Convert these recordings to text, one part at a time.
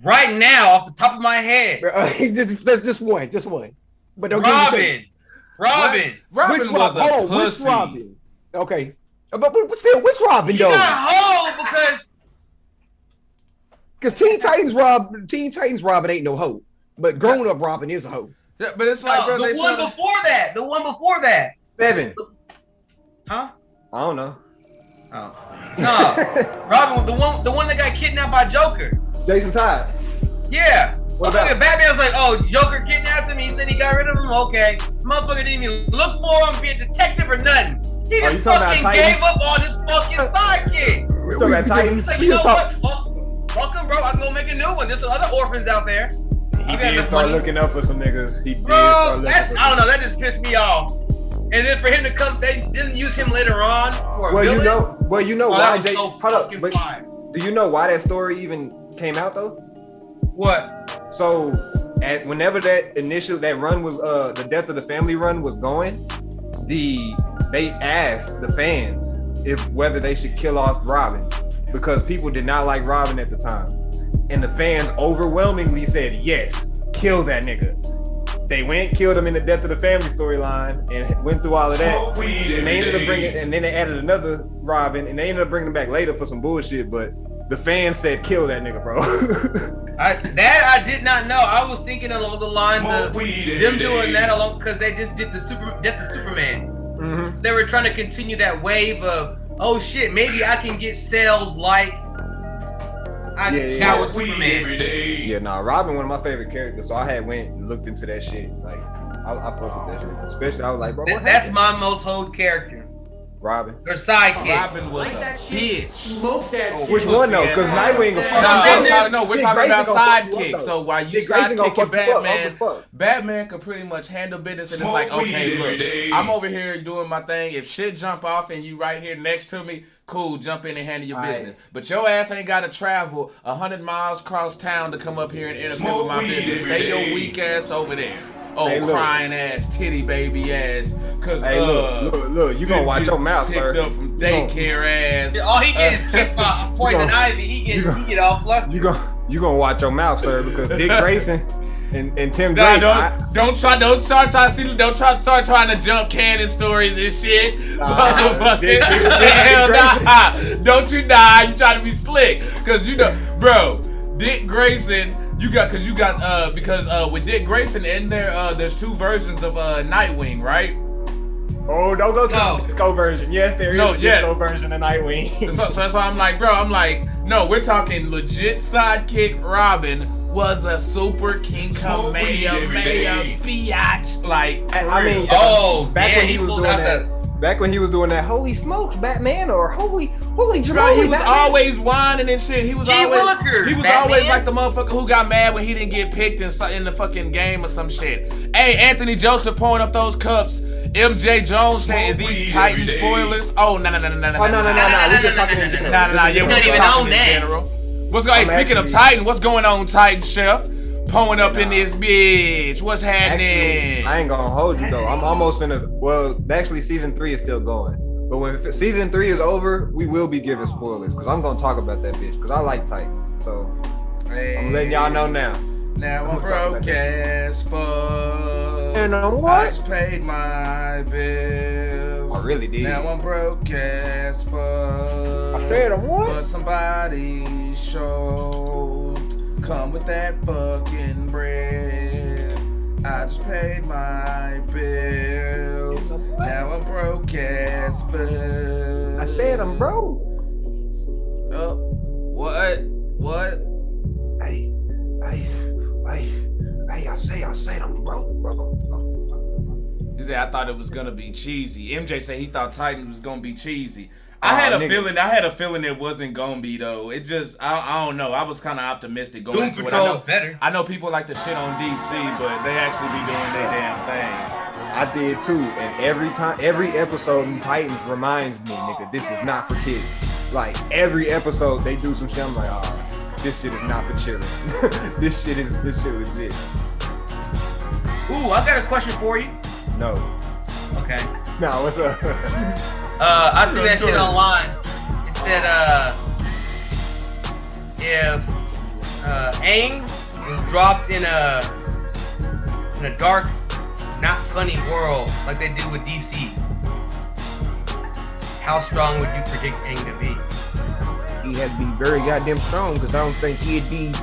right now off the top of my head. Just one. But don't Robin. Robin was a pussy. Which Robin? Okay. But still, which Robin though? You got hoe because Teen Titans Robin ain't no hoe. But grown up Robin is a hoe. Yeah, but it's like, bro, the one before that. 7. Huh? I don't know. Oh. No. Robin, the one that got kidnapped by Joker. Jason Todd. Yeah. What about Batman was like, oh, Joker kidnapped him. He said he got rid of him. Okay. Motherfucker didn't even look for him, be a detective or nothing. He just fucking gave up on his fucking sidekick. We're talking about Titans. He's like, you know what? Fuck him, bro. I'm gonna make a new one. There's some other orphans out there. He did start looking up for some niggas. I don't know. That just pissed me off. And then for him to come, they didn't use him later on. Well, you know why. Jay, hold up. But do you know why that story even came out though? What? So, whenever that run was the Death of the Family run was going, they asked the fans whether they should kill off Robin because people did not like Robin at the time, and the fans overwhelmingly said yes, kill that nigga. They killed him in the Death of the Family storyline, and went through all of that. And they ended up and then they added another Robin, and they ended up bringing him back later for some bullshit. But the fans said, "Kill that nigga, bro." I did not know. I was thinking along the lines of them doing that along because they just did the Death of Superman. Mm-hmm. They were trying to continue that wave of, oh shit, maybe I can get sales like Superman. Yeah, nah, Robin, one of my favorite characters. So I went and looked into that shit. Like, I fuck with that shit. Especially, I was like, bro, that's my most hoed character. Robin. Her sidekick. Robin was a bitch. Smoke that shit. Which one though? Because Nightwing. We're talking about sidekick. So while you sidekicking Batman could pretty much handle business, and it's like, okay, look, I'm over here doing my thing. If shit jump off and you right here next to me, cool, jump in and handle your business. But your ass ain't got to travel 100 miles across town to come up here and interfere with my business. Stay your weak ass over there. Oh, hey, crying ass, titty baby ass. Cause look, you gonna watch your mouth, sir. Picked up from daycare ass. All he gets is poison ivy. He get all flustered. You gonna watch your mouth, sir, because Dick Grayson and Tim Drake. Don't start trying to jump canon stories and shit. Hell nah. Don't you die. You trying to be slick, cause you know, bro. Dick Grayson. Because with Dick Grayson in there, there's 2 versions of Nightwing, right? Oh, don't go to the disco version. Yes, there is a disco version of Nightwing. so that's why I'm like, no, we're talking legit sidekick Robin was a super king Kamehameha biatch. Like, I mean, back when he was doing that. Back when he was doing that, holy smokes, Batman, or holy Bro, he was always whining and shit. He was always like the motherfucker who got mad when he didn't get picked in the fucking game or some shit. Hey, Anthony Joseph pouring up those cups. MJ Jones saying, these Titan spoilers? Oh, no. We just talking in general. Yeah, we just talking in general. Speaking of Titan, what's going on, Titan Chef? Pulling up in this bitch. What's happening? Actually, I ain't gonna hold you though. I'm almost actually season 3 is still going. But when season 3 is over, we will be giving spoilers because I'm gonna talk about that bitch because I like Titans. So I'm letting y'all know now. Now I'm broke as fuck. And what? I just paid my bill. I really did. Now I'm broke as fuck. I said I'm what? But somebody showed. Come with that fucking bread. I just paid my bills. Now I'm broke as fuck. I said I'm broke. Oh, what? Hey, I said I'm broke, bro. He said I thought it was gonna be cheesy. MJ said he thought Titan was gonna be cheesy. I had a feeling it wasn't gonna be though. It just I don't know. I was kind of optimistic going into it. I know people like to shit on DC, but they actually be doing their damn thing. I did too, and every episode in Titans reminds me, nigga, this is not for kids. Like every episode they do some shit. I'm like, this shit is not for children. this shit legit. Ooh, I got a question for you. No. Okay. No, what's up? I see that shit online. It said, if Aang was dropped in a dark, not funny world like they do with DC, how strong would you predict Aang to be? He had to be very goddamn strong because I don't think he'd be.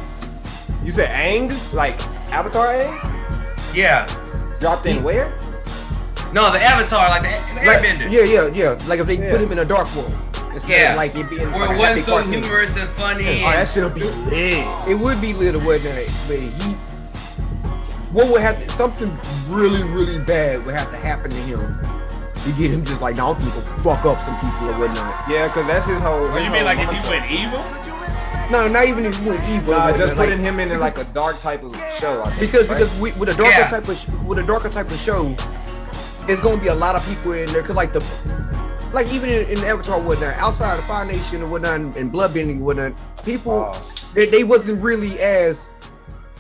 You said Aang? Like Avatar Aang? Yeah. Dropped in where? No, the Avatar, like the Airbender. Yeah. Like if they put him in a dark world. Instead of like it being where it wasn't so humorous and funny. Oh, that shit'll be lit. It would be lit, wouldn't it? But what would have to, something really, really bad would have to happen to him to get him just like, no, I'm gonna fuck up some people or whatnot. Yeah, because that's his whole. What do you mean, like if he went evil? No, not even if he went evil. Nah, just putting him in like a dark type of show. I think, because with a darker type of show, it's gonna be a lot of people in there. Cause like even in Avatar whatnot, outside of Fire Nation or whatnot, and Bloodbending and whatnot, people they wasn't really as.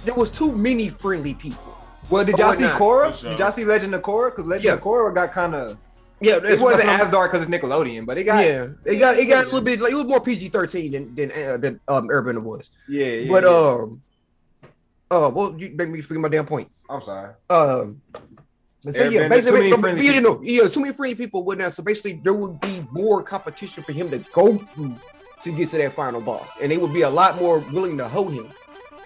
There was too many friendly people. Well, did y'all see Korra? Sure. Did y'all see Legend of Korra? Because Legend of Korra got kind of it wasn't as dark because it's Nickelodeon, but it got it got a little bit like it was more PG-13 than Airbender was. Yeah. But well, you make me forget my damn point. I'm sorry. So basically, too many friendly people would now. So basically, there would be more competition for him to go through to get to that final boss, and they would be a lot more willing to hold him.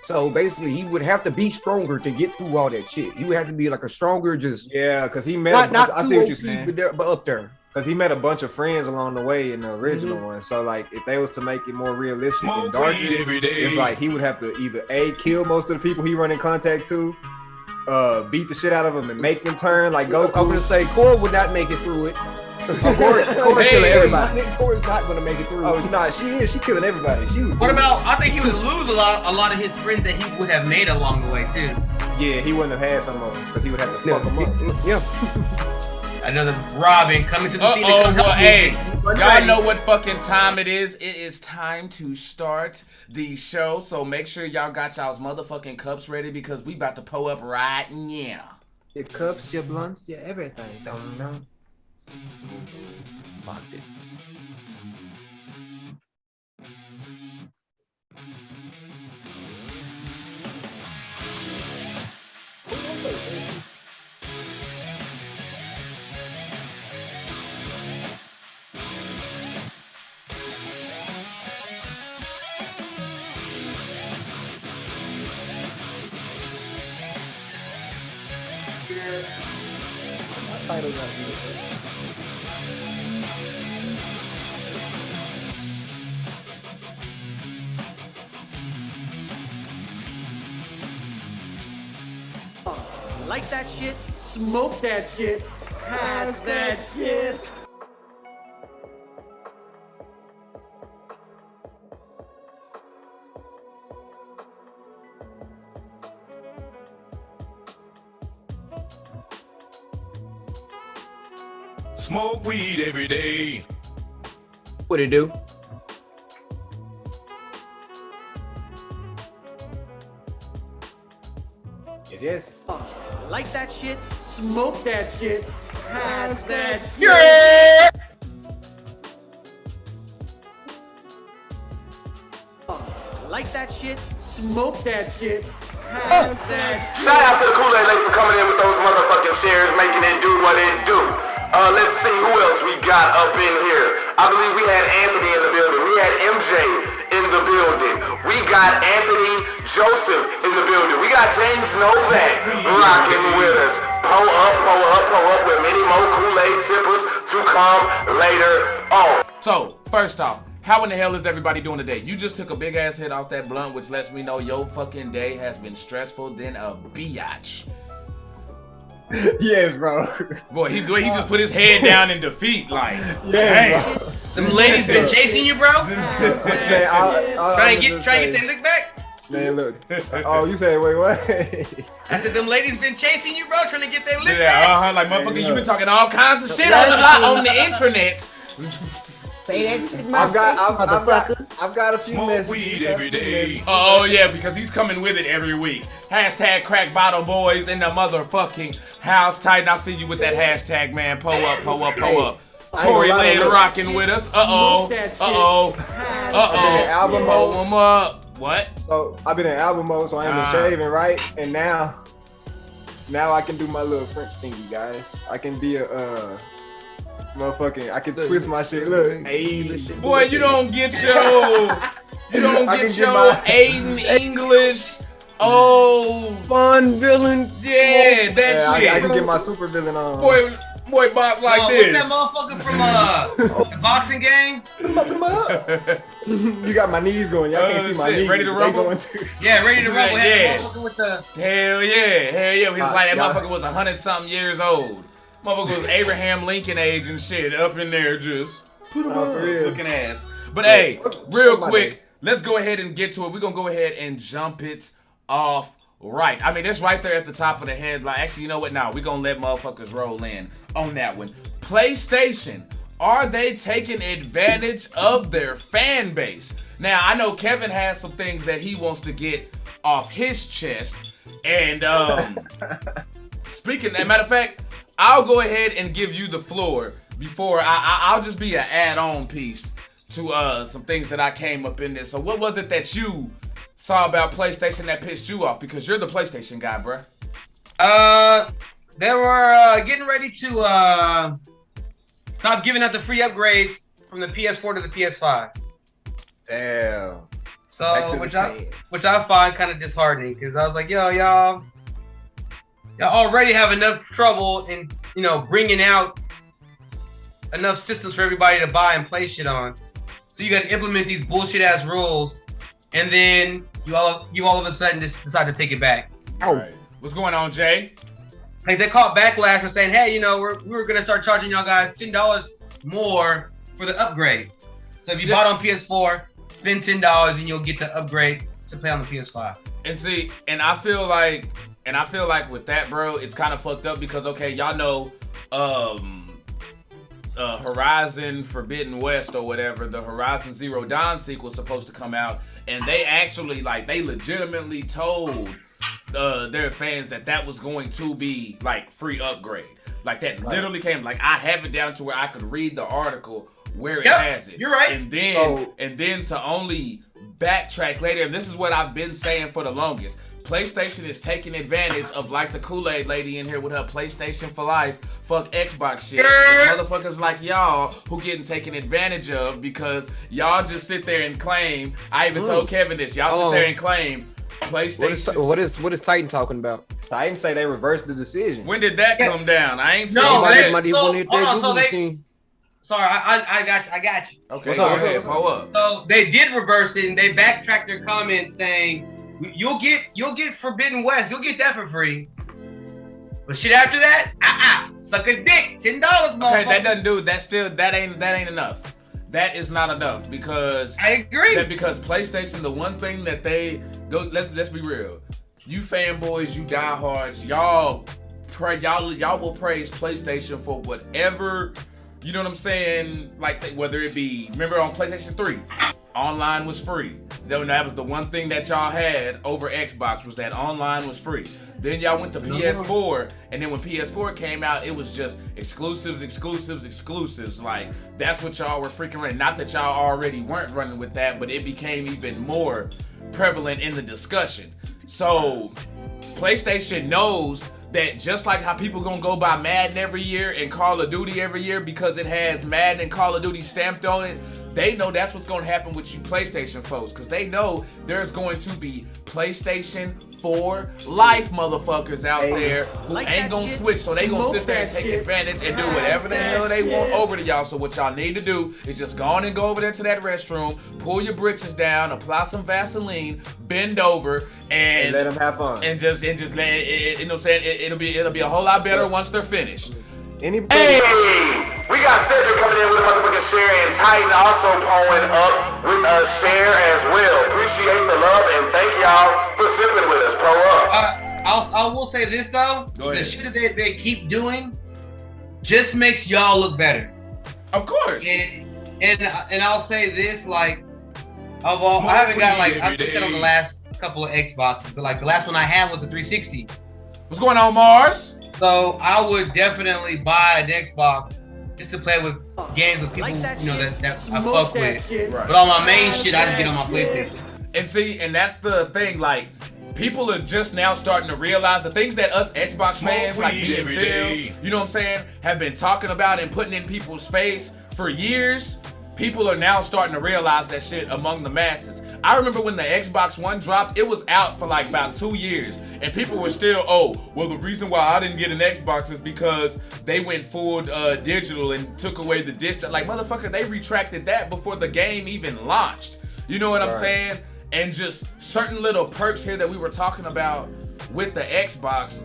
So basically, he would have to be stronger to get through all that shit. He would have to be like a stronger, because he met. I see what you're saying, but up there. Because he met a bunch of friends along the way in the original one. So like, if they was to make it more realistic and darker, it's like he would have to either kill most of the people he run in contact to, beat the shit out of them and make them turn like Goku. I'm gonna say Korra would not make it through it. Korra's killing everybody. Korra's not gonna make it through. Oh, she's not. She is. She's killing everybody. What about? I think he would lose a lot of his friends that he would have made along the way too. Yeah, he wouldn't have had some of them because he would have to fuck them up. Yeah. Another Robin coming to the scene. Well, hey, y'all know what fucking time it is. It is time to start the show. So make sure y'all got y'all's motherfucking cups ready because we about to pull up right now. Your cups, your blunts, your everything. Don't know. Locked it. Like that shit, smoke that shit, pass that shit. Smoke weed every day. What it do? Yes. Like that shit, smoke that shit, pass that shit. Yeah. Like that shit, smoke that shit, pass that shit. Shout out to the Kool-Aid lady for coming in with those motherfucking shares, making it do what it do. Let's see who else we got up in here. I believe we had Anthony in the building. We had MJ in the building. We got Anthony Joseph in the building. We got James Novak rocking with us. Pull up with many more Kool-Aid sippers to come later on. So, first off, how in the hell is everybody doing today? You just took a big ass hit off that blunt, which lets me know your fucking day has been stressful than a biatch. Yes, bro. Boy, he just put his head down in defeat, like, yeah, bro. Them ladies been chasing you, bro? Trying to get their lick back? Man, look. Oh, you said, wait, what? I said, them ladies been chasing you, bro, trying to get their lick back? Like, motherfucker, you been talking all kinds of shit on the internet. Say that shit, I've got a few messages. Weed every day. Oh yeah, because he's coming with it every week. Hashtag crack bottle boys in the motherfucking house. Titan, I see you with that hashtag, man. Pull up. Tory Lane rocking with us. Pull him up. What? So I've been in album mode, so I ain't been shaving, right? And now I can do my little French thingy, guys. I can be a motherfucking. I can twist my shit. Look, boy, you don't get your Aiden English. Oh, fun villain. Yeah, that shit. I can get my super villain on. Boy, Bob like this. What's that motherfucker from the boxing game? You got my knees going. Y'all can't see my knees. Ready to rumble? Yeah, ready to rumble. Yeah. Motherfucker with the... Hell yeah. He's like that motherfucker was 100-something years old. Motherfucker was Abraham Lincoln age and shit up in there just put him up looking ass. But hey, real quick, let's go ahead and get to it. We're gonna go ahead and jump it off right. I mean, it's right there at the top of the headline. Actually, you know what? Now we're gonna let motherfuckers roll in on that one. PlayStation, are they taking advantage of their fan base? Now, I know Kevin has some things that he wants to get off his chest. And speaking, as a matter of fact, I'll go ahead and give you the floor before I'll just be an add-on piece to some things that I came up in this. So what was it that you saw about PlayStation that pissed you off? Because you're the PlayStation guy, bruh. They were getting ready to stop giving out the free upgrades from the PS4 to the PS5. Damn. So which I find kind of disheartening, because I was like, yo, y'all already have enough trouble in bringing out enough systems for everybody to buy and play shit on. So you got to implement these bullshit ass rules, and then you all of a sudden just decide to take it back. All right. What's going on, Jay? Like, they caught backlash for saying, hey, we were gonna start charging y'all guys $10 more for the upgrade. So if you bought on PS4, spend $10 and you'll get the upgrade to play on the PS5. And see, and I feel like with that, bro, it's kind of fucked up because, okay, y'all know Horizon Forbidden West or whatever, the Horizon Zero Dawn sequel is supposed to come out, and they actually, they legitimately told their fans that was going to be free upgrade. That literally came, I have it down to where I could read the article where it has it. You're right. And then to only backtrack later, and this is what I've been saying for the longest. PlayStation is taking advantage of the Kool-Aid lady in here with her PlayStation for life, fuck Xbox shit. It's motherfuckers like y'all who getting taken advantage of because y'all just sit there and claim. I even told Kevin this. Y'all sit there and claim PlayStation. What is Titan talking about? Titan say they reversed the decision. When did that come down? I ain't seen that. Sorry, I got you. Okay, go ahead. Follow up. So they did reverse it, and they backtracked their comments saying, You'll get Forbidden West. You'll get that for free. But shit after that, suck a dick. $10, motherfucker. Okay, that doesn't do it. That ain't enough. That is not enough because I agree. Because PlayStation, the one thing that they do, let's be real. You fanboys, you diehards, y'all will praise PlayStation for whatever. You know what I'm saying? Whether it be, remember on PlayStation 3, online was free. That was the one thing that y'all had over Xbox, was that online was free. Then y'all went to PS4, and then when PS4 came out, it was just exclusives. That's what y'all were freaking running. Not that y'all already weren't running with that, but it became even more prevalent in the discussion. So PlayStation knows that just like how people gonna go buy Madden every year and Call of Duty every year because it has Madden and Call of Duty stamped on it, they know that's what's gonna happen with you PlayStation folks, because they know there's going to be PlayStation 4 life motherfuckers out there who ain't gonna switch, so they gonna sit there and take advantage and do whatever the hell they want over to y'all. So what y'all need to do is just go on and go over there to that restroom, pull your britches down, apply some Vaseline, bend over, and let them have fun. And just let it, you know what I'm saying? It'll be a whole lot better once they're finished. Hey, we got Cedric coming in with a motherfucking share, and Titan also pulling up with a share as well. Appreciate the love and thank y'all for sipping with us. Pro up. I will say this though. The shit that they keep doing just makes y'all look better. Of course. And I'll say this, I haven't got I've looked at on the last couple of Xboxes, but the last one I had was a 360. What's going on, Mars? So I would definitely buy an Xbox just to play with games with people that I fuck with. Right. But on my main shit, I just get on my PlayStation. And see, and that's the thing, like, people are just now starting to realize the things that us Xbox fans, like me and Phil, you know what I'm saying, have been talking about and putting in people's face for years. People are now starting to realize that shit among the masses. I remember when the Xbox One dropped, it was out for like about 2 years. And people were still, oh, well, the reason why I didn't get an Xbox is because they went full digital and took away the disc. Like, motherfucker, they retracted that before the game even launched. You know what I'm saying? And just certain little perks here that we were talking about with the Xbox,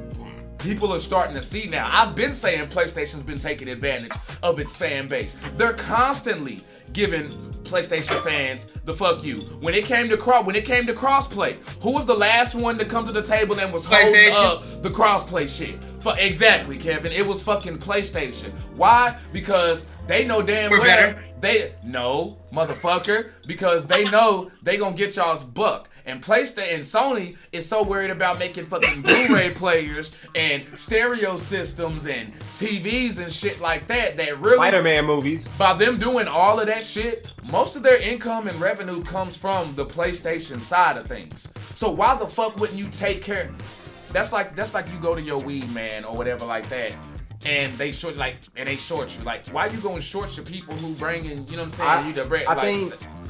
people are starting to see now. I've been saying PlayStation's been taking advantage of its fan base. They're constantly giving PlayStation fans the fuck you. When it came to crossplay, who was the last one to come to the table and was holding up the crossplay shit? Exactly, Kevin. It was fucking PlayStation. Why? Because they know damn well no, motherfucker, because they know they gonna get y'all's buck. And PlayStation and Sony is so worried about making fucking Blu-ray players and stereo systems and TVs and shit like that really Spider-Man movies. By them doing all of that shit, most of their income and revenue comes from the PlayStation side of things. So why the fuck wouldn't you take care? That's like you go to your weed man or whatever like that, and they short you. Like, why you going short your people who bringing, you know what I'm saying, you the bread?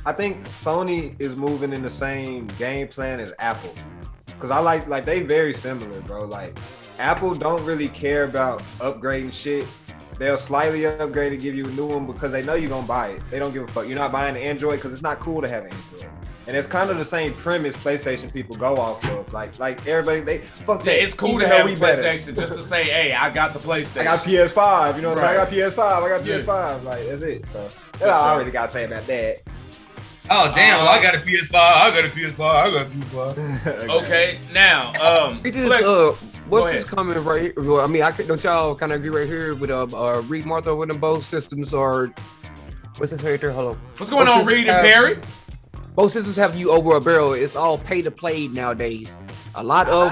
I think Sony is moving in the same game plan as Apple. Cause I like they very similar, bro. Like, Apple don't really care about upgrading shit. They'll slightly upgrade and give you a new one because they know you're gonna buy it. They don't give a fuck. You're not buying an Android because it's not cool to have an Android. And it's kind of the same premise PlayStation people go off of. Like everybody, they fuck that. It's cool to have a PlayStation just to say, hey, I got the PlayStation. I got PS5. You know what I'm saying? I got PS5. Like, that's it. So that's all I already got to say about that. Oh damn! Well, I got a PS5. Okay, now what's this coming right here? Well, I mean, don't y'all kind of agree right here with Reed Martha with them both systems are what's this right there? Hold on. What's going on, Reed and Perry? Both systems have you over a barrel. It's all pay to play nowadays. A lot of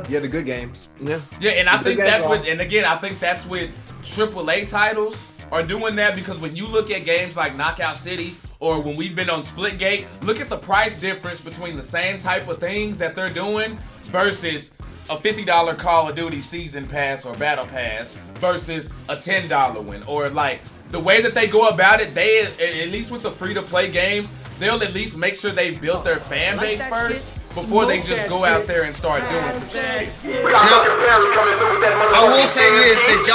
the good games. Yeah, and I think that's what. And again, I think that's what AAA titles are doing that, because when you look at games like Knockout City, or when we've been on Splitgate, look at the price difference between the same type of things that they're doing versus a $50 Call of Duty Season Pass or Battle Pass versus a $10 one. Or like the way that they go about it, they, at least with the free-to-play games, they'll at least make sure they've built their fan base first before they just go out there and start doing some shit. I will say this, that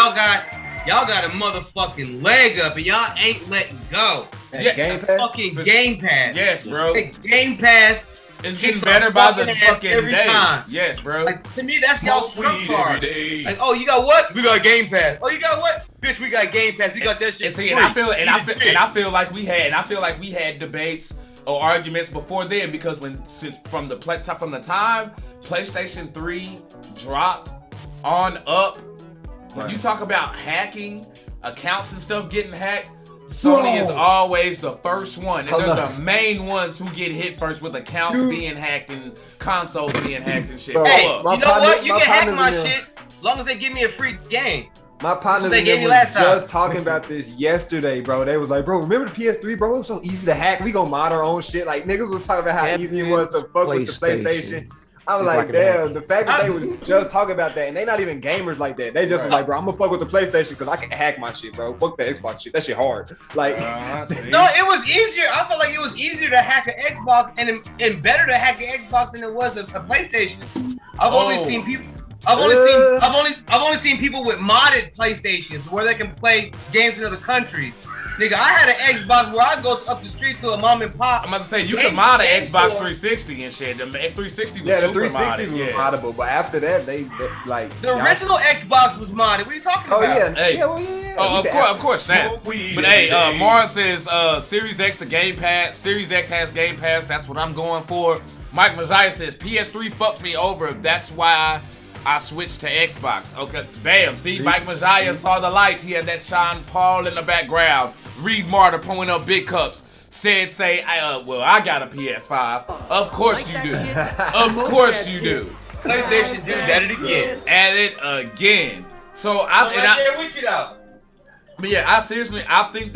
y'all got a motherfucking leg up and y'all ain't letting go. Yeah, Game Pass? Fucking Game Pass. Yes, bro. Game Pass is getting better by the fucking day. Time. Yes, bro. Like, to me, that's y'all's trump card. Like, oh, you got what? We got Game Pass. Oh, you got what? Bitch, we got Game Pass. We got that shit. And see, and I feel like we had debates or arguments before then, because from the time PlayStation 3 dropped on up, when you talk about hacking, accounts and stuff getting hacked, Sony is always the first one, and they're the main ones who get hit first with accounts being hacked and consoles being hacked and shit. Hey, you know what? You can hack my shit as long as they give me a free game. My partners was just talking about this yesterday, bro. They was like, bro, remember the PS3, bro? It was so easy to hack. We gonna mod our own shit. Like, niggas was talking about how easy it was to fuck with the PlayStation. I was like, damn, the fact that they was just talking about that, and they not even gamers like that. They just was like, bro, I'm gonna fuck with the PlayStation because I can hack my shit, bro. Fuck the Xbox shit. That shit hard. Like, no, it was easier. I felt like it was easier to hack an Xbox and better to hack an Xbox than it was a PlayStation. I've only seen people. I've only seen people with modded PlayStations where they can play games in other countries. Nigga, I had an Xbox where I go up the street to a mom and pop. I'm about to say, you can mod an Xbox 360 and shit. The 360 was super modded. Was moddable, but after that, they like the original Xbox was modded. What are you talking about? Of course, Sam. But hey, Mara says Series X to Game Pass. Series X has Game Pass. That's what I'm going for. Mike Mazziah says PS3 fucked me over. That's why I switched to Xbox. Okay, bam. See, Mike Mazziah saw the lights. He had that Sean Paul in the background. Reed Martyr pulling up big cups. I got a PS5. Of course you do. Of course you do. PlayStation do that again. At it again. So But yeah, I think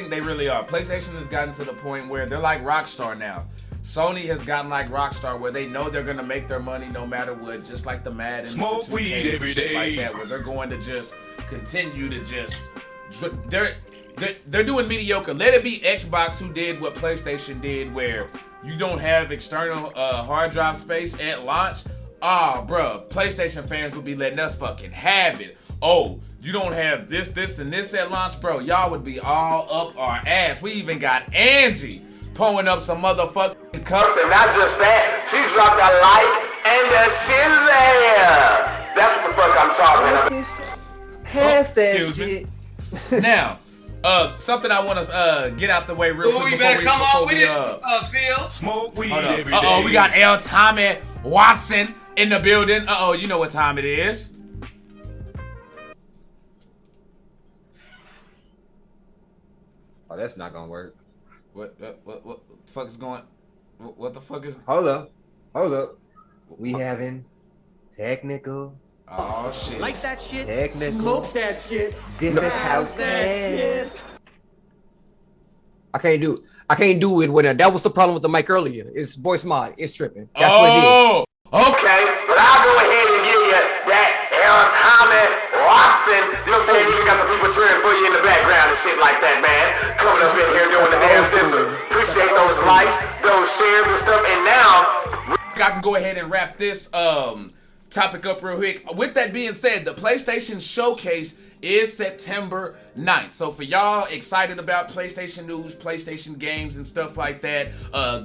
they really are. PlayStation has gotten to the point where they're like Rockstar now. Sony has gotten like Rockstar, where they know they're gonna make their money no matter what, just like the Madden, Smoke the weed every shit day. like that, where they're going to just continue to just they're doing mediocre. Let it be Xbox who did what PlayStation did, where you don't have external hard drive space at launch. Bruh, PlayStation fans will be letting us fucking have it. Oh, you don't have this, and this at launch, bro. Y'all would be all up our ass. We even got Angie pulling up some motherfucking cups. And not just that, she dropped a like and a shizzer. That's what the fuck I'm talking about. Pass that excuse shit. me. Now, something I want to get out the way real quick we better come on with it, Phil. Smoke weed every day. Uh-oh, we got L. Tommy Watson in the building. Uh-oh, you know what time it is. Oh, that's not gonna work. What the fuck is going? What the fuck is? Hold up. We having technical. Oh shit! Like that shit. Technical. Smoke that shit. Different Pass that shit. I can't do it when that was the problem with the mic earlier. It's voice mod. It's tripping. That's what it is. Okay, but I'll go ahead and give you that L. Tommy Watson. You know what I'm saying? You got the people cheering for you in the background and shit like that, man. Coming up in here doing the damn thing. Appreciate those likes, those shares and stuff. And now I can go ahead and wrap this topic up real quick. With that being said, the PlayStation Showcase is September 9th. So for y'all excited about PlayStation news, PlayStation games and stuff like that,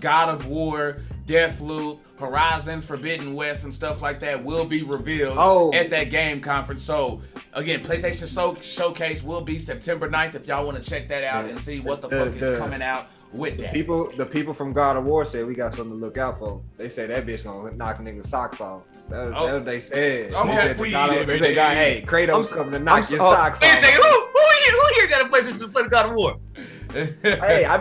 God of War, Deathloop, Horizon, Forbidden West and stuff like that will be revealed at that game conference. So again, PlayStation Showcase will be September 9th if y'all want to check that out and see what the fuck is coming out with that. The people from God of War said we got something to look out for. They say that bitch gonna knock niggas' socks off. That's what they said. Okay. They said, hey, Kratos coming to knock your socks off. Who here got a PlayStation to play God of War? Hey, I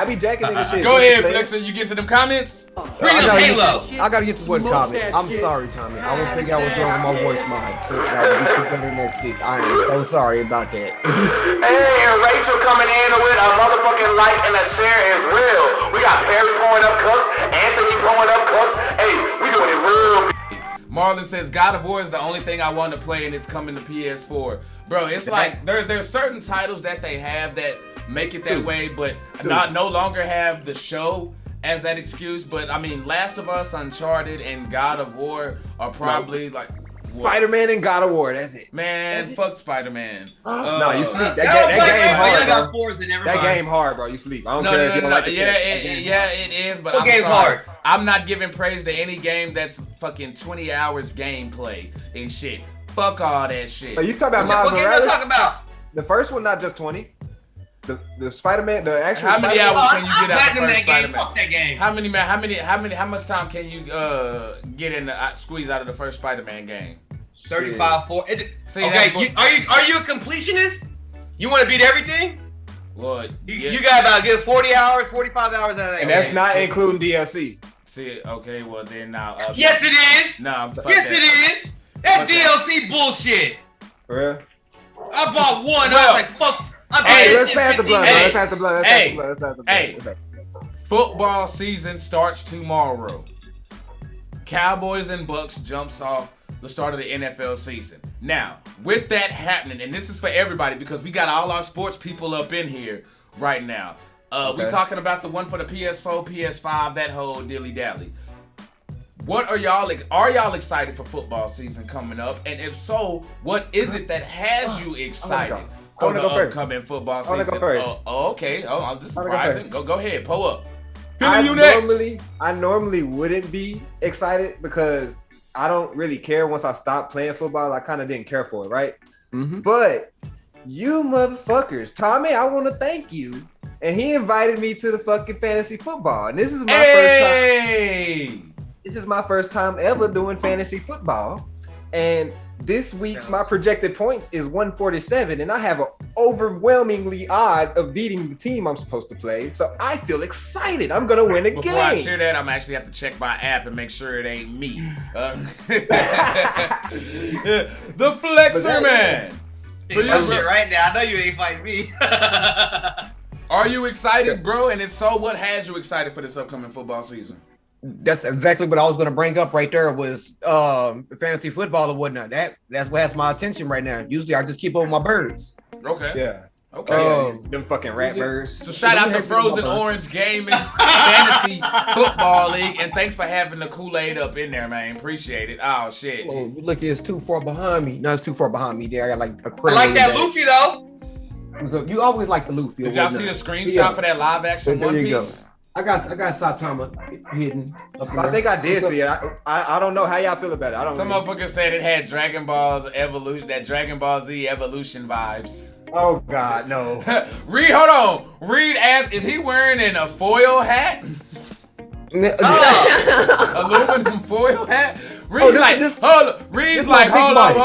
be jacking niggas shit. Go ahead, Flexer. You get to them comments. Bring up Halo. I gotta get to one comment. I'm sorry, Tommy. I don't think I was wrong with my voice mod. So I'll be too better next week. I am so sorry about that. Hey, and Rachel coming in with a motherfucking like and a share as well. We got Perry pouring up cups, Anthony pouring up cups. Hey, we doing it real. Marlon says God of War is the only thing I want to play and it's coming to PS4. Bro, it's like there's certain titles that they have that make it that way, but no longer have the show as that excuse. But I mean, Last of Us, Uncharted, and God of War are probably like Spider-Man and God of War. That's it. Man, fuck Spider-Man. No, you sleep. That game hard, bro. That game hard, bro. You sleep. I don't care if you don't like it. Yeah, it is. But I'm sorry. I'm not giving praise to any game that's fucking 20 hours gameplay and shit. Fuck all that shit. Are you talking about Miles What game you talking about? The first one, not just 20. The Spider-Man, the actual. How many hours can you get out of the first Spider-Man? Fuck that game. How much time can you get in squeeze out of the first Spider-Man game? 35, 4. Okay, are you a completionist? You want to beat everything? Well, you got about get 40 hours, 45 hours out of that. And that's not including DLC. See, okay, well then now. Yes, it is. Nah, yes, it is. That DLC bullshit. For real? I bought one. I was like, fuck. Hey, let's pass the blood. Let's pass the blood. Hey, football season starts tomorrow. Cowboys and Bucks jumps off the start of the NFL season. Now, with that happening, and this is for everybody because we got all our sports people up in here right now. We talking about the one for the PS4, PS5, that whole dilly-dally. What are y'all excited for football season coming up? And if so, what is it that has you excited for the upcoming football season? I want to go first. Okay. Oh, this is surprising. Go ahead. Pull up. I normally wouldn't be excited because I don't really care once I stopped playing football. I kind of didn't care for it, right? Mm-hmm. But you motherfuckers, Tommy, I want to thank you. And he invited me to the fucking fantasy football. And this is my first time. This is my first time ever doing fantasy football. And this week, my projected points is 147. And I have an overwhelmingly odd of beating the team I'm supposed to play. So I feel excited. I'm going to win a game. Before I share that, I'm actually have to check my app and make sure it ain't me. The Flexer Man. Right now, I know you ain't fighting me. Are you excited, bro? And if so, what has you excited for this upcoming football season? That's exactly what I was going to bring up right there was fantasy football or whatnot. That's what has my attention right now. Usually I just keep over my birds. Okay. Yeah. Okay. Them fucking rat birds. So shout out to Frozen Orange Gaming's Fantasy Football League, and thanks for having the Kool-Aid up in there, man. Appreciate it. Oh shit. Oh, look, it's too far behind me. No, it's too far behind me. There, I got like a I like that Luffy though. So you always like the Luffy. Did y'all see the screenshot for that live action One Piece? I got Saitama hidden. I think I did see it. I don't know how y'all feel about it. I don't. Some motherfucker said it had Dragon Ball's evolution, that Dragon Ball Z evolution vibes. Oh God, no. Reed, hold on. Reed asked, is he wearing a foil hat? Aluminum foil hat? Reed's like, hold up. Reed's like, hold up.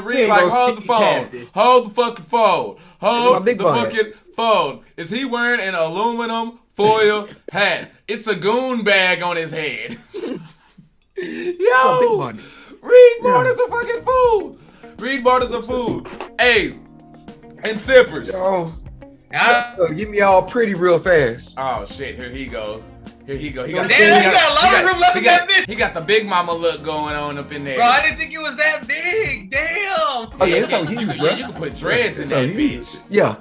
Reed's like, hold the phone. Hold the fucking phone. Hold the fucking phone. Is he wearing an aluminum foil hat? It's a goon bag on his head. Yo, Reed bought us a fucking fool. Reed bought us a fool. Hey, and sippers. Yo, give me all pretty real fast. Oh shit, here he go. He got, damn, he got a lot of room left in that bitch. He got the big mama look going on up in there. Bro, I didn't think it was that big. Damn. Oh yeah, it's so huge, bro. You can put dreads in that bitch. Yeah.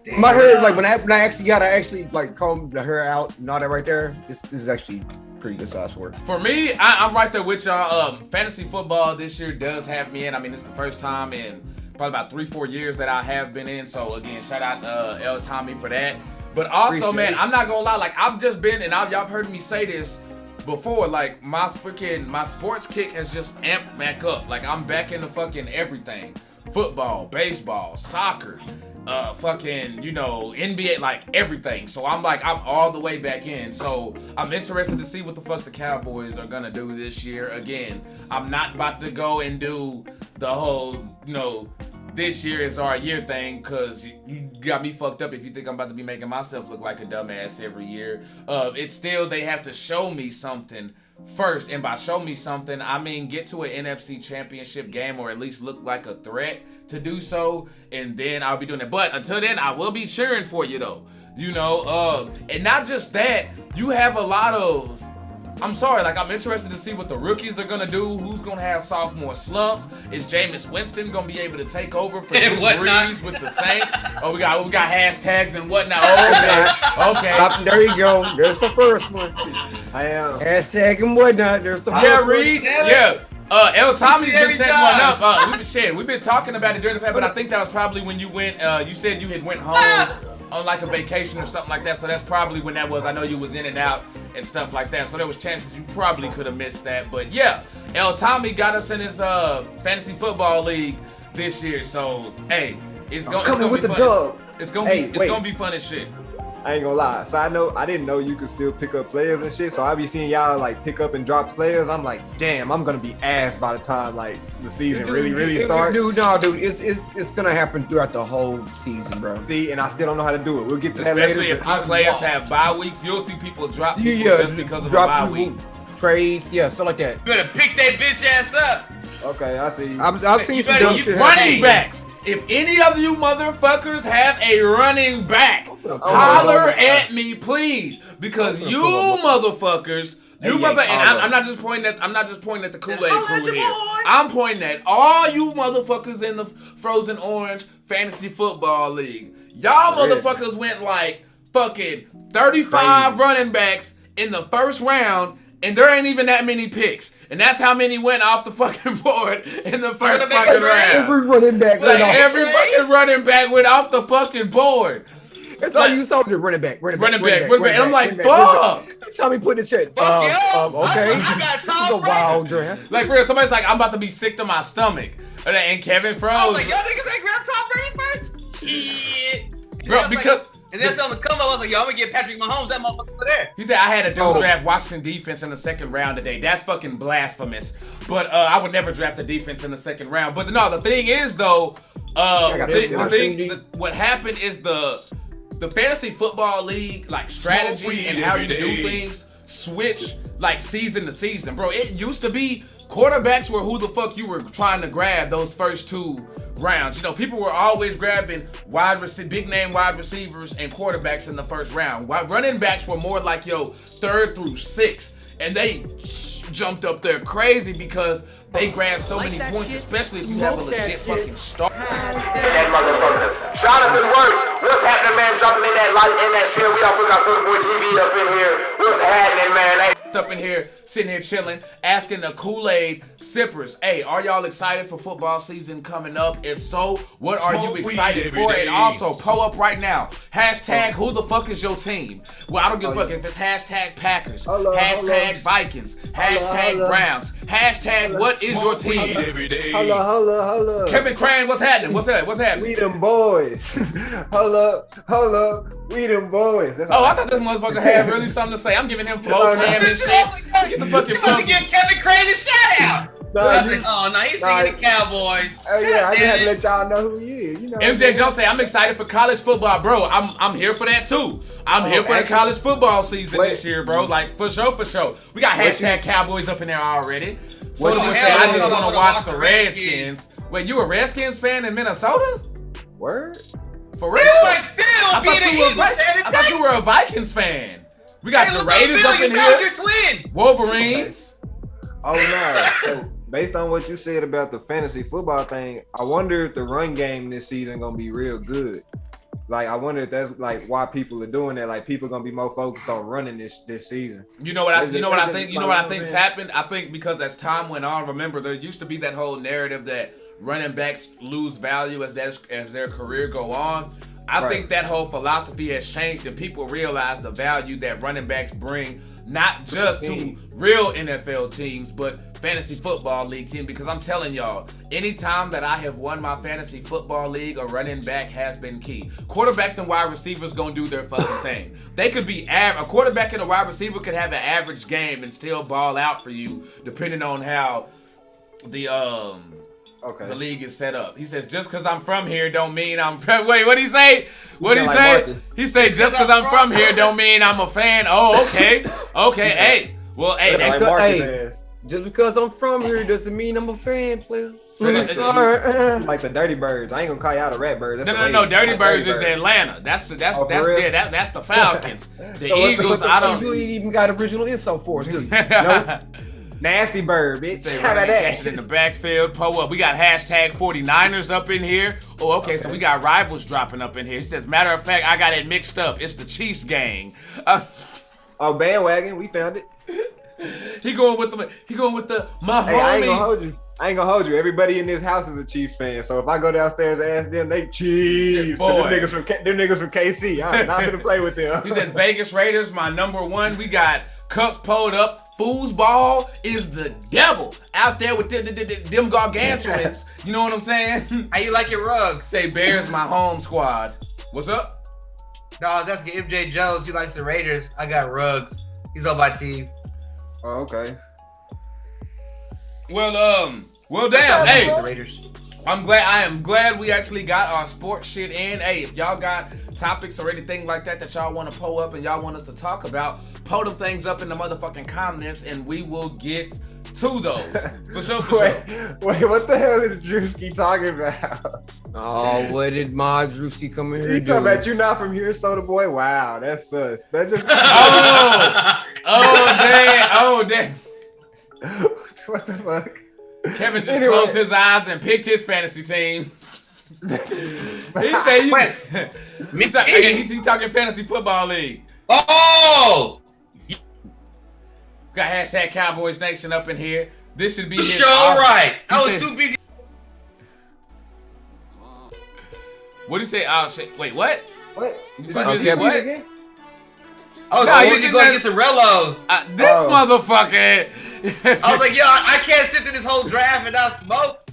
Damn. My hair, like when I actually like comb the hair out and all that right there. This is actually pretty good size for it. For me, I'm right there with y'all. Fantasy football this year does have me in. I mean, it's the first time in probably about 3-4 years that I have been in. So again, shout out El Tommy for that. But also, man, I'm not gonna lie. Like I've just been, and y'all heard me say this before. Like my sports kick has just amped back up. Like I'm back into fucking everything: football, baseball, soccer, fucking, NBA, like everything. So I'm all the way back in. So I'm interested to see what the fuck the Cowboys are gonna do this year. Again, I'm not about to go and do the whole, this year is our year thing, because you got me fucked up if you think I'm about to be making myself look like a dumbass every year. It's still, they have to show me something first. And by show me something, I mean get to an NFC championship game, or at least look like a threat to do so. And then I'll be doing it. But until then, I will be cheering for you though. And not just that, you have a lot of, I'm interested to see what the rookies are gonna do. Who's gonna have sophomore slumps? Is Jameis Winston gonna be able to take over for Drew Brees with the Saints? Oh, we got hashtags and whatnot. Oh, okay. There you go. There's the first one. I am hashtag and whatnot. There's the first one. Reed. Yeah. El Tommy's been setting one up. We've been talking about it during the fact, but I think that was probably when you went. You said you had went home on like a vacation or something like that, so that's probably when that was. I know you was in and out and stuff like that, so there was chances you probably could have missed that. But yeah, El Tommy got us in his fantasy football league this year, so hey, it's gonna be fun. It's gonna be fun as shit. I ain't gonna lie. So I didn't know you could still pick up players and shit. So I be seeing y'all like pick up and drop players. I'm like, damn, I'm gonna be ass by the time like the season really starts. Dude, it's gonna happen throughout the whole season, bro. See, and I still don't know how to do it. We'll get to that later. Especially if players have bye weeks, you'll see people drop people just because of a bye week. Trades, stuff like that. You better pick that bitch ass up. Okay, I see. I've seen some dumb shit. Running backs. If any of you motherfuckers have a running back, holler at me, please, because you motherfuckers, and I'm not just pointing at the Kool-Aid crew here. I'm pointing at all you motherfuckers in the Frozen Orange Fantasy Football League. Y'all motherfuckers went like fucking 35 running backs in the first round, and there ain't even that many picks. And that's how many went off the fucking board in the first fucking round. Every running back went off. Every fucking running back went off the fucking board. That's all you saw was running back. And I'm like, fuck. Tell me put in chat. Okay. I got Tom Brady. Wild draft. Like for real, somebody's like, I'm about to be sick to my stomach. And Kevin froze. I was like, y'all niggas ain't grab Tom Brady first? Bro, because... And then on the come up, I was like, yo, I'm gonna get Patrick Mahomes, that motherfucker over there. He said, I had a dude draft Washington defense in the second round today. That's fucking blasphemous. But I would never draft the defense in the second round. But no, the thing is, though, what happened is the fantasy football league, like, strategy and how you do things switch, like, season to season. Bro, it used to be quarterbacks were who the fuck you were trying to grab those first two rounds. You know, people were always grabbing big name wide receivers and quarterbacks in the first round. While running backs were more like, 3rd through 6th. And they jumped up there crazy because they grabbed so many points, especially if you have a legit fucking star. That motherfucker. Jonathan Works, what's happening, man? Jumping in that light in that shit. We also got Soulja Boy TV up in here. What's happening, man? Hey. Up in here, sitting here chilling, asking the Kool-Aid sippers, hey, are y'all excited for football season coming up? If so, what are you excited for? And also, pull up right now. Hashtag who the fuck is your team? Well, I don't give a fuck if it's hashtag Packers, hashtag Vikings, hashtag Browns, hashtag what is your team? Hold up. Kevin Crane, what's happening? What's happening? We them boys. hold up. We them boys. I thought this motherfucker had really something to say. I'm giving him flow cam and shit. Get the fucking flow. Give Kevin Crane a shout out. I said, he's singing the Cowboys. Oh yeah, I just had to let y'all know who he is. You know, MJ Jones say, I'm excited for college football, bro. I'm here for that too. I'm here for the college football season this year, bro. Like for sure. We got hashtag Cowboys up in there already. So I just want to watch the Redskins. Wait, you a Redskins fan in Minnesota? Word? For real? I thought you were a Vikings fan. We got the Raiders up in here. Wolverines. Oh no. So based on what you said about the fantasy football thing, I wonder if the run game this season gonna be real good. Like I wonder if that's like why people are doing that. Like people gonna be more focused on running this season. You know what I think's happened? I think because as time went on, remember there used to be that whole narrative that running backs lose value as their career go on. I think that whole philosophy has changed and people realize the value that running backs bring, not just to real NFL teams, but fantasy football league team. Because I'm telling y'all, anytime that I have won my fantasy football league, a running back has been key. Quarterbacks and wide receivers gonna do their fucking thing. They could be a quarterback and a wide receiver could have an average game and still ball out for you, depending on how the league is set up. He says, just because I'm from here don't mean I'm from... Wait, what'd he say? What'd he say? He said, just because I'm from here don't mean I'm a fan. Oh, okay. Hey. Well, hey. Just because I'm from here doesn't mean I'm a fan, player. Sorry. Like the Dirty Birds. I ain't gonna call you out a rat bird. No. Dirty Birds is Atlanta. That's the Falcons. The Eagles, I don't... You ain't even got original insult for us, do you? No. Nasty bird, bitch. How about that? Catch it in the backfield. Pull up. We got hashtag 49ers up in here. Oh, okay. So we got rivals dropping up in here. He says, matter of fact, I got it mixed up. It's the Chiefs gang. Bandwagon. We found it. He going with the my homie. I ain't gonna hold you. Everybody in this house is a Chiefs fan. So if I go downstairs and ask them, they Chiefs. Them niggas from KC. I'm not gonna play with them. He says Vegas Raiders, my number one. We got cups pulled up. Foosball is the devil out there with them gargantuans. You know what I'm saying? How you like your rugs? Say Bears, my home squad. What's up? No, I was asking MJ Jones. He likes the Raiders. I got rugs. He's on my team. Oh, okay. Well, damn. Hey, the Raiders. I am glad we actually got our sports shit in. Hey, if y'all got topics or anything like that y'all want to pull up and y'all want us to talk about, pull them things up in the motherfucking comments and we will get to those. For sure. Wait, what the hell is Drewski talking about? Oh, what did my Drewski come in here do? You talking about you not from here, Soda Boy? Wow, that's sus. That's just... Oh, damn. What the fuck? Kevin just closed his eyes and picked his fantasy team. He said he's talking fantasy football league. Oh! Got hashtag Cowboys Nation up in here. This should be his show right. I was too busy. What did he say? Oh shit. Wait, what? What? You too busy what? Again? I was busy going to get some Rellos. Motherfucker. I was like, yo, I can't sit through this whole draft and not smoke.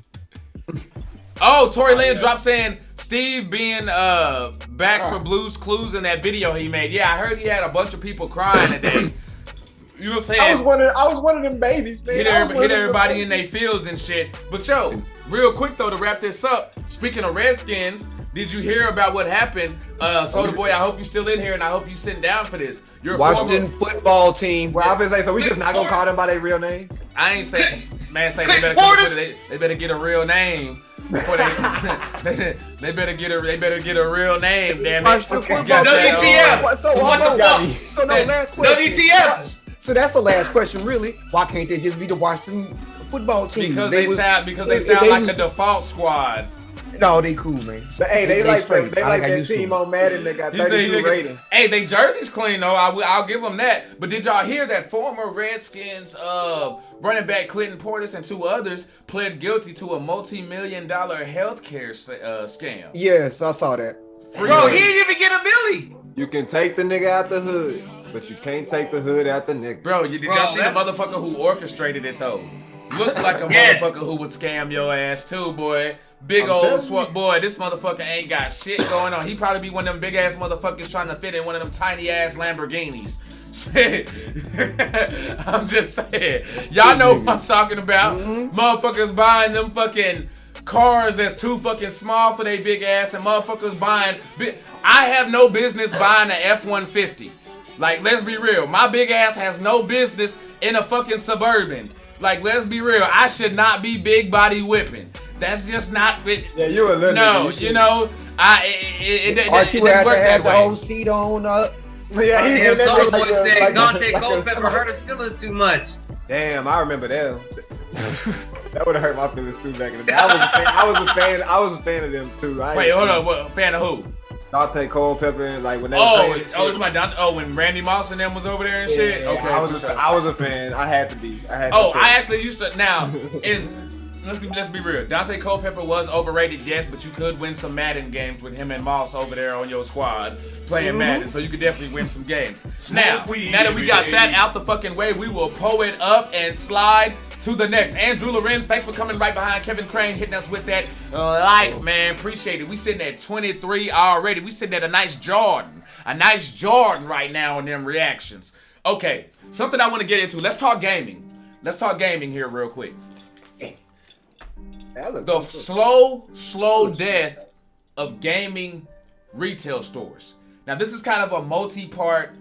Oh, Tory Lane dropped saying Steve being back for Blue's Clues in that video he made. Yeah, I heard he had a bunch of people crying today. You know what I'm saying? I was one of them babies, man. Hit everybody in their fields and shit. But yo, real quick though, to wrap this up, speaking of Redskins, did you hear about what happened? Soda Boy, I hope you're still in here and I hope you're sitting down for this. You're Washington football team. Well, I was gonna say, so we just not gonna call them by their real name? I ain't saying, man, say they better get a real name. before they better get a real name, damn it. WTF. So no, last question. WTF. So that's the last question, really. Why can't they just be the Washington football team? Because they sound like a default squad. No, they cool, man. But hey, they like that team on Madden that got 32 rating. Hey, they jerseys clean though. I'll give them that. But did y'all hear that former Redskins running back Clinton Portis and 2 others pled guilty to a multi-million-dollar healthcare scam? Yes, I saw that. Bro, he didn't even get a Billy. You can take the nigga out the hood, but you can't take the hood out the nigga. Bro, did y'all see the motherfucker who orchestrated it though? Looked like a motherfucker who would scam your ass too, boy. Big old swap boy. This motherfucker ain't got shit going on. He probably be one of them big ass motherfuckers trying to fit in one of them tiny ass Lamborghinis. Shit. I'm just saying. Y'all know what I'm talking about. Motherfuckers buying them fucking cars that's too fucking small for they big ass, and motherfuckers buying I have no business buying an F-150. Like, let's be real. My big ass has no business in a fucking Suburban. Like, let's be real. I should not be big body whipping. That's just not it. Yeah, you a little no, nigga. You know, it didn't work that the way. whole seat on up. Yeah, he Damn, did Soulja that Boy said Dante Culpepper hurt his feelings too much. Damn, I remember them. That would have hurt my feelings too back in the day. I was a fan of them too. Wait, hold on. What, fan of who? Dante Culpepper and like when they it's my Dante. Oh, when Randy Moss and them was over there and shit. Okay, I was a fan. I had to be. I actually used to. Now let's be real. Dante Culpepper was overrated, yes, but you could win some Madden games with him and Moss over there on your squad playing Madden, so you could definitely win some games. Now that we got that out the fucking way, we will pull it up and slide to the next. Andrew Lorenz, thanks for coming right behind. Kevin Crane hitting us with that like, man. Appreciate it. We sitting at 23 already. We sitting at a nice Jordan right now in them reactions. Okay, something I want to get into. Let's talk gaming. Let's talk gaming here real quick. The slow death of gaming retail stores. Now, this is kind of a multi-part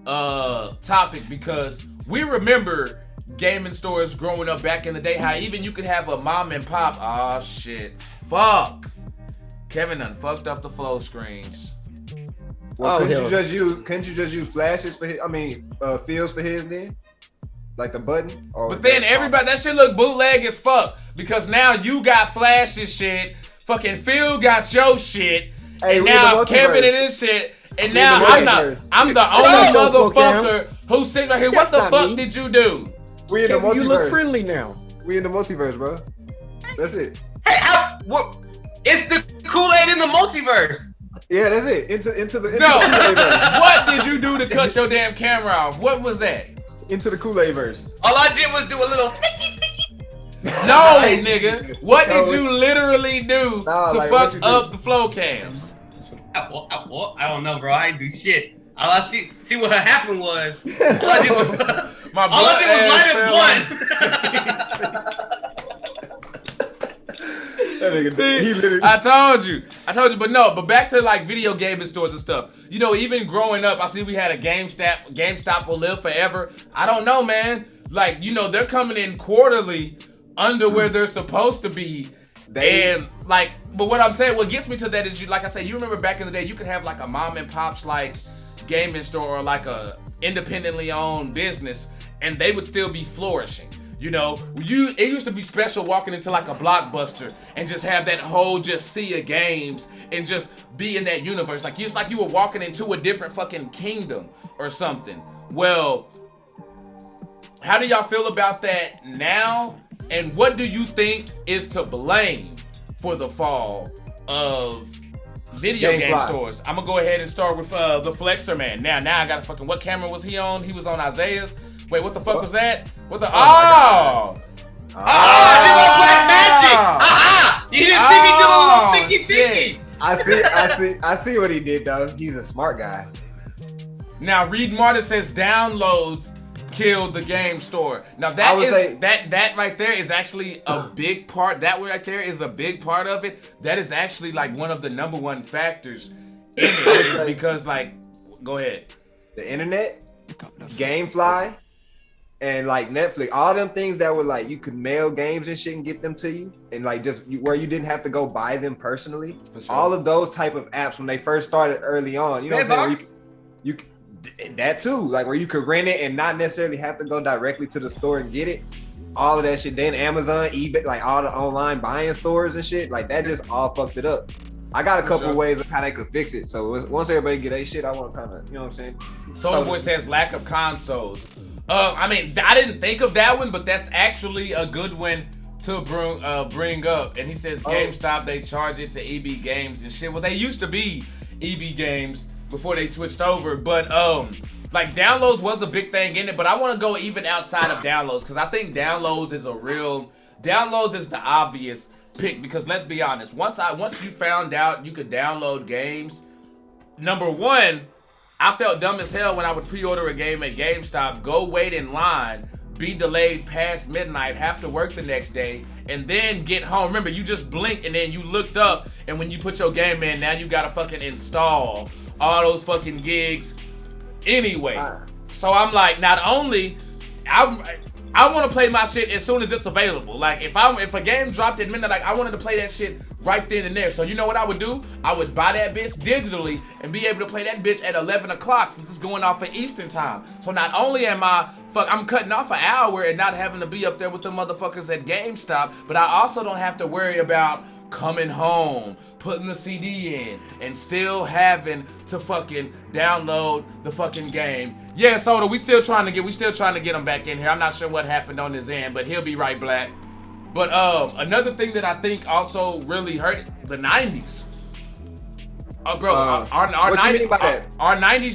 topic because we remember gaming stores growing up back in the day, how even you could have a mom and pop. Oh shit. Fuck. Kevin done fucked up the flow screens. Well, couldn't you just use flashes for his, fields for his then? Like the button? But then everybody, that shit look bootleg as fuck. Because now you got flashes shit, fucking Phil got your shit, and now Kevin and his shit, and now I'm the only motherfucker who sits right here. What the fuck did you do? We in the multiverse. You look friendly now. We in the multiverse, bro. That's it. Hey, it's the Kool-Aid in the multiverse. Yeah, that's it. Into the Kool-Aid verse. What did you do to cut your damn camera off? What was that? Into the Kool-Aid verse. All I did was do a little. No, nigga. What did you literally do to fuck up the flow cams? I don't know, bro. I ain't do shit. All I see what happened was all I did was light a blunt. I told you, but back to like video gaming stores and stuff. You know, even growing up, I see we had a GameStop will live forever. I don't know, man. Like, you know, they're coming in quarterly under where they're supposed to be. And like, but what I'm saying, what gets me to that is, you, like I said, you remember back in the day, you could have like a mom and pop's like gaming store or like a independently owned business, and they would still be flourishing. You know, it used to be special walking into like a Blockbuster and just have that whole just sea of games and just be in that universe. Like, it's like you were walking into a different fucking kingdom or something. Well, how do y'all feel about that now? And what do you think is to blame for the fall of video game stores? I'm gonna go ahead and start with the Flexer Man. Now I gotta fucking, what camera was he on? He was on Isaiah's. Wait, what the fuck was that? What the? I did my Black Magic. You didn't see me do a little sticky. I see what he did though. He's a smart guy. Now Reed Martin says downloads killed the game store. Now that right there is actually a big part. That right there is a big part of it. That is actually like one of the number one factors in it, because like, go ahead. The internet, GameFly, and like Netflix, all them things that were like you could mail games and shit and get them to you, and like where you didn't have to go buy them personally. Sure. All of those type of apps when they first started early on, you know what I'm saying? You that too, like where you could rent it and not necessarily have to go directly to the store and get it. All of that shit. Then Amazon, eBay, like all the online buying stores and shit, like that just all fucked it up. I got a couple of ways of how they could fix it. So once everybody get their shit, I want to kind of, you know what I'm saying? Soulboy says lack of consoles. I mean, I didn't think of that one, but that's actually a good one to bring up. And he says GameStop, they charge it to EB Games and shit. Well, they used to be EB Games before they switched over, but like downloads was a big thing in it. But I want to go even outside of downloads because I think downloads is the obvious pick, because let's be honest, once you found out you could download games, number one, I felt dumb as hell when I would pre-order a game at GameStop, go wait in line, be delayed past midnight, have to work the next day, and then get home. Remember, you just blinked and then you looked up, and when you put your game in, now you gotta fucking install all those fucking gigs anyway. So I'm like, not only I want to play my shit as soon as it's available. Like if a game dropped at midnight, like I wanted to play that shit right then and there. So you know what I would do? I would buy that bitch digitally and be able to play that bitch at 11 o'clock since it's going off at Eastern time. So not only am I'm cutting off an hour and not having to be up there with the motherfuckers at GameStop, but I also don't have to worry about coming home, putting the CD in, and still having to fucking download the fucking game. Yeah, Soda, we still trying to get him back in here. I'm not sure what happened on his end, but he'll be right back. But another thing that I think also really hurt the 90s. Oh, bro, our 90s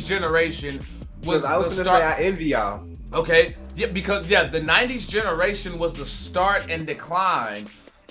generation was the start. I envy y'all. Okay, yeah, because the 90s generation was the start and decline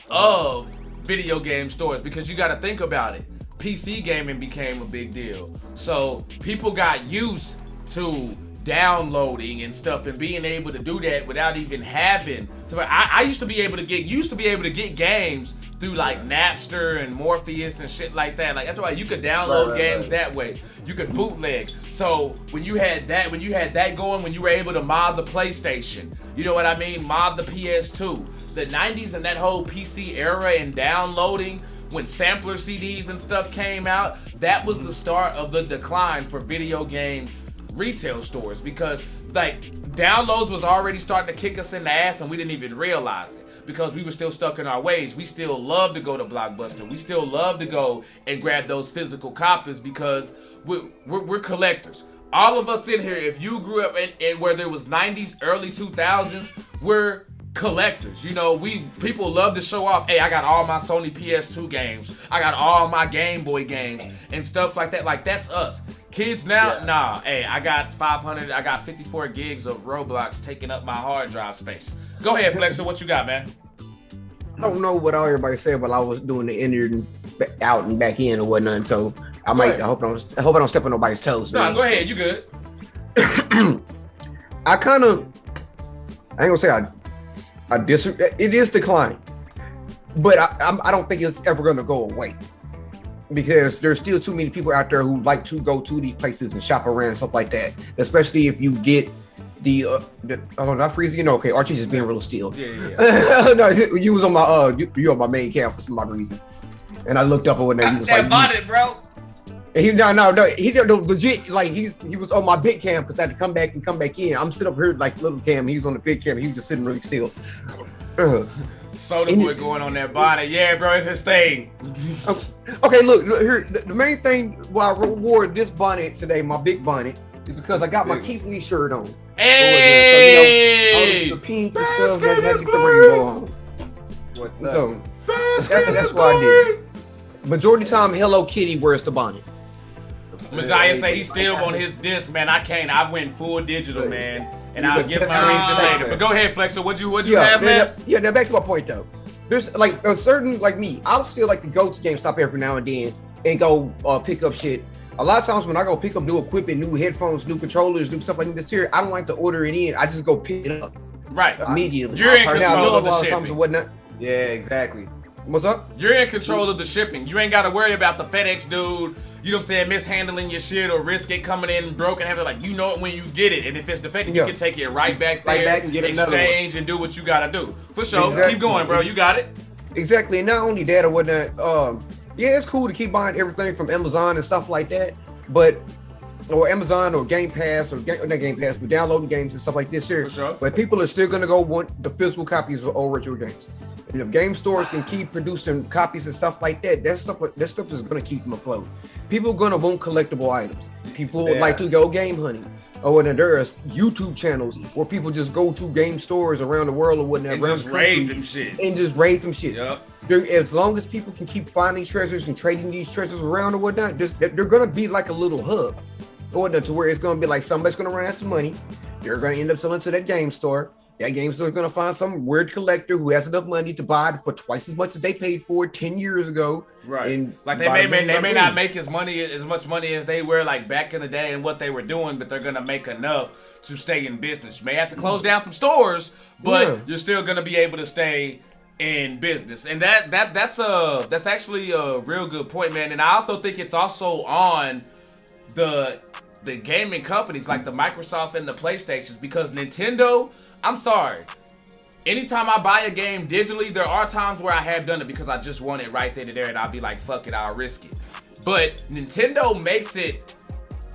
of video game stores, because you got to think about it. PC gaming became a big deal, so people got used to downloading and stuff and being able to do that without even having to. I used to be able to get games through like Napster and Morpheus and shit like that. Like after a while, you could download games that way. You could bootleg. So when you had that going, when you were able to mod the PlayStation, you know what I mean? Mod the PS2. The 90s and that whole PC era and downloading, when sampler CDs and stuff came out, that was the start of the decline for video game retail stores, because like downloads was already starting to kick us in the ass and we didn't even realize it because we were still stuck in our ways. We still love to go to Blockbuster. We still love to go and grab those physical copies because we're collectors. All of us in here, if you grew up in where there was 90s, early 2000s, we're collectors. You know, people love to show off, hey, I got all my Sony PS2 games, I got all my Game Boy games and stuff like that. Like that's us. Kids now, nah, hey, I got 54 gigs of Roblox taking up my hard drive space. Go ahead, Flexer, what you got, man? I don't know what all everybody said while I was doing the in and out and back in or whatnot, so I hope I don't step on nobody's toes. Nah, go ahead, you good. I ain't gonna say I disagree. It is declining, but I don't think it's ever going to go away because there's still too many people out there who like to go to these places and shop around and stuff like that. Especially if you get not freezing. You know, okay, Archie just being real still. Yeah. No, you was on my you on my main cam for some odd reason, and I looked up over there. He was like, bought it, bro. And he legit, like he was on my big cam because I had to come back in. I'm sitting up here like little cam. He was on the big cam. He was just sitting really still. Soda boy going on that bonnet. Yeah, bro, it's his thing. Okay, look here. The main thing why I wore this bonnet today, my big bonnet, is because I got my Keith Lee shirt on. Hey! So, the pink and stuff, I had to get the rainbow on. That's why I did it. Majority of the time, Hello Kitty wears the bonnet. Majaya say he's still on his disc, man. I can't. I went full digital, man. And I'll give my reason later. But go ahead, Flexer. What'd you have, man? Now back to my point, though. There's like a certain, like me, I'll still like to go to GameStop every now and then and go pick up shit. A lot of times when I go pick up new equipment, new headphones, new controllers, new stuff like this here, I don't like to order it in. I just go pick it up. Right. Immediately. You're in control of the shipping. Whatnot. Yeah, exactly. What's up? You're in control of the shipping. You ain't got to worry about the FedEx dude, you know what I'm saying, mishandling your shit or risk it coming in broken. Have it like, you know it when you get it. And if it's defective, you can take it right back there, and get exchange, and do what you got to do. For sure. Exactly. Keep going, bro. You got it. Exactly. And not only that or whatnot, yeah, it's cool to keep buying everything from Amazon and stuff like that, but or Amazon or Game Pass or not Game Pass, but downloading games and stuff like this here. For sure. But people are still gonna go want the physical copies of old retro games. And if game stores can keep producing copies and stuff like that, that stuff is gonna keep them afloat. People are gonna want collectible items. People would like to go game hunting. Or there are YouTube channels where people just go to game stores around the world or whatnot, and just raid them shits. Yep. As long as people can keep finding treasures and trading these treasures around or whatnot, they're gonna be like a little hub or whatnot, to where it's gonna be like somebody's gonna run out some money. They're gonna end up selling to that game store. That game store is gonna find some weird collector who has enough money to buy it for twice as much as they paid for it 10 years ago. Right. And like they may not make as much money as they were like back in the day and what they were doing, but they're gonna make enough to stay in business. You may have to close down some stores, but you're still gonna be able to stay in business. And that's actually a real good point, man. And I also think it's also on the gaming companies like the Microsoft and the PlayStations, because Nintendo, I'm sorry, anytime I buy a game digitally, there are times where I have done it because I just want it right there and I'll be like, fuck it, I'll risk it. But Nintendo makes it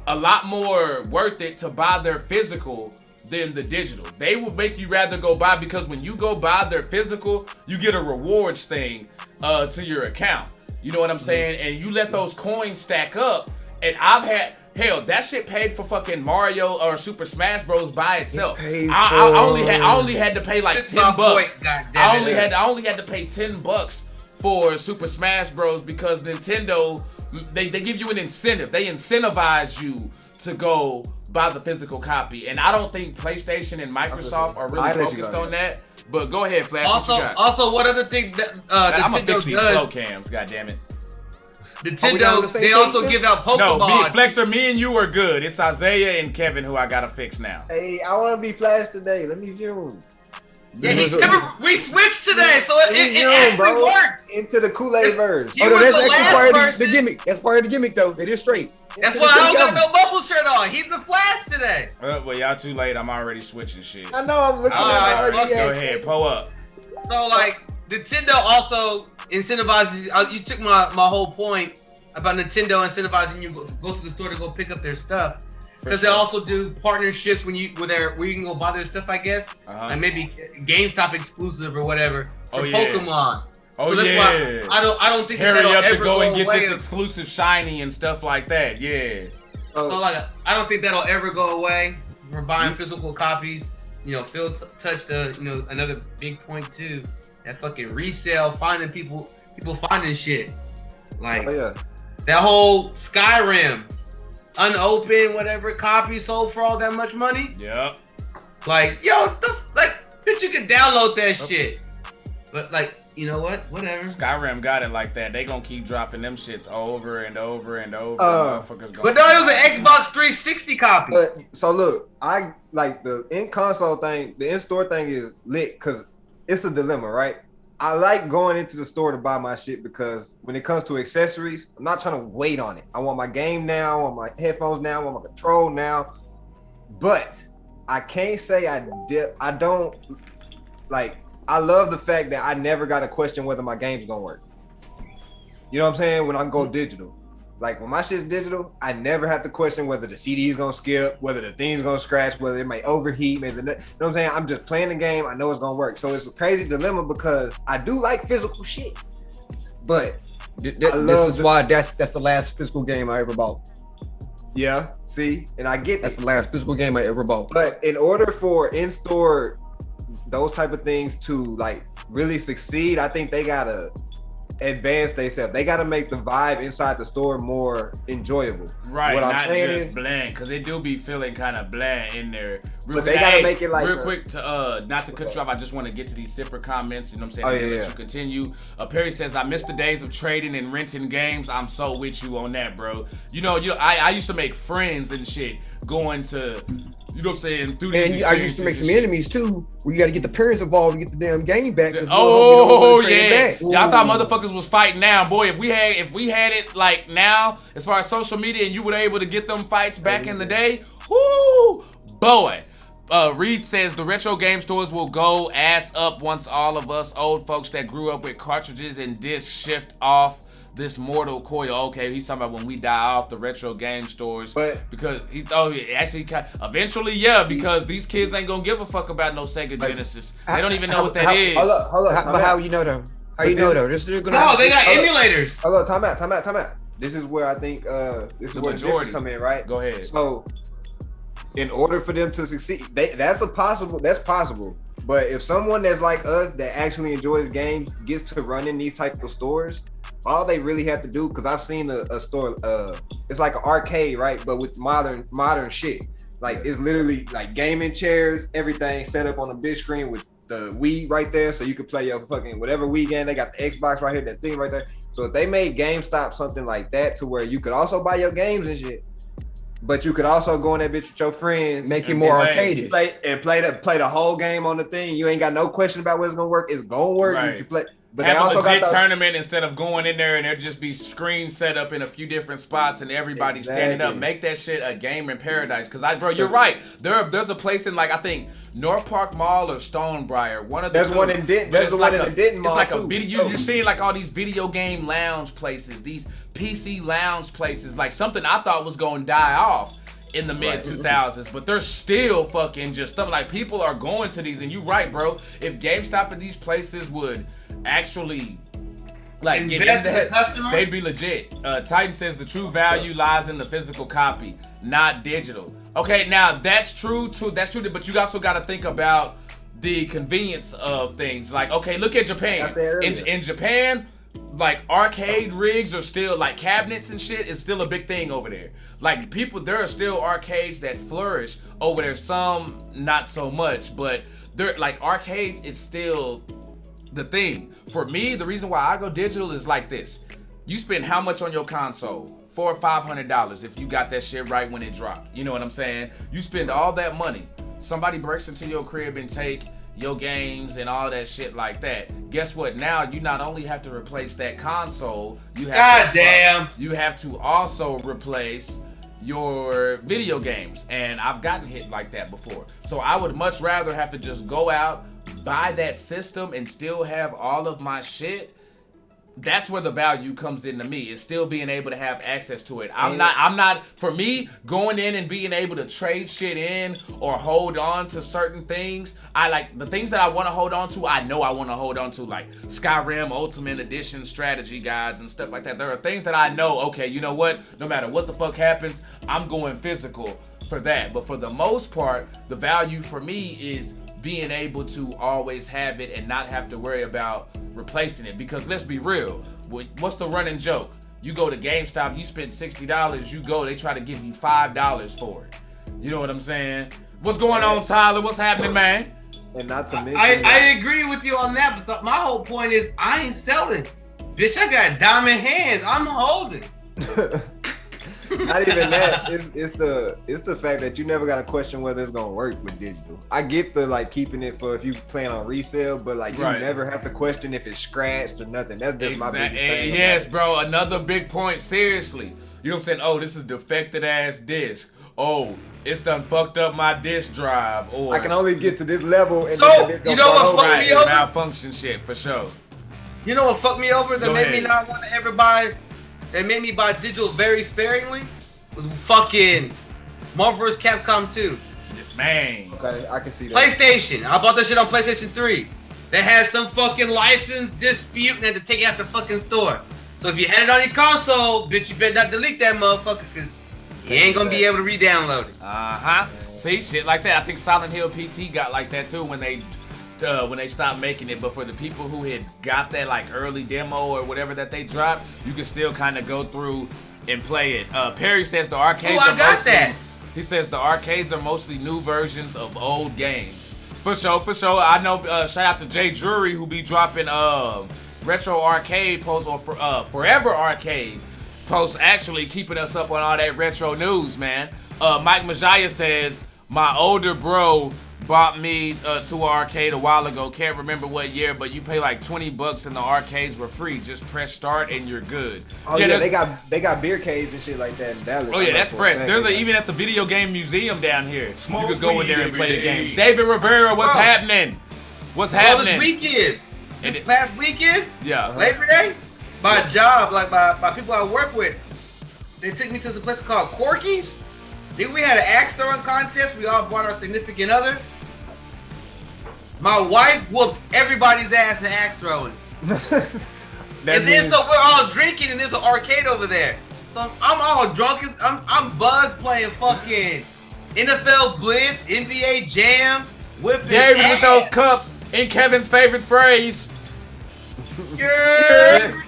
a lot more worth it to buy their physical than the digital. They will make you rather go buy, because when you go buy their physical, you get a rewards thing to your account. You know what I'm saying? And you let those coins stack up. And I've had, hell, that shit paid for fucking Mario or Super Smash Bros by itself. I only had to pay like $10. I only had to pay $10 for Super Smash Bros because Nintendo, they give you an incentive. They incentivize you to go buy the physical copy. And I don't think PlayStation and Microsoft are really focused on that. But go ahead, Flash. Also, what other thing that I'm gonna Nintendo fix these does? flow cams. God damn it. Nintendo, they also give out Pokemon. No, Flexer, me and you are good. It's Isaiah and Kevin who I gotta fix now. Hey, I want to be Flash today. Let me view him. Yeah, we switched today, so it actually works. Into the Kool-Aid verse. Oh, no, that's actually part of the gimmick. That's part of the gimmick, though. It is straight. That's why I don't got no muscle shirt on. He's the Flash today. Well, y'all too late. I'm already switching shit. I know. I'm looking at it. Go ahead, pull up. So, like, Nintendo also incentivizes. You took my whole point about Nintendo incentivizing you go to the store to go pick up their stuff. Because they also do partnerships where you can go buy their stuff, I guess, and maybe GameStop exclusive or whatever for Pokemon. Oh, so that's why I don't think Hurry that'll up ever to go and get away. this exclusive shiny and stuff like that. Yeah. So like I don't think that'll ever go away. We're buying physical copies. You know, Phil touched another big point too. That fucking resale, finding people finding shit. Like that whole Skyrim. Unopened, whatever copy sold for all that much money. Yep. Like, yo, bitch, you can download that shit. But like, you know what? Whatever. Skyrim got it like that. They gonna keep dropping them shits over and over and over. But no, it was an Xbox 360 copy. So look, I like the in-console thing. The in-store thing is lit because it's a dilemma, right? I like going into the store to buy my shit because when it comes to accessories, I'm not trying to wait on it. I want my game now, I want my headphones now, I want my control now. But I can't say I don't like. I love the fact that I never got to question whether my game's gonna work. You know what I'm saying? When I go digital, like when my shit's digital, I never have to question whether the CD is gonna skip, whether the thing's gonna scratch, whether it may overheat, maybe you know what I'm saying? I'm just playing the game. I know it's gonna work. So it's a crazy dilemma because I do like physical shit, but this is why that's the last physical game I ever bought. Yeah, see, and I get that's the last physical game I ever bought. But in order for in-store those type of things to like really succeed, I think they gotta advance themselves. They gotta make the vibe inside the store more enjoyable. Right, what not I'm saying just is bland, because they do be feeling kind of bland in there. But they gotta make it like real quick to not to cut you off. I just want to get to these sipper comments. You know what I'm saying? Let you continue. Perry says, "I miss the days of trading and renting games. I'm so with you on that, bro. You know, I used to make friends and shit going to, you know what I'm saying, through and these I used to make some enemies too, where you got to get the parents involved to get the damn game back. Oh yeah, y'all thought motherfuckers was fighting now, boy. If we had it like now, as far as social media, and you were able to get them fights back in the day, whoo, boy. Reed says the retro game stores will go ass up once all of us old folks that grew up with cartridges and discs shift off this mortal coil. Okay, he's talking about when we die off the retro game stores. But because eventually, because these kids ain't gonna give a fuck about no Sega Genesis. They don't even know what that is. Hold up. But how you know though? How you know though? They got emulators. Hold up, time out. This is where I think this is where the majority come in, right? Go ahead. So, in order for them to succeed, that's possible. But if someone that's like us that actually enjoys games gets to run in these type of stores, all they really have to do, because I've seen a store, it's like an arcade, right? But with modern shit. Like it's literally like gaming chairs, everything set up on a big screen with the Wii right there, so you can play your fucking whatever Wii game. They got the Xbox right here, that thing right there. So if they made GameStop something like that to where you could also buy your games and shit, but you could also go in that bitch with your friends, make it more arcade, play the whole game on the thing. You ain't got no question about whether it's gonna work. It's gonna work. Right. You can play. But have they also a legit got tournament instead of going in there and there just be screens set up in a few different spots and everybody standing up. Make that shit a game in paradise. Cause you're right. There's a place in like I think North Park Mall or Stonebriar. One of the There's two. one in Denton. There's one in the Denton Mall. It's like too. a video. You're seeing like all these video game lounge places, these PC lounge places. Like something I thought was gonna die off in the mid 2000s, but they're still fucking just stuff. Like people are going to these, and you right, bro. If GameStop and these places would actually like get into that, they'd be legit. Titan says the true value lies in the physical copy, not digital. Okay, now that's true too. That's true, but you also got to think about the convenience of things. Like, okay, look at Japan. In Japan, like arcade rigs are still like cabinets and shit is still a big thing over there. Like there are still arcades that flourish over there. Some not so much, but they're like arcades. It's still the thing. For me, the reason why I go digital is like this. You spend how much on your console? $400 or $500 if you got that shit right when it dropped. You know what I'm saying? You spend all that money. Somebody breaks into your crib and take your games and all that shit like that. Guess what? Now you not only have to replace that console, you have to also replace your video games. And I've gotten hit like that before. So I would much rather have to just go out, buy that system and still have all of my shit. That's where the value comes into me, is still being able to have access to it. I'm not for me going in and being able to trade shit in or hold on to certain things. I like the things that I want to hold on to. I know I want to hold on to, like Skyrim Ultimate Edition strategy guides and stuff like that. There are things that I know, okay, you know what? No matter what the fuck happens, I'm going physical for that. But for the most part, the value for me is being able to always have it and not have to worry about replacing it. Because let's be real, what's the running joke? You go to GameStop, you spend $60, you go, they try to give you $5 for it. You know what I'm saying? What's going on, Tyler? What's happening, man? And not to mention, I agree with you on that, but my whole point is I ain't selling. Bitch, I got diamond hands. I'm holding. Not even that. It's the fact that you never got to question whether it's gonna work with digital. I get the like keeping it for if you plan on resale, but like you never have to question if it's scratched or nothing. That's just my biggest thing. Yes, bro. Another big point. Seriously, you know what I'm saying? Oh, this is defected ass disc. Oh, it's done fucked up my disk drive. Or I can only get to this level. And so you know what fucked me over? Malfunction shit for sure. You know what fucked me over that made me not want to ever buy. It made me buy digital very sparingly. Was fucking Marvel vs. Capcom 2. Man. Okay, I can see that. PlayStation. I bought that shit on PlayStation 3. They had some fucking license dispute and had to take it out the fucking store. So if you had it on your console, bitch, you better not delete that motherfucker, because you ain't gonna be able to re-download it. See, shit like that. I think Silent Hill PT got like that too when they stopped making it. But for the people who had got that like early demo or whatever that they dropped, you can still kind of go through and play it. Perry says the arcades He says the arcades are mostly new versions of old games. For sure. I know, shout out to Jay Drury who be dropping retro arcade posts or Forever Arcade post actually keeping us up on all that retro news, man. Mike Majaya says, my older bro bought me to an arcade a while ago. Can't remember what year, but you pay like $20 and the arcades were free. Just press start and you're good. Oh yeah, they got beer caves and shit like that in Dallas. Oh yeah, that's fresh. There's even at the video game museum down here. You could go in there and play the games. David Rivera, what's happening? What's happening? This weekend. This past weekend? Yeah. Labor Day? My job, like my people I work with, they took me to some place called Corky's. Then we had an axe throwing contest. We all brought our significant other. My wife whooped everybody's ass in axe throwing. And then so we're all drinking and there's an arcade over there. So I'm all drunk. I'm buzzed playing fucking NFL Blitz, NBA Jam, whipping David ass. with those cups in Kevin's favorite phrase. Yeah.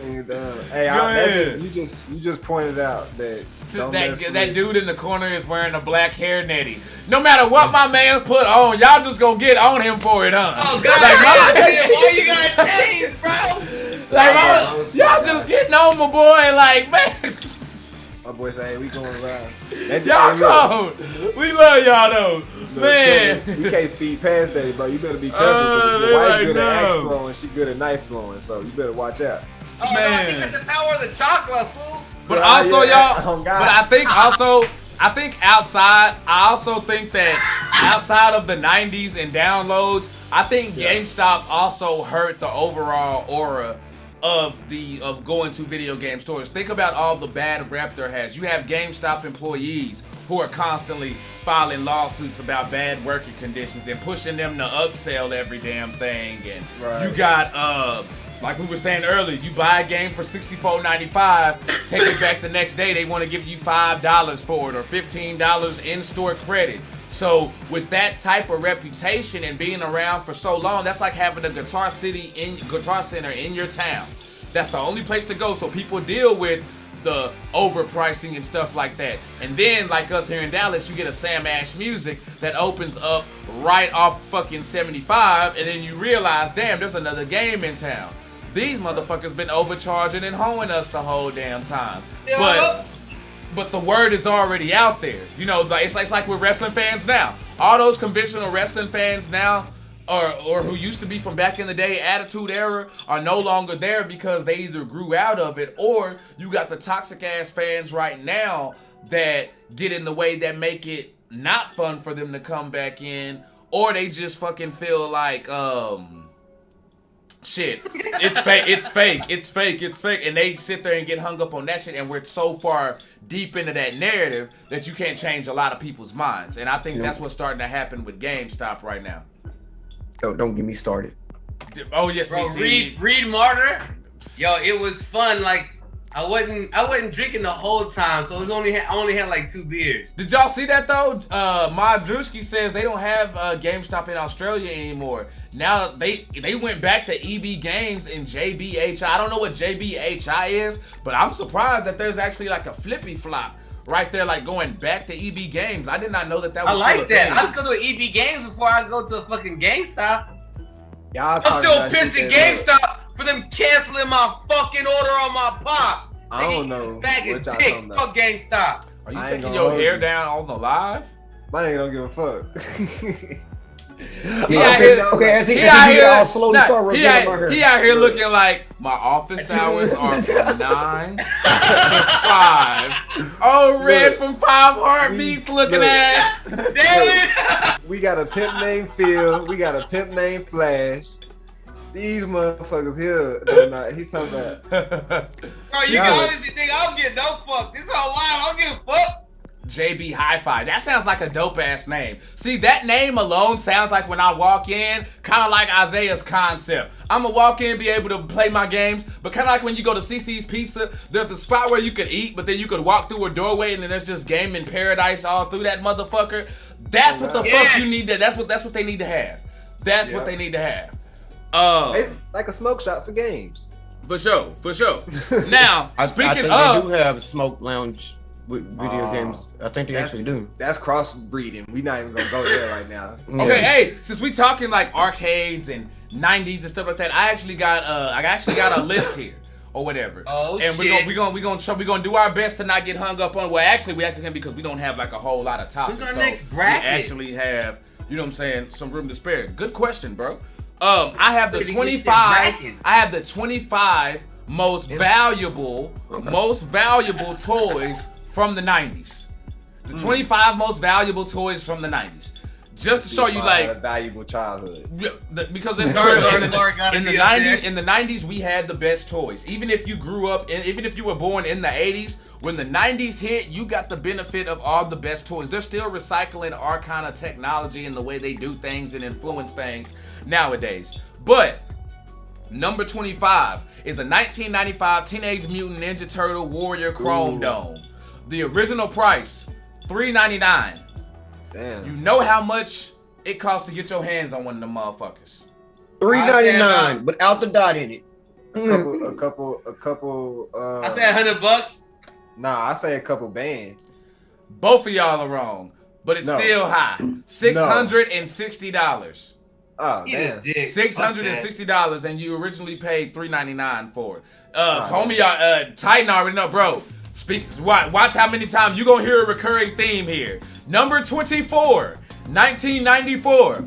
And, hey, you just pointed out that that dude in the corner is wearing a black hairnet. No matter what my man's put on, y'all just gonna get on him for it, huh? Oh God! Why you gotta change, bro? Like, y'all just getting on my boy, like, man. My boy say, hey, we going around. Y'all cold. We love y'all though, man. You can't speed past that, bro. You better be careful. Your wife's good at axe throwing, she good at knife throwing, so you better watch out. Oh, man. No, I think that's the power of the chocolate, fool. But also, y'all. But I think outside. I also think that outside of the '90s and downloads, I think GameStop also hurt the overall aura of going to video game stores. Think about all the bad rep there has. You have GameStop employees who are constantly filing lawsuits about bad working conditions and pushing them to upsell every damn thing. And you got like we were saying earlier, you buy a game for $64.95, take it back the next day, they want to give you $5 for it or $15 in-store credit. So with that type of reputation and being around for so long, that's like having a Guitar Center in your town. That's the only place to go. So people deal with the overpricing and stuff like that. And then, like us here in Dallas, you get a Sam Ash Music that opens up right off fucking 75, and then you realize, damn, there's another game in town. These motherfuckers been overcharging and hoeing us the whole damn time. But the word is already out there. You know, it's like with wrestling fans now. All those conventional wrestling fans now, or who used to be from back in the day, Attitude Era, are no longer there because they either grew out of it, or you got the toxic ass fans right now that get in the way that make it not fun for them to come back in, or they just fucking feel like shit, it's fake, and they sit there and get hung up on that shit, and we're so far deep into that narrative that you can't change a lot of people's minds, and I think that's what's starting to happen with GameStop right now. Don't get me started. Oh yes, bro, Reed Martyr, yo, it was fun. Like I wasn't drinking the whole time, so I only had like 2 beers. Did y'all see that though? Madruski says they don't have GameStop in Australia anymore. Now they went back to EB Games and JBHI. I don't know what JBHI is, but I'm surprised that there's actually like a flippy flop right there, like going back to EB Games. I did not know that was. I like that. I'd go to EB Games before I go to a fucking GameStop. Y'all I'm still pissed at GameStop for them canceling my fucking order on my pops. I don't know what y'all talking about. Fuck GameStop. Are you taking your hair down on the live? My nigga don't give a fuck. He out here looking like my office hours are from 9 to 5. Oh, red from 5 heartbeats looking ass. Damn it. We got a pimp named Phil. We got a pimp named Flash. These motherfuckers here, he's talking about. Bro, you can honestly think I don't get no fuck. This whole line, I don't give a fuck. JB Hi-Fi. That sounds like a dope ass name. See, that name alone sounds like when I walk in, kind of like Isaiah's concept. I'm gonna walk in, be able to play my games, but kind of like when you go to CC's Pizza, there's the spot where you could eat, but then you could walk through a doorway and then there's just gaming paradise all through that motherfucker. That's what the fuck you need to. That's what they need to have. That's what they need to have. Like a smoke shop for games. For sure. Now, speaking of, they do have a smoke lounge with video games. I think they actually do. That's crossbreeding. We not even gonna go there right now. Okay, hey, since we talking like arcades and 90s and stuff like that. I actually got a list here or whatever. Oh, and shit. we're gonna do our best to not get hung up on. Well, actually, we can because we don't have like a whole lot of topics. Who's our so next bracket? We actually have, you know what I'm saying, some room to spare. Good question, bro. I have the 25. I have the 25 most valuable toys from the 90s. The 25 most valuable toys from the 90s. Just to show you, like, a valuable childhood. Because in the 90s, we had the best toys. Even if you grew up, even if you were born in the 80s, when the 90s hit, you got the benefit of all the best toys. They're still recycling our kind of technology and the way they do things and influence things nowadays. But number 25 is a 1995 Teenage Mutant Ninja Turtle Warrior Chrome Dome. The original price, $3.99. Damn. You know how much it costs to get your hands on one of them motherfuckers. $3.99 without the dot in it. A couple. I said $100. Nah, I say a couple bands. Both of y'all are wrong, but it's still high. $660. Oh, damn. $660, and you originally paid $3.99 for it. Homie, Titan already know, bro. Watch how many times you gonna hear a recurring theme here. Number 24, 1994.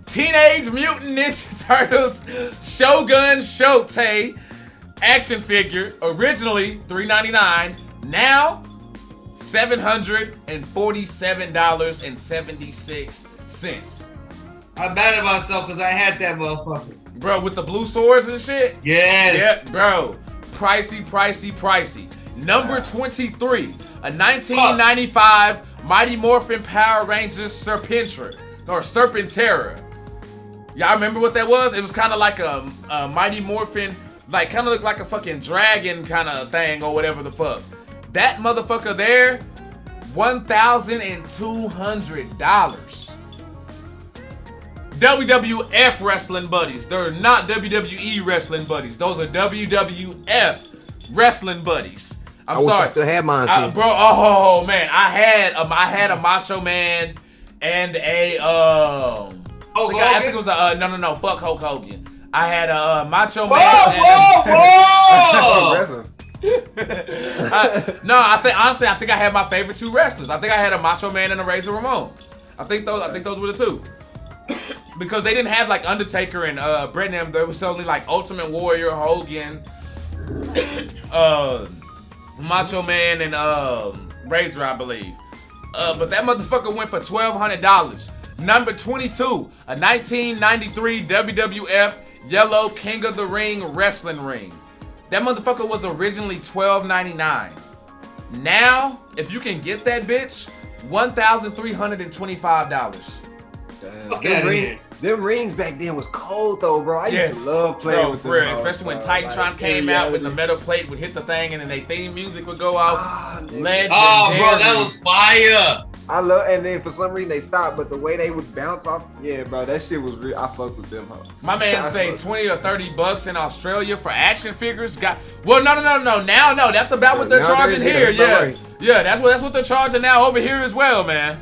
Teenage Mutant Ninja Turtles Shogun Shotei action figure. Originally $3.99. Now $747.76. I'm mad at myself because I had that motherfucker. Bro, with the blue swords and shit? Yes. Yeah, bro. Pricey. Number 23, a 1995 Mighty Morphin Power Rangers Serpentera. Y'all remember what that was? It was kind of like a Mighty Morphin, like kind of looked like a fucking dragon kind of thing or whatever the fuck. That motherfucker there, $1,200. WWF Wrestling Buddies. They're not WWE Wrestling Buddies. Those are WWF Wrestling Buddies. I'm sorry. I still have mine, bro. Oh man, I had a Macho Man and a I think it was a no. Fuck Hulk Hogan. I had a Macho Man. Whoa! I think I had my favorite two wrestlers. I think I had a Macho Man and a Razor Ramon. I think those were the two. Because they didn't have like Undertaker and Bret and them. There was only like Ultimate Warrior, Hogan, Macho Man, and Razor, I believe. But that motherfucker went for $1,200. Number 22, a 1993 WWF Yellow King of the Ring wrestling ring. That motherfucker was originally $12.99. Now, if you can get that bitch, $1,325. Them rings back then was cold though, bro. I used to love playing with them. Real, especially when Titantron came out when the metal plate would hit the thing and then they theme music would go off. Legendary. Oh, bro, that was fire. I love, and then for some reason they stopped, but the way they would bounce off, yeah, bro, that shit was real. I fucked with them, huh? My man say $20 or $30 in Australia for action figures. No. Now, that's about what they're charging here. Yeah, that's what they're charging now over here as well, man.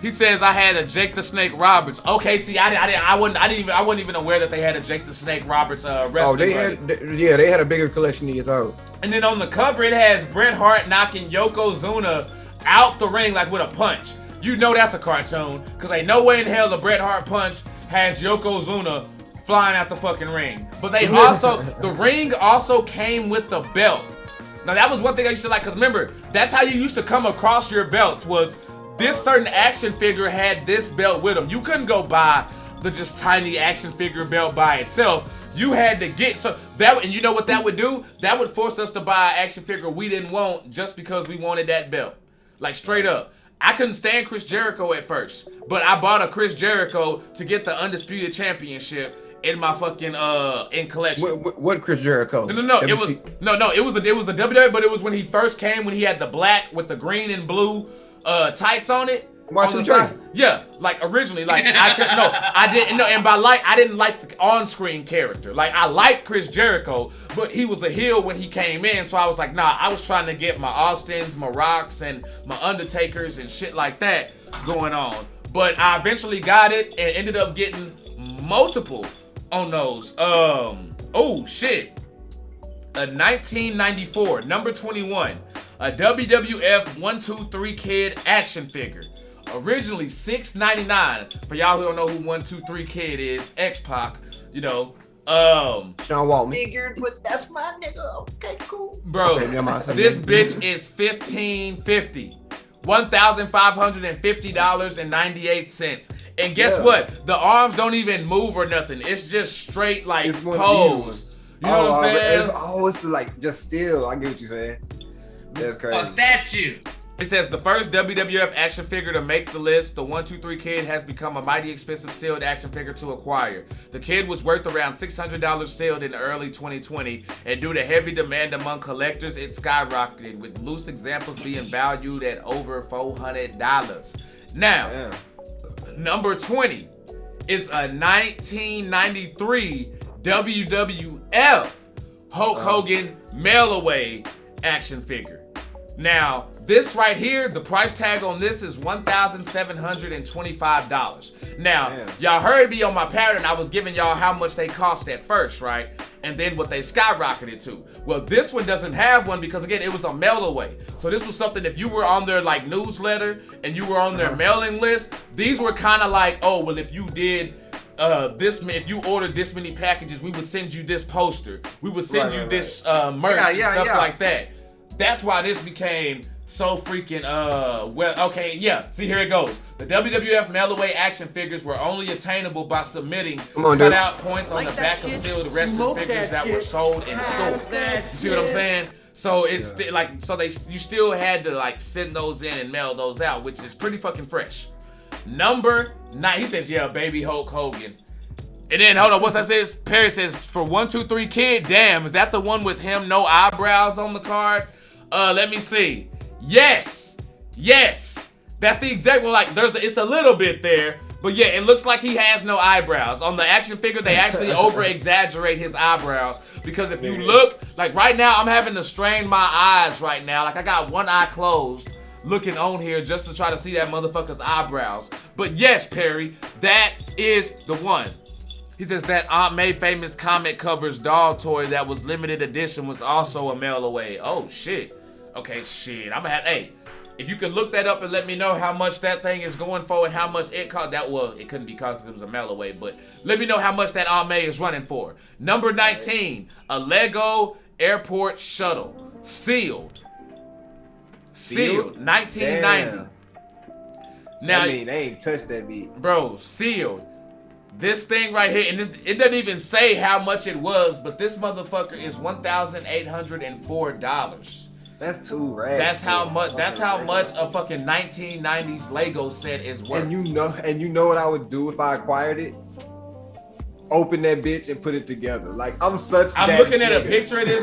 He says I had a Jake the Snake Roberts. Okay, see, I wasn't even aware that they had a Jake the Snake Roberts wrestling. They had a bigger collection than you thought. And then on the cover it has Bret Hart knocking Yokozuna out the ring like with a punch. You know that's a cartoon, because ain't no way in hell the Bret Hart punch has Yokozuna flying out the fucking ring. But they also, the ring also came with the belt. Now that was one thing I used to like, because remember, that's how you used to come across your belts, was this certain action figure had this belt with them. You couldn't go buy the just tiny action figure belt by itself. You had to get and you know what that would do? That would force us to buy an action figure we didn't want just because we wanted that belt. Like straight up. I couldn't stand Chris Jericho at first, but I bought a Chris Jericho to get the Undisputed Championship in my fucking in collection. What Chris Jericho? No. It was a WWE, but it was when he first came, when he had the black with the green and blue tights on it. Yeah, like originally, like I didn't know, and I didn't like the on-screen character. Like I liked Chris Jericho, but he was a heel when he came in, so I was like, nah. I was trying to get my Austins, my Rocks, and my Undertakers and shit like that going on. But I eventually got it and ended up getting multiple on those. Oh shit. A 1994 number 21, a WWF 123 Kid action figure. Originally $6.99. For y'all who don't know who 123 Kid is, X-Pac, you know. Sean Waltman. Figured, but that's my nigga. Okay, cool. Bro, Okay, this bitch is $1,550. $1,550.98. And guess what? The arms don't even move or nothing. It's just straight like pose. You know what I'm saying? It's like just still. I get what you're saying. That's crazy. A statue. It says the first WWF action figure to make the list, the 123 Kid has become a mighty expensive sealed action figure to acquire. The Kid was worth around $600 sealed in early 2020, and due to heavy demand among collectors, it skyrocketed, with loose examples being valued at over $400. Now, number 20 is a 1993 WWF Hulk Hogan mail-away action figure. Now, this right here, the price tag on this is $1,725. Now, y'all heard me on my pattern. I was giving y'all how much they cost at first, right? And then what they skyrocketed to. Well, this one doesn't have one because, again, it was a mail away. So this was something, if you were on their like newsletter and you were on their mailing list, these were kind of like, oh, well, if you did if you ordered this many packages, we would send you this poster. We would send you this merch and stuff like that. That's why this became so freaking, see, here it goes. The WWF mail-away action figures were only attainable by submitting cutout points on the back of sealed wrestling figures that were sold in stores. You see what I'm saying? So it's you still had to like send those in and mail those out, which is pretty fucking fresh. Number 9, he says, yeah, baby Hulk Hogan. And then, hold on, what's that says? Perry says, for 123 Kid, damn, is that the one with him, no eyebrows on the card? Let me see. Yes. That's the exact one. Like, it's a little bit there, but yeah, it looks like he has no eyebrows. On the action figure, they actually over-exaggerate his eyebrows, because if you look, like right now, I'm having to strain my eyes right now. Like, I got one eye closed, looking on here just to try to see that motherfucker's eyebrows. But yes, Perry, that is the one. He says that Aunt May famous comic covers doll toy that was limited edition was also a mail away. Oh shit. Okay, shit. I'm gonna have, hey, if you could look that up and let me know how much that thing is going for and how much it cost. That, well, it couldn't be cost because it was a mail away, but let me know how much that Aunt May is running for. Number 19, a Lego airport shuttle, sealed, 1990. Damn. Now, I mean, they ain't touched that beat, bro. Sealed. This thing right here, and it doesn't even say how much it was, but this motherfucker is $1,804. That's too rad. That's how much a fucking 1990s Lego set is worth. And you know what I would do if I acquired it? Open that bitch and put it together. Like, I'm looking at a picture of this,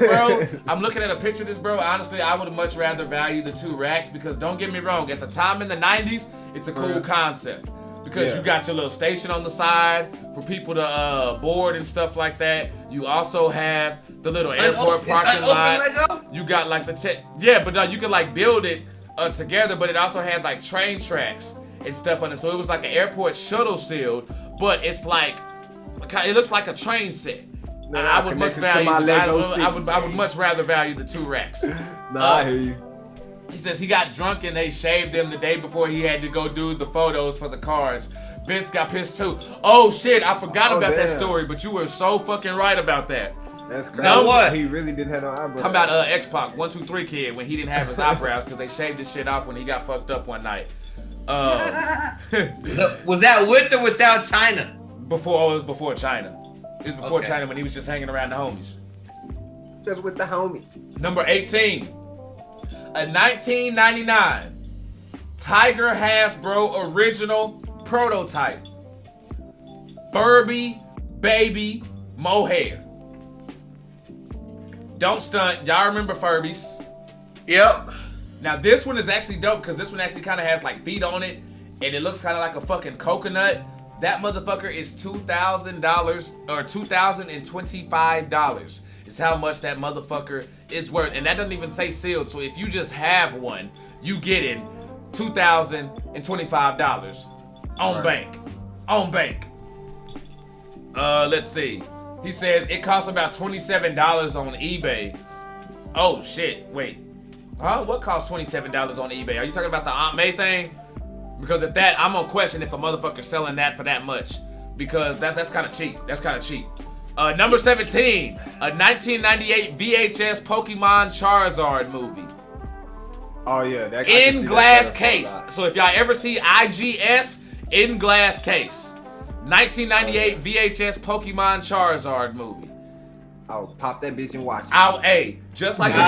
bro. Honestly, I would much rather value the 2 racks, because don't get me wrong, at the time in the 90s, it's a cool concept. Because you got your little station on the side for people to board and stuff like that. You also have the little airport parking lot. You got like but you could like build it together, but it also had like train tracks and stuff on it. So it was like an airport shuttle sealed, but it looks like a train set. I would much rather value the 2 racks. I hear you. He says he got drunk and they shaved him the day before he had to go do the photos for the cards. Vince got pissed too. Oh shit, I forgot about that story, but you were so fucking right about that. That's crazy. Now what? He really didn't have no eyebrows. Talking about X-Pac, 123 Kid, when he didn't have his eyebrows because they shaved his shit off when he got fucked up one night. Was that with or without China? It was before China. It was before China, when he was just hanging around the homies. Just with the homies. Number 18. A 1999 Tiger Hasbro original prototype Furby baby mohair. Don't stunt. Y'all remember Furbies? Yep. Now this one is actually dope, because this one actually kind of has like feet on it, and it looks kind of like a fucking coconut. That motherfucker is $2,000 or $2,025. Is how much that motherfucker is worth. And that doesn't even say sealed. So if you just have one, you get it $2,025 on bank. On bank. Let's see. He says it costs about $27 on eBay. Oh shit! Wait. Huh? What costs $27 on eBay? Are you talking about the Aunt May thing? Because if that, I'm gonna question if a motherfucker's selling that for that much. Because that's kind of cheap. That's kind of cheap. Number 17, a 1998 VHS Pokemon Charizard movie. Oh yeah, that in glass case. So if y'all ever see IGS, in glass case. 1998 VHS Pokemon Charizard movie. I'll pop that bitch and watch it. Hey, just like with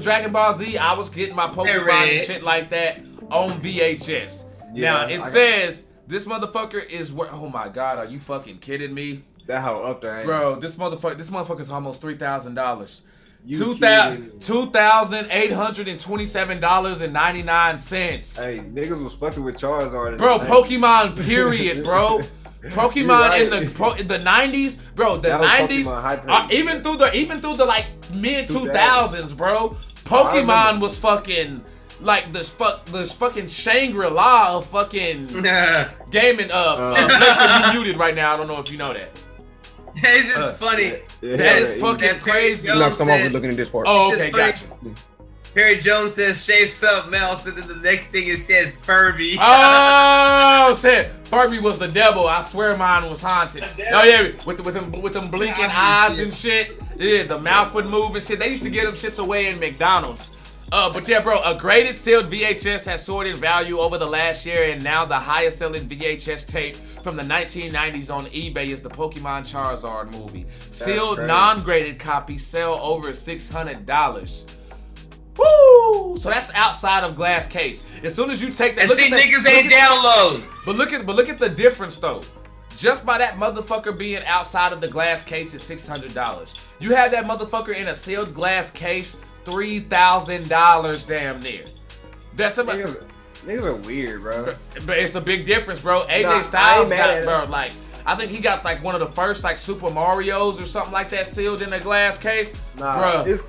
Dragon Ball Z, I was getting my Pokemon and shit like that on VHS. Yeah, now it says this motherfucker is worth. Oh my god, are you fucking kidding me? That hoe up there, ain't bro. This motherfucker's almost $3,000. $2,827.99. Hey, niggas was fucking with Charizard. Bro, Pokemon period, bro. Pokemon right. in the 90s, bro. The 90s, even through the like mid 2000s, bro. Pokemon was fucking like this fucking Shangri-La of fucking gaming. Lexi, you muted right now. I don't know if you know that. It's just funny. That is fucking crazy. I'm looking at this part. Oh, okay, gotcha. Perry Jones says, "Shave sub Mel." So then the next thing it says Furby. Oh, shit! Furby was the devil. I swear mine was haunted. Oh yeah, with them blinking eyes and shit. Yeah, the mouth would move and shit. They used to get them shits away in McDonald's. But yeah, bro, a graded sealed VHS has soared in value over the last year, and now the highest selling VHS tape from the 1990s on eBay is the Pokemon Charizard movie. Sealed, non-graded copies sell over $600. Woo! So that's outside of glass case. As soon as you take that, look at niggas ain't download. But look at the difference though. Just by that motherfucker being outside of the glass case is $600. You have that motherfucker in a sealed glass case, $3,000 damn near. That's about. Niggas are weird, bro. But it's a big difference, bro. AJ Styles got, bro, like. I think he got like one of the first like Super Marios or something like that sealed in a glass case. Nah, it's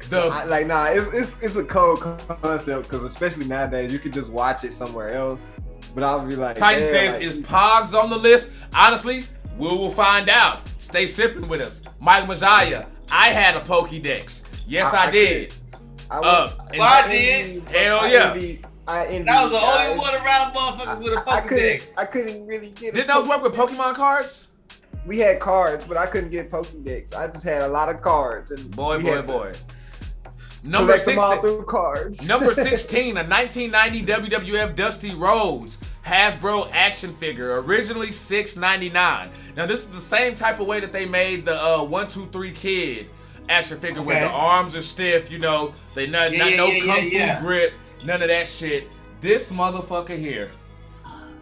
a cold concept because especially nowadays you can just watch it somewhere else. But I'll be like, Titan says, like, is Pogs on the list? Honestly, we will find out. Stay sipping with us. Mike Majaya, I had a Pokédex. Yes, I did. I did. Hell yeah. That was the only one around motherfuckers with a Pokédex. I couldn't really get. Didn't those work with Pokemon cards? We had cards, but I couldn't get Pokédex. I just had a lot of cards. And boy. Number 16. Cards. Number 16, a 1990 WWF Dusty Rhodes Hasbro action figure, originally $6.99. Now this is the same type of way that they made the 1, 2, 3 Kid action figure, where the arms are stiff. You know, they no kung fu grip, none of that shit. This motherfucker here.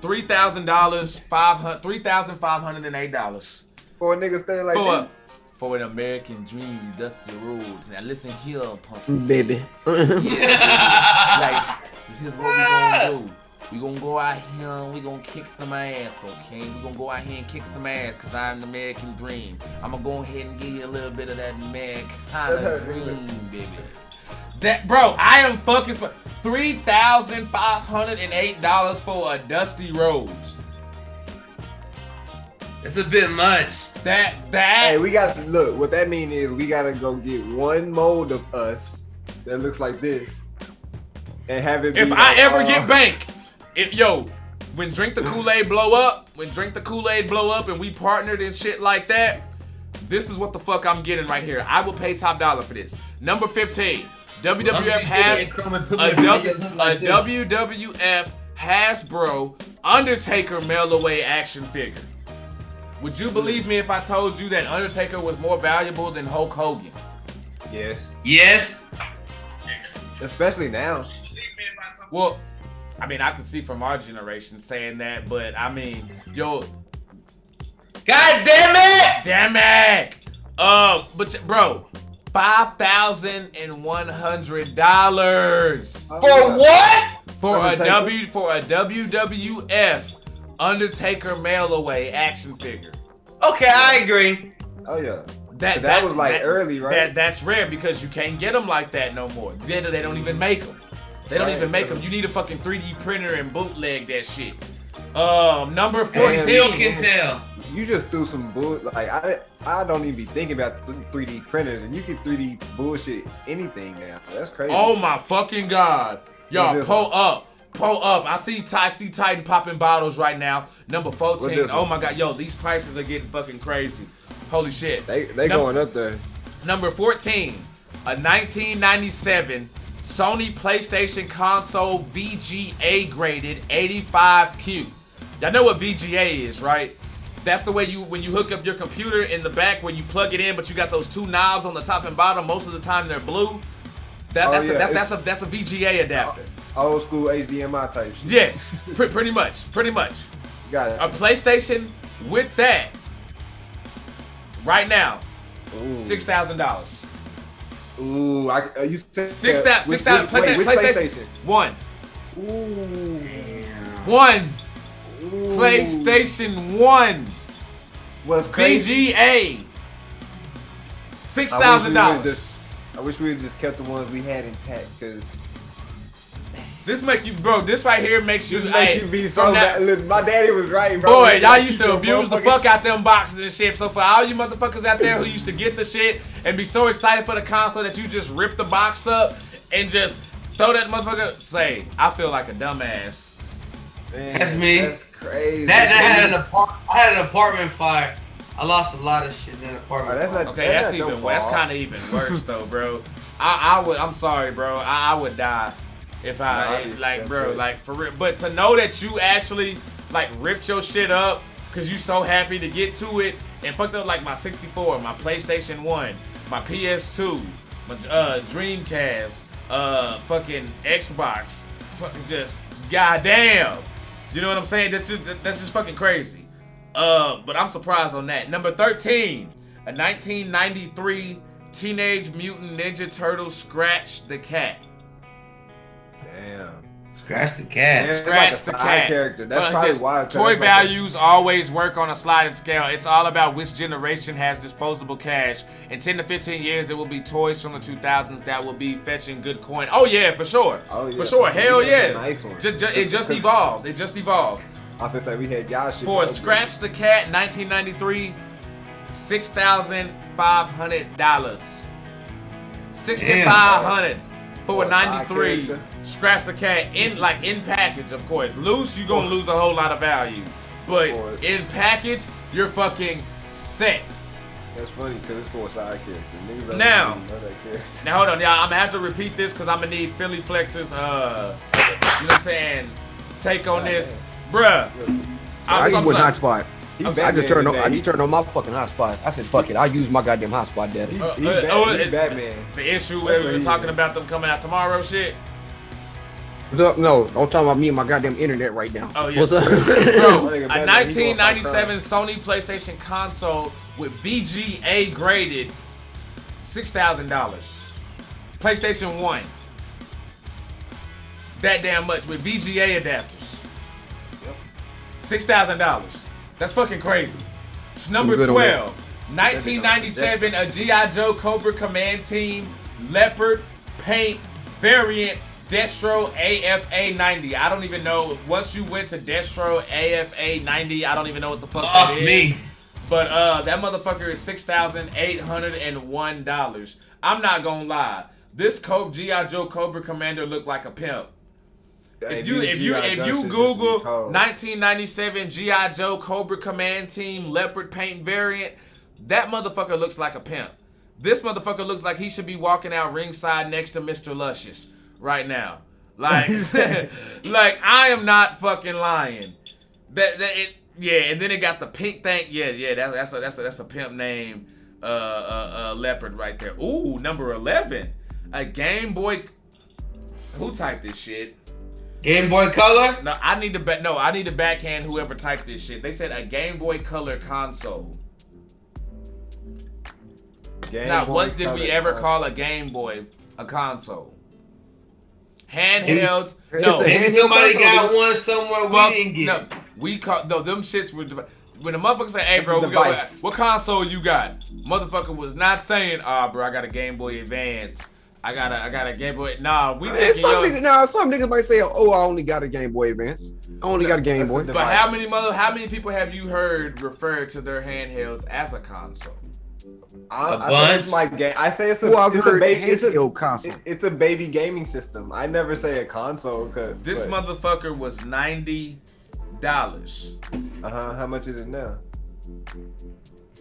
$3,508 for a nigga standing like that. For an American dream, Dusty Rhodes. Now listen here, punk baby. Like, this is what we gonna do. We gonna go out here and we gonna kick some ass, okay? We gonna go out here and kick some ass because I'm the American dream. I'm gonna go ahead and give you a little bit of that American dream, baby. That, bro, I am fucking for $3,508 for a Dusty Rhodes. It's a bit much. Hey, we gotta look. What that mean is we gotta go get one mold of us that looks like this and have it. If I ever get bank, when Drink the Kool-Aid blow up, and we partnered and shit like that, this is what the fuck I'm getting right here. I will pay top dollar for this. Number 15. WWF has a WWF Hasbro Undertaker mail-away action figure. Would you believe me if I told you that Undertaker was more valuable than Hulk Hogan? Yes. Yes. Especially now. Well, I mean, I can see from our generation saying that, but I mean, yo. God damn it! Damn it! But bro. $5,100 for what? For a WWF Undertaker mail away action figure. Okay, I agree. Oh yeah, that was like early, right? That's rare because you can't get them like that no more. They don't even make them. They don't even make them. You need a fucking 3D printer and bootleg that shit. Number 14. Still can tell. You just threw some bull. Like I don't even be thinking about 3D printers, and you can 3D bullshit anything now. That's crazy. Oh my fucking god, y'all pull up. I see Titan popping bottles right now. Number 14. Oh my god, yo, these prices are getting fucking crazy. Holy shit. They going up there. Number 14, a 1997 Sony PlayStation console VGA graded 85Q. Y'all know what VGA is, right? That's the way when you hook up your computer in the back when you plug it in, but you got those two knobs on the top and bottom. Most of the time they're blue. That's a VGA adapter. Old school HDMI type shit. Yes, pretty much. Got it. A PlayStation with that right now, $6,000. Ooh, you said $6,000. PlayStation 1. Ooh. One. PlayStation 1. Was crazy. VGA. $6,000. I wish we had just kept the ones we had intact, because this make you, bro. This right here makes you. Make you be so bad. Listen, my daddy was right, bro. Boy, y'all used to abuse the fuck out them boxes and shit. So for all you motherfuckers out there who used to get the shit and be so excited for the console that you just rip the box up and just throw that motherfucker, say, I feel like a dumbass. Man, that's me. That's crazy. I had an apartment fire. I lost a lot of shit in that apartment. That's kind of even worse though, bro. I'm sorry, bro. I would die if like for real. But to know that you actually like ripped your shit up because you so happy to get to it and fucked up like my 64, my PlayStation 1, my PS2, my Dreamcast, fucking Xbox, fucking just goddamn. You know what I'm saying? That's just fucking crazy. But I'm surprised on that. Number 13, a 1993 Teenage Mutant Ninja Turtles Scratch the Cat. Damn. Scratch the Cat. Yeah, Scratch like the Cat. Character. That's probably why. Toy values always work on a sliding scale. It's all about which generation has disposable cash. In 10 to 15 years, it will be toys from the 2000s that will be fetching good coin. Oh yeah, for sure. Oh yeah. For sure. Hell yeah. Nice one. It just evolves. It just evolves. I feel like we had y'all shit. For Scratch the Cat, 1993, $6,500. $6,500 for a 93 Scratch the Cat in package, of course. Loose, you're gonna lose a whole lot of value, but in package, you're fucking set. That's funny because it's for a side character. Now hold on, y'all. I'm gonna have to repeat this because I'm gonna need Philly Flex's, you know what I'm saying, take on this. Bruh, I use one hotspot. I just turned on my fucking hotspot. I said, fuck it. I use my goddamn hotspot, daddy. He's Batman. The issue where we were talking about them coming out tomorrow shit? No, don't talk about me and my goddamn internet right now. Oh, yeah. What's up? Bro, a 1997 Sony PlayStation console with VGA graded $6,000. PlayStation 1. That damn much with VGA adapters. $6,000. That's fucking crazy. It's number 12. 1997, a G.I. Joe Cobra Command Team Leopard Paint Variant Destro AFA 90. I don't even know. Once you went to Destro AFA 90, I don't even know what the fuck that is. But that motherfucker is $6,801. I'm not gonna lie. This G.I. Joe Cobra Commander looked like a pimp. If you Google 1997 G.I. Joe Cobra Command Team Leopard Paint Variant, that motherfucker looks like a pimp. This motherfucker looks like he should be walking out ringside next to Mr. Luscious right now. Like, like I am not fucking lying. And then it got the pink thing. Yeah, that's a pimp name. Leopard right there. Ooh, number 11, a Game Boy. Who typed this shit? Game Boy Color? No, I need to backhand whoever typed this shit. They said a Game Boy Color console. Not once did we ever call a Game Boy a console. Handhelds. No, maybe somebody got one somewhere we didn't get. No, them shits were. When the motherfucker say, "Hey, bro, what console you got?" Motherfucker was not saying, "Ah, bro, I got a Game Boy Advance. I got a Game Boy. Nah, some niggas might say, "Oh, I only got a Game Boy Advance. I only got a Game Boy." But how many people have you heard refer to their handhelds as a console? I say it's my game. I say it's a console. It's a baby gaming system. I never say a console because this motherfucker was $90. How much is it now?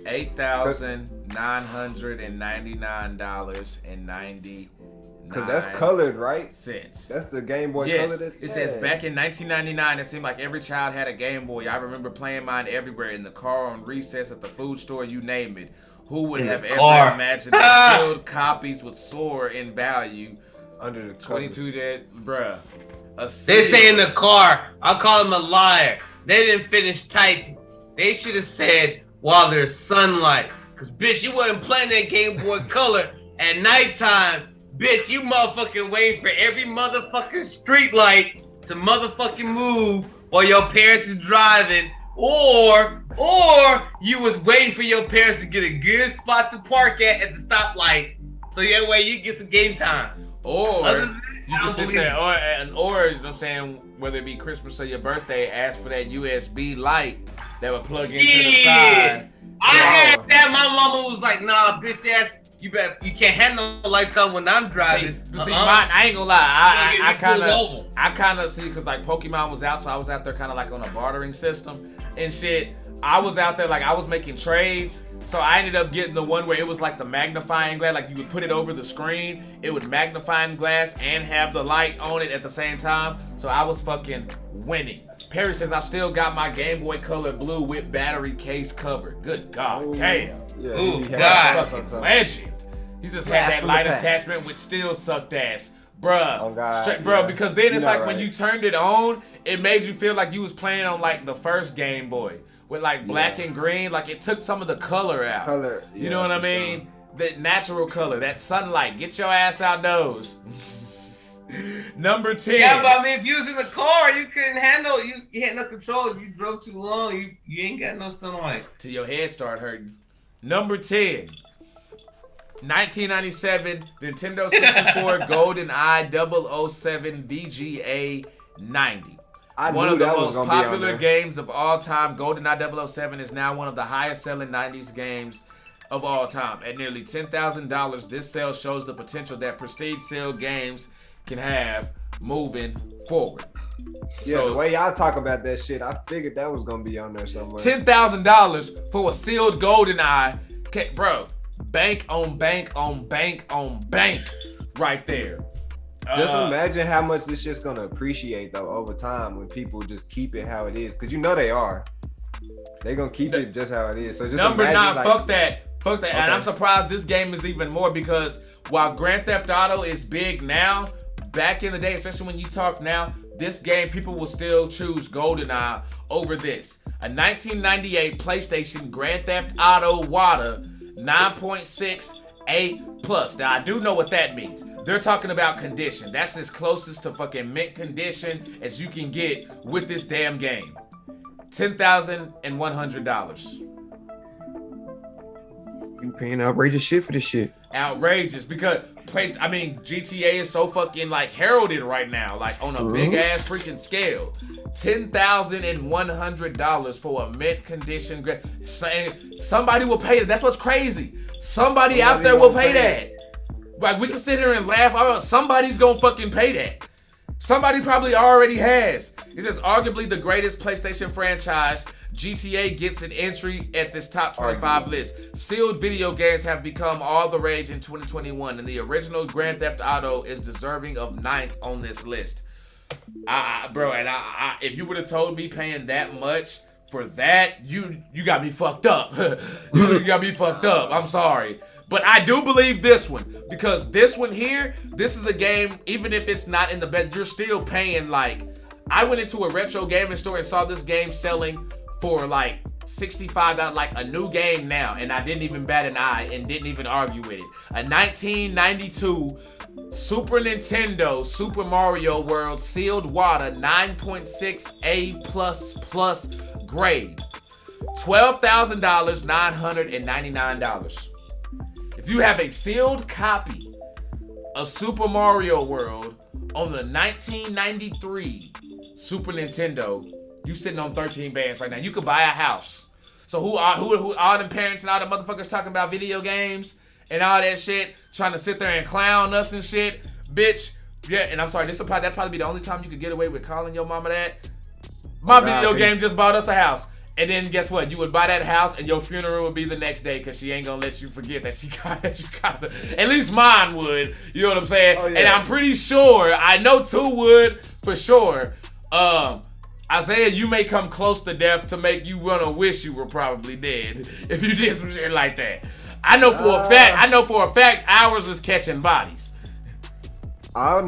$8,999.90. Because that's colored, right? Cents. That's the Game Boy color. It says back in 1999, it seemed like every child had a Game Boy. I remember playing mine everywhere, in the car, on recess, at the food store, you name it. Who would have ever imagined that sealed copies would soar in value under the 22 dead, bruh. They say in the car. I'll call them a liar. They didn't finish typing. They should have said while there's sunlight. Cause bitch, you wasn't playing that Game Boy Color at nighttime. Bitch, you motherfucking waiting for every motherfucking street light to motherfucking move while your parents is driving, or you was waiting for your parents to get a good spot to park at the stoplight, so that way you get some game time. Or you can sit there, or you know what I'm saying, whether it be Christmas or your birthday, ask for that USB light that would plug into the side. I had that. My mama was like, "Nah, bitch ass. You can't have no lights on when I'm driving." See, mine, I ain't gonna lie. I kind of see, because like Pokemon was out, so I was out there kind of like on a bartering system and shit. I was out there like I was making trades, so I ended up getting the one where it was like the magnifying glass, like you would put it over the screen, it would magnifying glass and have the light on it at the same time. So I was fucking winning. Perry says I still got my Game Boy Color blue with battery case cover. Good God, damn. Yeah, ooh, God. Fucking legend. He just had that light attachment which still sucked ass. Bruh. Oh God. Bro, because then it's like when you turned it on, it made you feel like you was playing on like the first Game Boy with like black and green. Like it took some of the color out. You know what I mean? Sure. That natural color, that sunlight. Get your ass outdoors. Number 10. Yeah, but I mean, if you was in the car, you couldn't handle. You had no control. If you drove too long, you ain't got no sunlight. Till your head start hurting. Number 10. 1997 Nintendo 64 GoldenEye 007 VGA 90. One of the most popular games of all time. GoldenEye 007 is now one of the highest selling 90s games of all time. At nearly $10,000, this sale shows the potential that prestige sale games can have moving forward. Yeah, so, the way y'all talk about that shit, I figured that was gonna be on there somewhere. $10,000 for a sealed GoldenEye, bro. Bank on bank on bank on bank, right there. Just imagine how much this shit's gonna appreciate though over time when people just keep it how it is, because you know they are. They're gonna keep it just how it is. So just number 9, like, fuck that. Okay. And I'm surprised this game is even more, because while Grand Theft Auto is big now, back in the day, especially when you talk now, this game, people will still choose GoldenEye over this. A 1998 PlayStation Grand Theft Auto WADA 9.6 A+. Now, I do know what that means. They're talking about condition. That's as closest to fucking mint condition as you can get with this damn game. $10,100. You paying outrageous shit for this shit. Outrageous, because GTA is so fucking like heralded right now, like on a big ass freaking scale. $10,100 for a mint condition. Somebody will pay that. That's what's crazy. Somebody out there will pay that. Like, we can sit here and laugh. Somebody's gonna fucking pay that. Somebody probably already has. It says arguably the greatest PlayStation franchise, GTA gets an entry at this top 25 list. Sealed video games have become all the rage in 2021, and the original Grand Theft Auto is deserving of 9th on this list. Bro, and if you would have told me paying that much for that, you got me fucked up. You got me fucked up. I'm sorry. But I do believe this one, because this one here, this is a game, even if it's not in the bed, you're still paying like, I went into a retro gaming store and saw this game selling for like $65, like a new game now, and I didn't even bat an eye and didn't even argue with it. A 1992 Super Nintendo Super Mario World sealed WADA 9.6 A++ grade. $12,999. If you have a sealed copy a Super Mario World on the 1993 Super Nintendo, you sitting on 13 bands right now. You could buy a house. So who all them parents and all the motherfuckers talking about video games and all that shit, trying to sit there and clown us and shit, bitch. Yeah, and I'm sorry, that'd probably be the only time you could get away with calling your mama that. My video game just bought us a house. And then guess what? You would buy that house and your funeral would be the next day because she ain't gonna let you forget that you got it. At least mine would. You know what I'm saying? Oh, yeah. And I'm pretty sure, I know 2 would for sure. Isaiah, you may come close to death to make you wanna wish you were probably dead if you did some shit like that. I know for a fact ours is catching bodies. Oh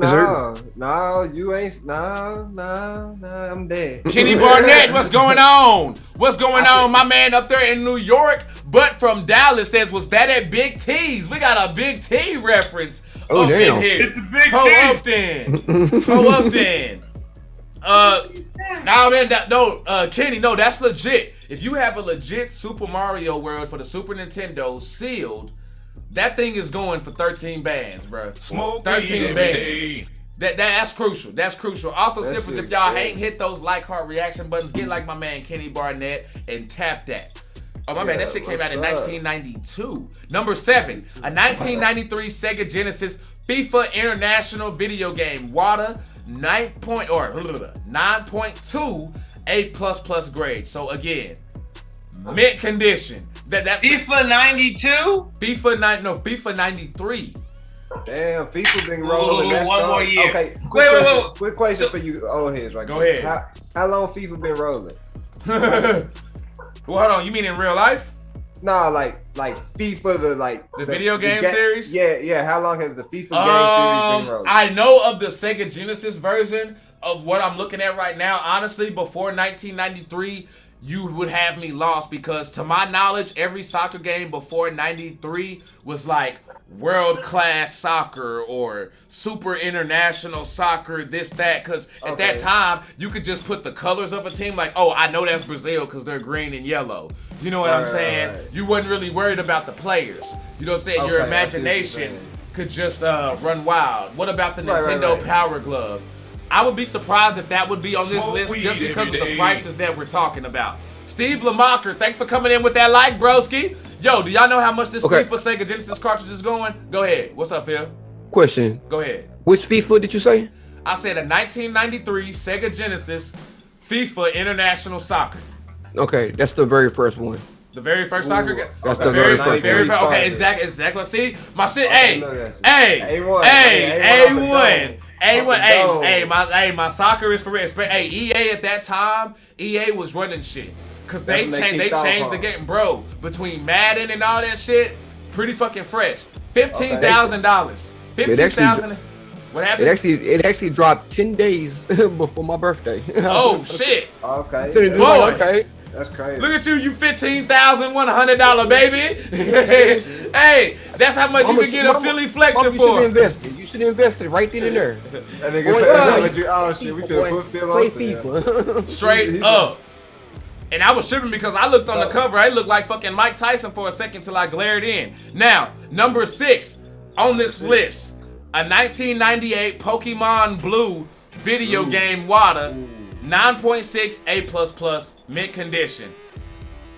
no, you ain't. No, I'm dead. Kenny Barnett, what's going on? What's going on? My man up there in New York, but from Dallas says, was that at Big T's? We got a Big T reference up in here. It's the Big T. Pull up then. Nah, man, Kenny, no, that's legit. If you have a legit Super Mario World for the Super Nintendo sealed, that thing is going for 13 bands, bro. 13 bands. That's crucial. That's crucial. Also, Sippers, if y'all ain't hit those like, heart, reaction buttons, get like my man Kenny Barnett and tap that. Oh, my man, that shit came out in 1992. Number 7, a 1993 Sega Genesis FIFA International video game. WADA 9.2 A++ grade. So again, mint condition. That's FIFA 92? FIFA 93. Damn, FIFA been rolling. One more year. Okay, wait. Quick question for you old heads right Go ahead. How long FIFA been rolling? Well, hold on. You mean in real life? Nah, like FIFA, the video game series? Yeah. How long has the FIFA game series been rolling? I know of the Sega Genesis version of what I'm looking at right now. Honestly, before 1993, you would have me lost because to my knowledge, every soccer game before 93 was like world-class soccer or super international soccer, this, that, because at that time, you could just put the colors of a team like, oh, I know that's Brazil because they're green and yellow. You know what I'm saying? Right. You wasn't really worried about the players. You know what I'm saying? Your imagination could just run wild. What about the Nintendo Power Glove? I would be surprised if that would be on this list just because of the prices that we're talking about. Steve Lamacher, thanks for coming in with that like, broski. Yo, do y'all know how much this FIFA Sega Genesis cartridge is going? Go ahead. What's up, Phil? Question. Go ahead. Which FIFA did you say? I said a 1993 Sega Genesis FIFA International Soccer. Okay, that's the very first one. The very first soccer game? That's the very first one. Okay, exactly. See? My shit, A1. Hey, my soccer is for real. Hey, EA at that time, EA was running shit. Cause they changed the game, bro. Between Madden and all that shit, pretty fucking fresh. $15,000. $15,000. What happened? It actually dropped 10 days before my birthday. Oh shit. Okay. So boy, okay. That's crazy. Look at you $15,100 baby. Hey, that's how much you can get a Philly flexor for. You should invest it right then and there. That nigga said, oh shit, we should put Phil on FIFA. Straight up. And I was tripping because I looked on the cover. I looked like fucking Mike Tyson for a second till I glared in. Now, number 6 on this list, a 1998 Pokemon Blue video game WADA, 9.6 A++, mint condition,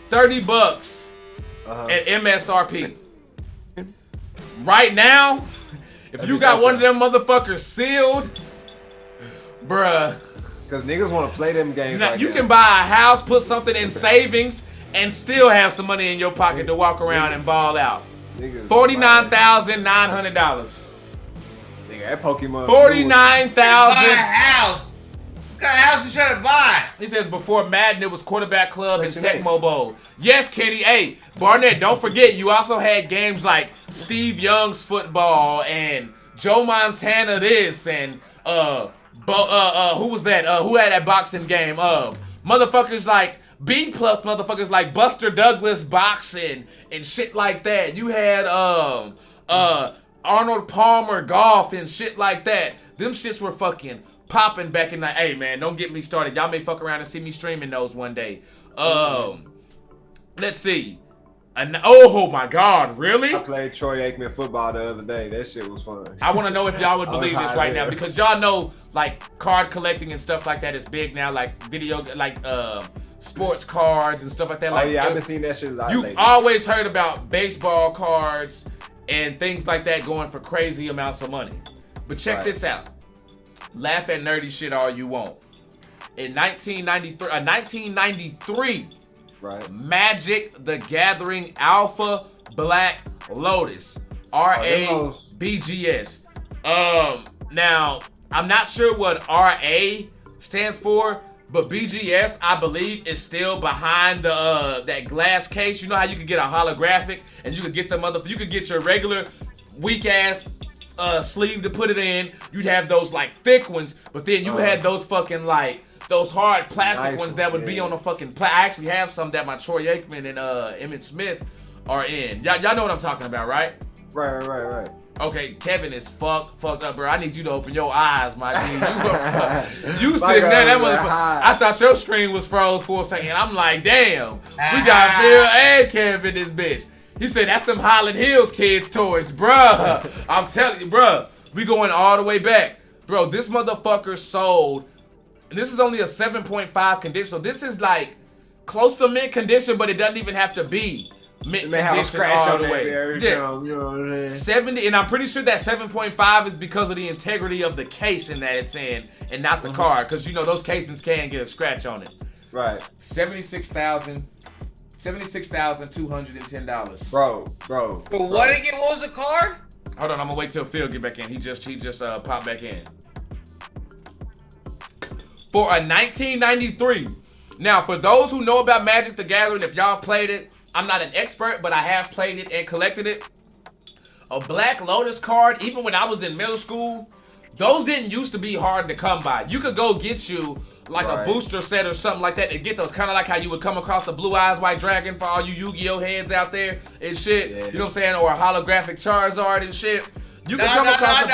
$30 at MSRP. Right now, if you got one of them motherfuckers sealed, bruh. Because niggas want to play them games. Now, you can buy a house, put something in savings, and still have some money in your pocket to walk around and ball out. $49,900. Nigga, that Pokemon. $49,000. Buy a house. What kind of house you trying to buy? He says before Madden, it was Quarterback Club and Tecmo Bowl. Yes, Kenny. Hey, Barnett, don't forget, you also had games like Steve Young's football and Joe Montana this and who was that? Who had that boxing game? Motherfuckers like B+ motherfuckers like Buster Douglas boxing and shit like that. You had Arnold Palmer golf and shit like that. Them shits were fucking popping back in the. Hey man, don't get me started. Y'all may fuck around and see me streaming those one day. Let's see. Oh my God, really? I played Troy Aikman football the other day. That shit was fun. I want to know if y'all would believe this right now, because y'all know like card collecting and stuff like that is big now, like sports cards and stuff like that. Like, oh yeah, I've been seeing that shit a lot. You've always heard about baseball cards and things like that going for crazy amounts of money. But check this out. Laugh at nerdy shit all you want. In 1993, right. Magic the Gathering Alpha Black Lotus, RABGS. Now I'm not sure what RA stands for, but BGS I believe is still behind the that glass case. You know how you could get a holographic and you could get you could get your regular weak ass sleeve to put it in. You'd have those like thick ones, but then you had those fucking like those hard plastic ones that would be on a fucking I actually have some that my Troy Aikman and Emmitt Smith are in. Y'all know what I'm talking about, right? Right. Okay, Kevin is fucked up, bro. I need you to open your eyes, my G. You sitting there, that motherfucker. I thought your screen was froze for a second. I'm like, damn, we got Phil and Kevin this bitch. He said, that's them Highland Hills kids' toys, bruh. I'm telling you, bruh. We going all the way back. Bro, this motherfucker sold, and this is only a 7.5 condition, so this is like close to mint condition, but it doesn't even have to be mint condition all the way. Time, you know what I'm saying? 70, and I'm pretty sure that 7.5 is because of the integrity of the casing that it's in and not the card, because you know those casings can get a scratch on it. Right. $76,210. Bro. For what again? What was the card? Hold on, I'm gonna wait till Phil get back in. He just popped back in. For a 1993. Now, for those who know about Magic the Gathering, if y'all played it, I'm not an expert, but I have played it and collected it. A Black Lotus card, even when I was in middle school, those didn't used to be hard to come by. You could go get you like a booster set or something like that and get those, kind of like how you would come across a Blue Eyes White Dragon for all you Yu-Gi-Oh heads out there and shit. Yeah. You know what I'm saying? Or a holographic Charizard and shit. You could come across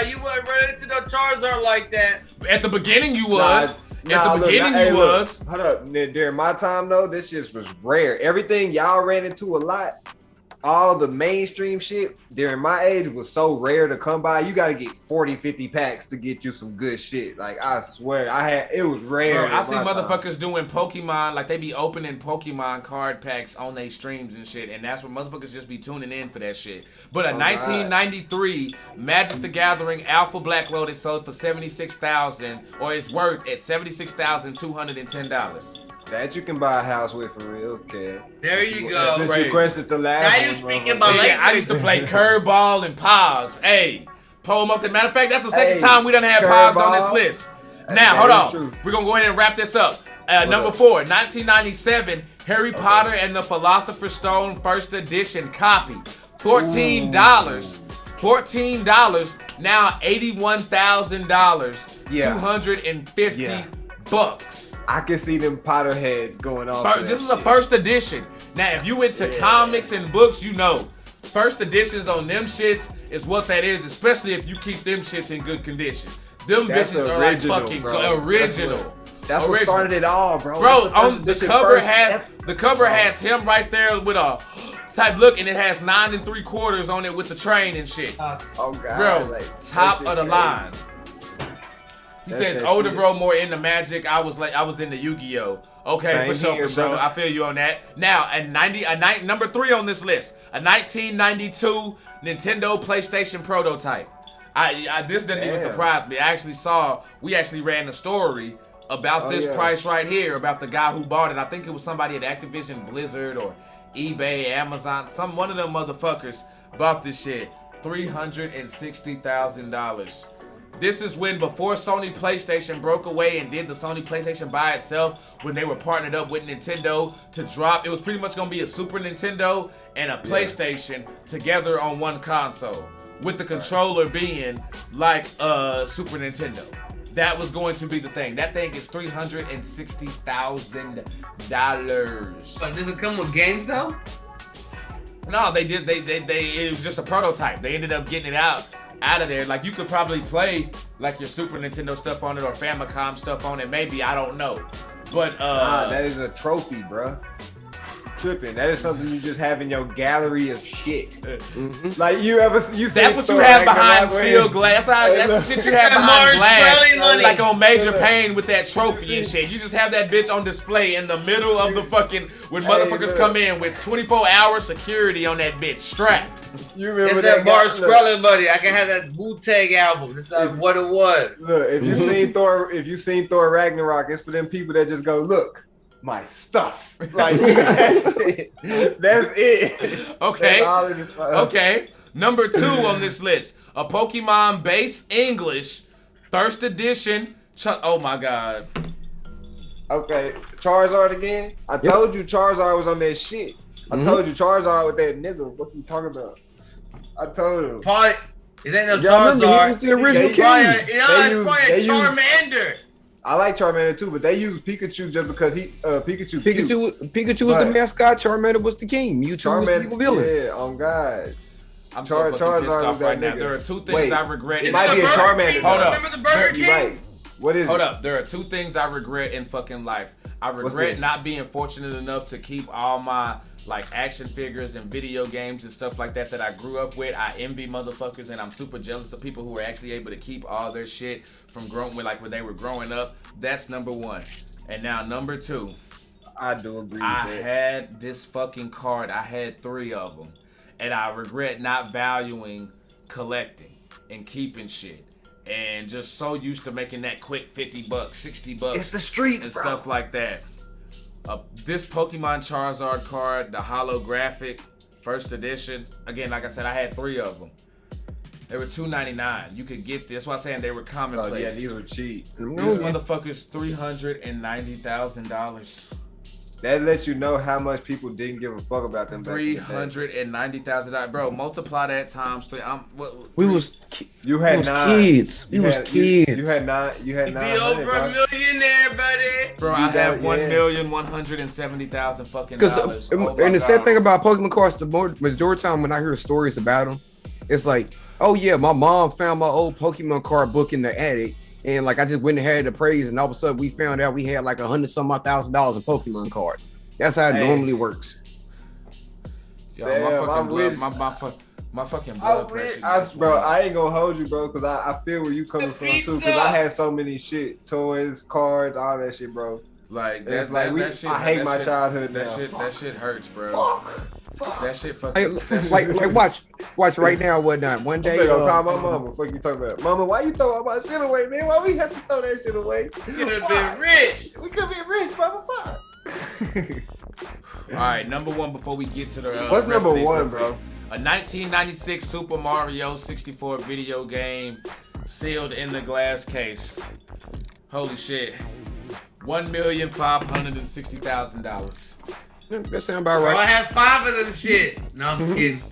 You wouldn't run into no Charizard like that. At the beginning you was. At the beginning you was. Hold up. During my time though, this shit was rare. Everything y'all ran into a lot, all the mainstream shit during my age was so rare to come by. You got to get 40, 50 packs to get you some good shit. Like, I swear, it was rare. Bro, I see motherfuckers doing Pokemon, like they be opening Pokemon card packs on their streams and shit, and that's what motherfuckers just be tuning in for that shit. But a 1993 Magic the Gathering Alpha Black Lotus sold for $76,000, or it's worth at $76,210. That you can buy a house with for real, okay. There you go. Since you questioned the last now you speaking about language. I used to play curveball and pogs. Hey, pull them up. Matter of fact, that's the second time we done had pogs on this list. Now, hold on. True. We're going to go ahead and wrap this up. Number 4, 1997, Harry Potter and the Philosopher's Stone First Edition copy. $14. $14. Now $81,000. Yeah. $250 bucks. I can see them Potterheads going off. This is a first edition. Now, if you into comics and books, you know, first editions on them shits is what that is, especially if you keep them shits in good condition. Them bitches are like fucking original. That's what started it all, bro. Bro, on the cover has him right there with a type look, and it has 9 3/4 on it with the train and shit. Oh god, bro, like, top of the line. He says older bro, more into Magic. I was into Yu-Gi-Oh. Okay, Same for sure. I feel you on that. Now, number 3 on this list, a 1992 Nintendo PlayStation prototype. This didn't even surprise me. We actually ran a story about this price right here, about the guy who bought it. I think it was somebody at Activision Blizzard or eBay, Amazon, one of them motherfuckers bought this shit. $360,000. This is before Sony PlayStation broke away and did the Sony PlayStation by itself, when they were partnered up with Nintendo to drop. It was pretty much going to be a Super Nintendo and a PlayStation together on one console, with the controller being like a Super Nintendo. That was going to be the thing. That thing is $360,000. But does it come with games though? No, they did. It was just a prototype. They ended up getting it out of there. Like, you could probably play like your Super Nintendo stuff on it or Famicom stuff on it. Maybe, I don't know. But that is a trophy, bruh. tripping. That is something you just have in your gallery of shit. Mm-hmm. Like you that's what you have behind steel glass. That's the shit you have behind glass. Like on Major Payne with that trophy and shit. You just have that bitch on display in the middle of the fucking when motherfuckers come in with 24-hour security on that bitch strapped. You remember that Mars Wrestling Buddy? I can have that Btach album. This is what it was. Look, if you seen Thor Ragnarok, it's for them people that just go, look, my stuff. Like that's it. That's it. Okay. Okay. Number 2 on this list, a Pokemon base English first edition. Oh my god. Okay, Charizard again. I told you Charizard was on that shit. I told you Charizard with that nigga. What you talking about? I told him. Probably, it ain't no Charizard. The original it's probably a Charmander. I like Charmander too, but they use Pikachu just because Pikachu was the mascot. Charmander was the king. Mewtwo was the evil villain. Yeah, on God. I'm so fucking pissed off right now. There are 2 things I regret. It might be a Charmander. Hold up. Remember the Burger King? Right. What is it? Hold up. There are 2 things I regret in fucking life. I regret not being fortunate enough to keep all my like action figures and video games and stuff like that I grew up with. I envy motherfuckers and I'm super jealous of people who are actually able to keep all their shit from growing when they were growing up. That's number 1. And now number 2. I do agree with that. I had this fucking card. I had 3 of them. And I regret not valuing collecting and keeping shit. And just so used to making that quick $50, $60. It's the streets, and bro. Stuff like that. This Pokemon Charizard card, the holographic first edition. Again, like I said, I had 3 of them. They were $2.99. You could get this. That's why I'm saying they were commonplace. Oh yeah, these were cheap. These motherfuckers $390,000. That lets you know how much people didn't give a fuck about them. $390,000, bro. Multiply that times 3. You had 9 kids. We was kids. You had 9. You had 9. Be over a millionaire, buddy. Bro, I have $1,170,000 fucking dollars. And the sad thing about Pokemon cards, the majority of the time when I hear stories about them, it's like, oh yeah, my mom found my old Pokemon card book in the attic. And like I just went and had it appraised, and all of a sudden we found out we had like $100,000 in Pokemon cards. That's how it normally works. Yo, my fucking blood pressure. Bro, I ain't gonna hold you, bro, because I feel where you coming from too. Because I had so many shit, toys, cards, all that shit, bro. Like that shit. I hate my childhood. That shit hurts, bro. That shit fucking. Like watch right now. Whatnot. One day. You better call my mama. Fuck you talking about, mama? Why you throw all my shit away, man? Why we have to throw that shit away? We could have been rich. We could be rich, mama. Fuck. All right, number 1 before we get to the. What's number 1, bro? A 1996 Super Mario 64 video game sealed in the glass case. Holy shit. $1,560,000. That sound about right. Bro, I have 5 of them shits. No, I'm just kidding.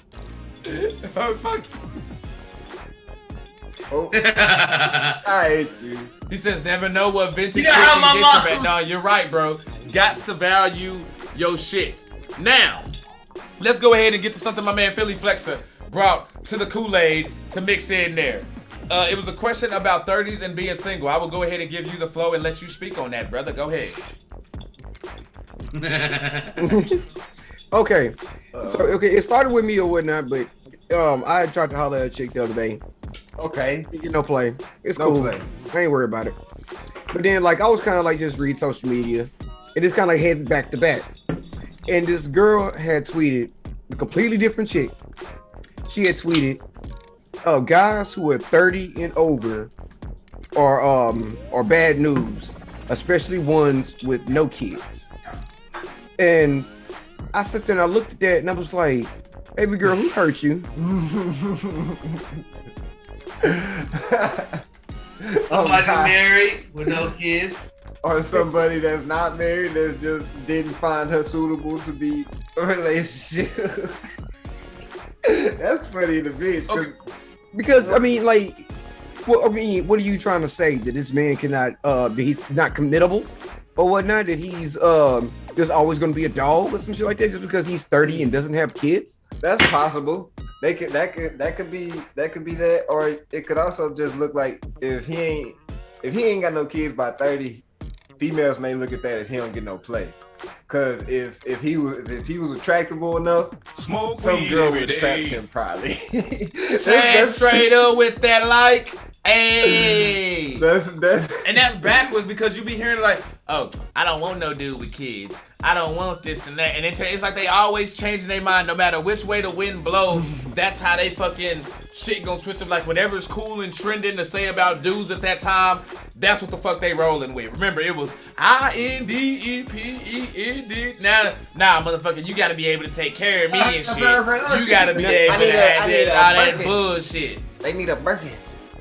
Oh, fuck. Oh. I hate you. He says, never know what vintage shit can get you, man. No, you're right, bro. Gots to value your shit. Now, let's go ahead and get to something my man Philly Flexer brought to the Kool-Aid to mix in there. It was a question about 30s and being single. I will go ahead and give you the flow and let you speak on that, brother. Go ahead. Okay. It started with me or whatnot, but I tried to holler at a chick the other day. Okay. You get no play. It's no cool. Play. I ain't worried about it. But then like I was kind of like just read social media and it's kind of like heading back to back. And this girl had tweeted a completely different chick. She had tweeted, guys who are 30 and over are bad news, especially ones with no kids. And I sat there and I looked at that and I was like, baby girl, who hurt you? Somebody married with no kids. Or somebody that's not married that just didn't find her suitable to be a relationship. That's funny to me. Because I mean, like, what are you trying to say? That this man cannot, that he's not committable or whatnot? That he's just always going to be a dog or some shit like that just because he's 30 and doesn't have kids? That's possible. That could be that, or it could also just look like if he ain't got no kids by 30, females may look at that as he don't get no play. Cause if he was attractable enough, some girl would attract him probably. That's straight up with that like. Hey, that's backwards because you be hearing like, oh, I don't want no dude with kids. I don't want this and that, and it's like they always changing their mind no matter which way the wind blow. That's how they fucking shit gonna switch up. Like whatever's cool and trending to say about dudes at that time, that's what the fuck they rolling with. Remember, it was INDEPEND. Now, motherfucker, you gotta be able to take care of me and shit. You gotta be able to have all that bullshit. They need a Birkin.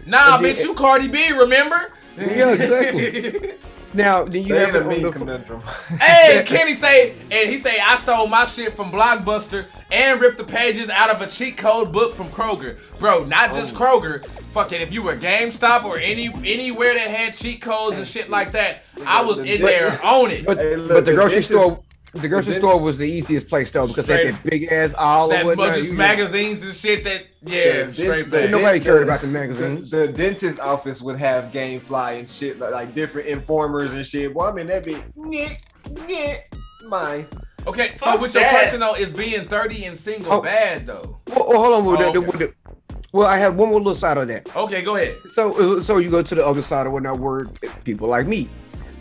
Nah, bitch, you Cardi B, remember? Yeah, exactly. Now, do you have it on the conundrum? Hey, Kenny say, and he say, I stole my shit from Blockbuster and ripped the pages out of a cheat code book from Kroger. Bro, not just Kroger. Fuck it, if you were GameStop or anywhere that had cheat codes and shit like that, I was in there on it. But the grocery store... The grocery store was the easiest place though because they had that big ass aisle or whatnot. Just magazines and shit that straight. Nobody cared about the magazines. The dentist office would have GameFly and shit like different informers and shit. Well, I mean that'd be mine. Okay, so with your question though, is being 30 and single bad though? Hold on. Well, I have one more little side of that. Okay, go ahead. So you go to the other side of whatnot where people like me.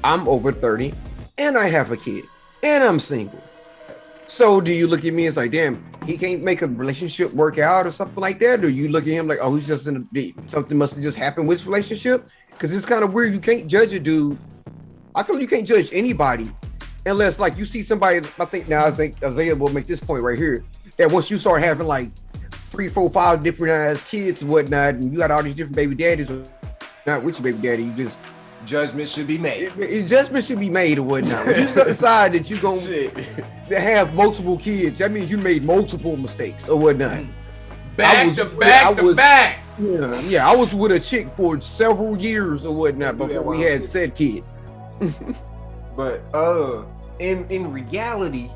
I'm over 30 and I have a kid. And I'm single. So do you look at me and say, damn, he can't make a relationship work out or something like that? Or you look at him like, oh, he's just something must have just happened with his relationship? Because it's kind of weird. You can't judge a dude. I feel like you can't judge anybody unless like you see somebody. I think Isaiah will make this point right here. That once you start having like 3, 4, 5 different ass kids and whatnot, and you got all these different baby daddies, or not with your baby daddy, you just judgment should be made. Judgment should be made or whatnot. When you decide that you're going to have multiple kids, that means you made multiple mistakes or whatnot. Back to back. Yeah, I was with a chick for several years or whatnot before we had said kid. But in reality,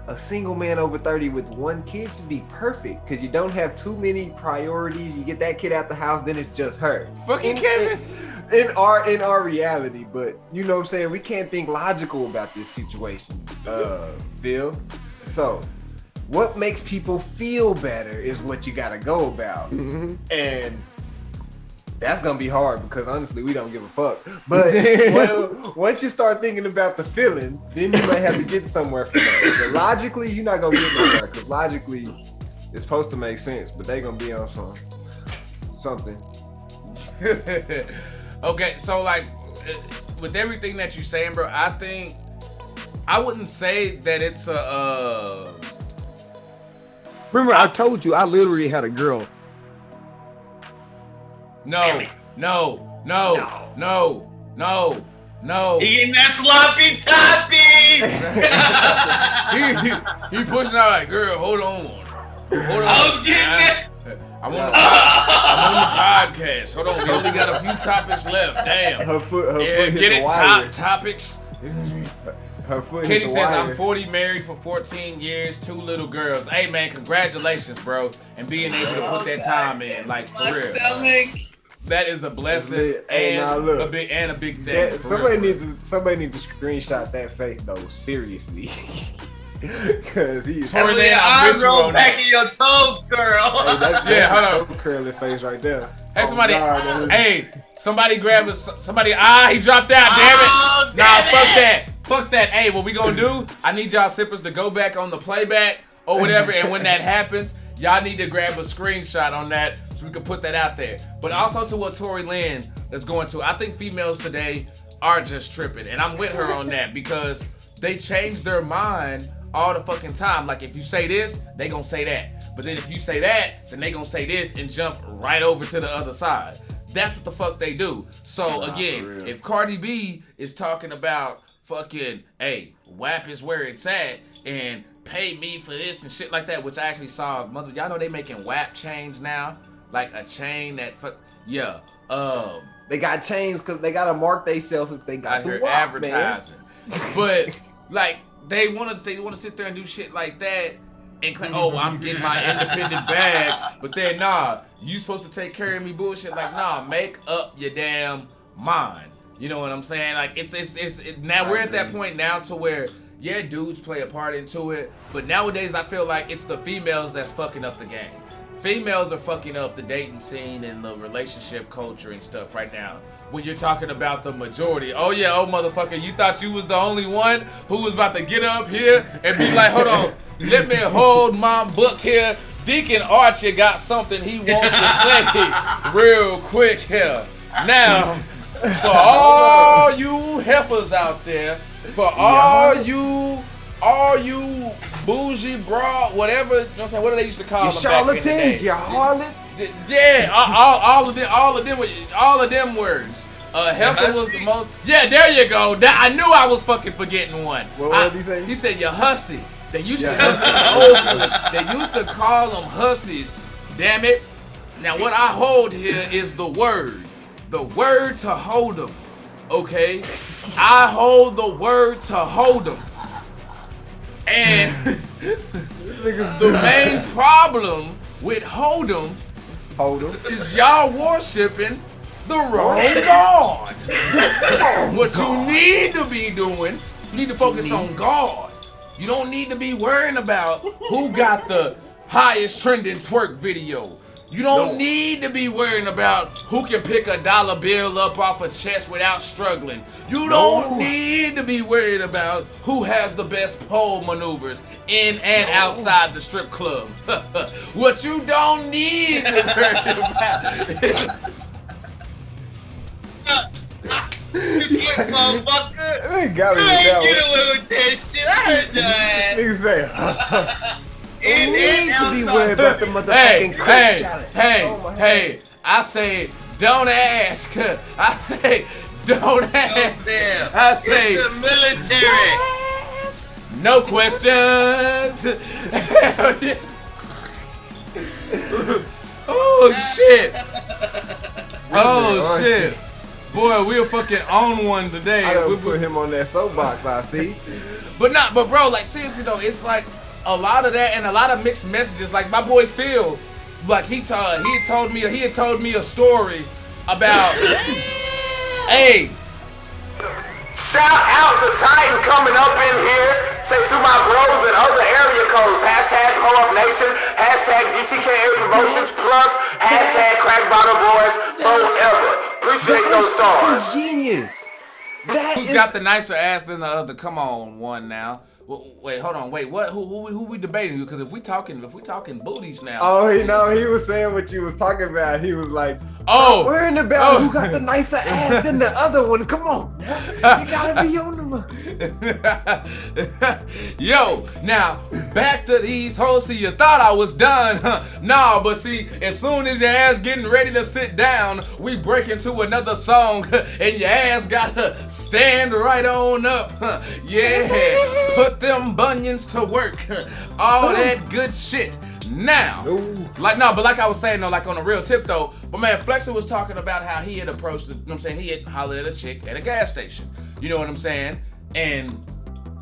a single man over 30 with 1 kid should be perfect because you don't have too many priorities. You get that kid out the house, then it's just her. Fucking Kevin. In our reality, but you know what I'm saying, we can't think logical about this situation, Bill. So what makes people feel better is what you gotta go about. And that's gonna be hard because honestly we don't give a fuck. But once you start thinking about the feelings, then you might have to get somewhere from that. But logically you're not gonna get nowhere because logically it's supposed to make sense, but they gonna be on something. Okay, so like with everything that you're saying, bro, I wouldn't say that it's a Remember, I told you I literally had a girl. No. He getting that sloppy toppy. he pushing out like, girl, hold on. I was getting that. I'm on the podcast. Hold on, we only got a few topics left. Damn. Her foot get it? Wire. Topics. Her foot Kenny says, I'm 40, married for 14 years, 2 little girls. Hey, man, congratulations, bro. And being able to put that time in, like, for real. That is a blessing and a big thing. Somebody need to screenshot that face, though, seriously. Cause he's I roll back in your toes, girl. Hey, hold on, curly face right there. Hey, somebody grab us. Somebody, he dropped out. Damn it! Fuck that. Hey, what we gonna do? I need y'all sippers to go back on the playback or whatever, and when that happens, y'all need to grab a screenshot on that so we can put that out there. But also to what Tori Lynn is going to, I think females today are just tripping, and I'm with her on that because they change their mind all the fucking time. Like if you say this, they gonna say that. But then if you say that, then they gonna say this and jump right over to the other side. That's what the fuck they do. So again, if Cardi B is talking about fucking, hey, WAP is where it's at and pay me for this and shit like that, which I actually saw, y'all know they making WAP chains now? Like a chain that they got chains because they gotta mark themselves if they got the WAP, advertising. But like they want to sit there and do shit like that and claim, oh, I'm getting my independent bag, but then you supposed to take care of me bullshit. Like, make up your damn mind. You know what I'm saying? Like it's now we're at that point now to where yeah, dudes play a part into it, but nowadays I feel like it's the females that's fucking up the game. Females are fucking up the dating scene and the relationship culture and stuff right now. When you're talking about the majority, oh yeah, oh motherfucker, you thought you was the only one who was about to get up here and be like, hold on, let me hold my book here. Deacon Archie got something he wants to say real quick here. Now, for all you heifers out there, for all you bougie broad, whatever, you know what I'm saying? What do they used to call them? Charlatans, your harlots. Yeah, all of them words. Heifer was the most. Yeah, there you go. I knew I was fucking forgetting one. What did he say? He said you hussy. They used to they used to call them hussies. Damn it. Now what I hold here is the word to hold them. Okay, I hold the word to hold them. And the main problem with hold them is y'all worshiping the wrong God. What you need to be doing, you need to focus on God. You don't need to be worrying about who got the highest trending twerk video. You don't need to be worrying about who can pick a dollar bill up off a chest without struggling. You don't need to be worried about who has the best pole maneuvers in and outside the strip club. What you don't need to worry about is... Motherfucker. Got me You with ain't that get one. away with that shit. I heard that. Nigga say, You need to be worried about the motherfucking crate challenge. Hey, I say, don't ask. I say, don't ask. I say, it's the military. No questions. Oh shit. Oh shit. Boy, we're fucking on one today. I gotta put him on that soapbox, I see. But bro, like seriously though, it's like a lot of that and a lot of mixed messages. Like my boy Phil, like he had told me a story about hey. Shout out to Titan coming up in here. Say to my bros and other area codes. Hashtag Co-op Nation. Hashtag DTKA Promotions Plus. Hashtag Crack Bottle Boys Forever. Appreciate those stars. Genius. Who's got the nicer ass than the other? Come on, one now. Wait, hold on. Wait, what? Who we debating? Because if we talking booties now. Oh, he was saying what you was talking about. He was like, worrying about who got the nicer ass than the other one. Come on, you gotta be on them. Yo, now back to these hoes. See, you thought I was done, huh? Nah, but see, as soon as your ass getting ready to sit down, we break into another song, and your ass gotta stand right on up. Huh? Yeah, put them bunions to work. All that good shit. Now, like I was saying though, like on a real tip though, but man, Flexer was talking about how he had approached, you know what I'm saying, he had hollered at a chick at a gas station. You know what I'm saying? And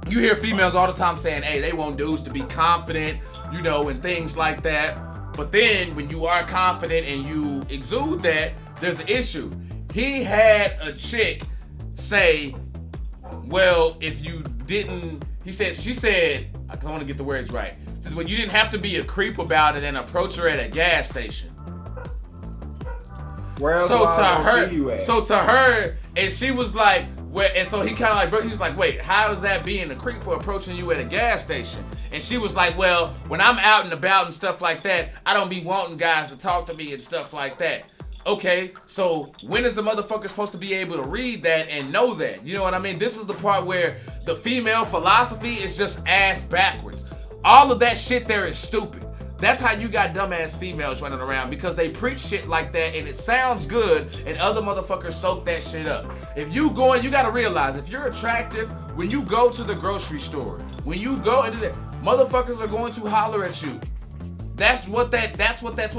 you hear females all the time saying, hey, they want dudes to be confident, you know, and things like that. But then when you are confident and you exude that, there's an issue. He had a chick say, well, if you didn't, she said, I want to get the words right. Says, well, you didn't have to be a creep about it and approach her at a gas station. So to her, and she was like, well, and so he kind of like, bro, he was like, wait, how is that being a creep for approaching you at a gas station? And she was like, well, when I'm out and about and stuff like that, I don't be wanting guys to talk to me and stuff like that. Okay, so when is the motherfucker supposed to be able to read that and know that? You know what I mean? This is the part where the female philosophy is just ass backwards. All of that shit there is stupid. That's how you got dumbass females running around, because they preach shit like that and it sounds good and other motherfuckers soak that shit up. If you going, you gotta realize, if you're attractive, when you go to the grocery store, when you go into the, motherfuckers are going to holler at you. That's what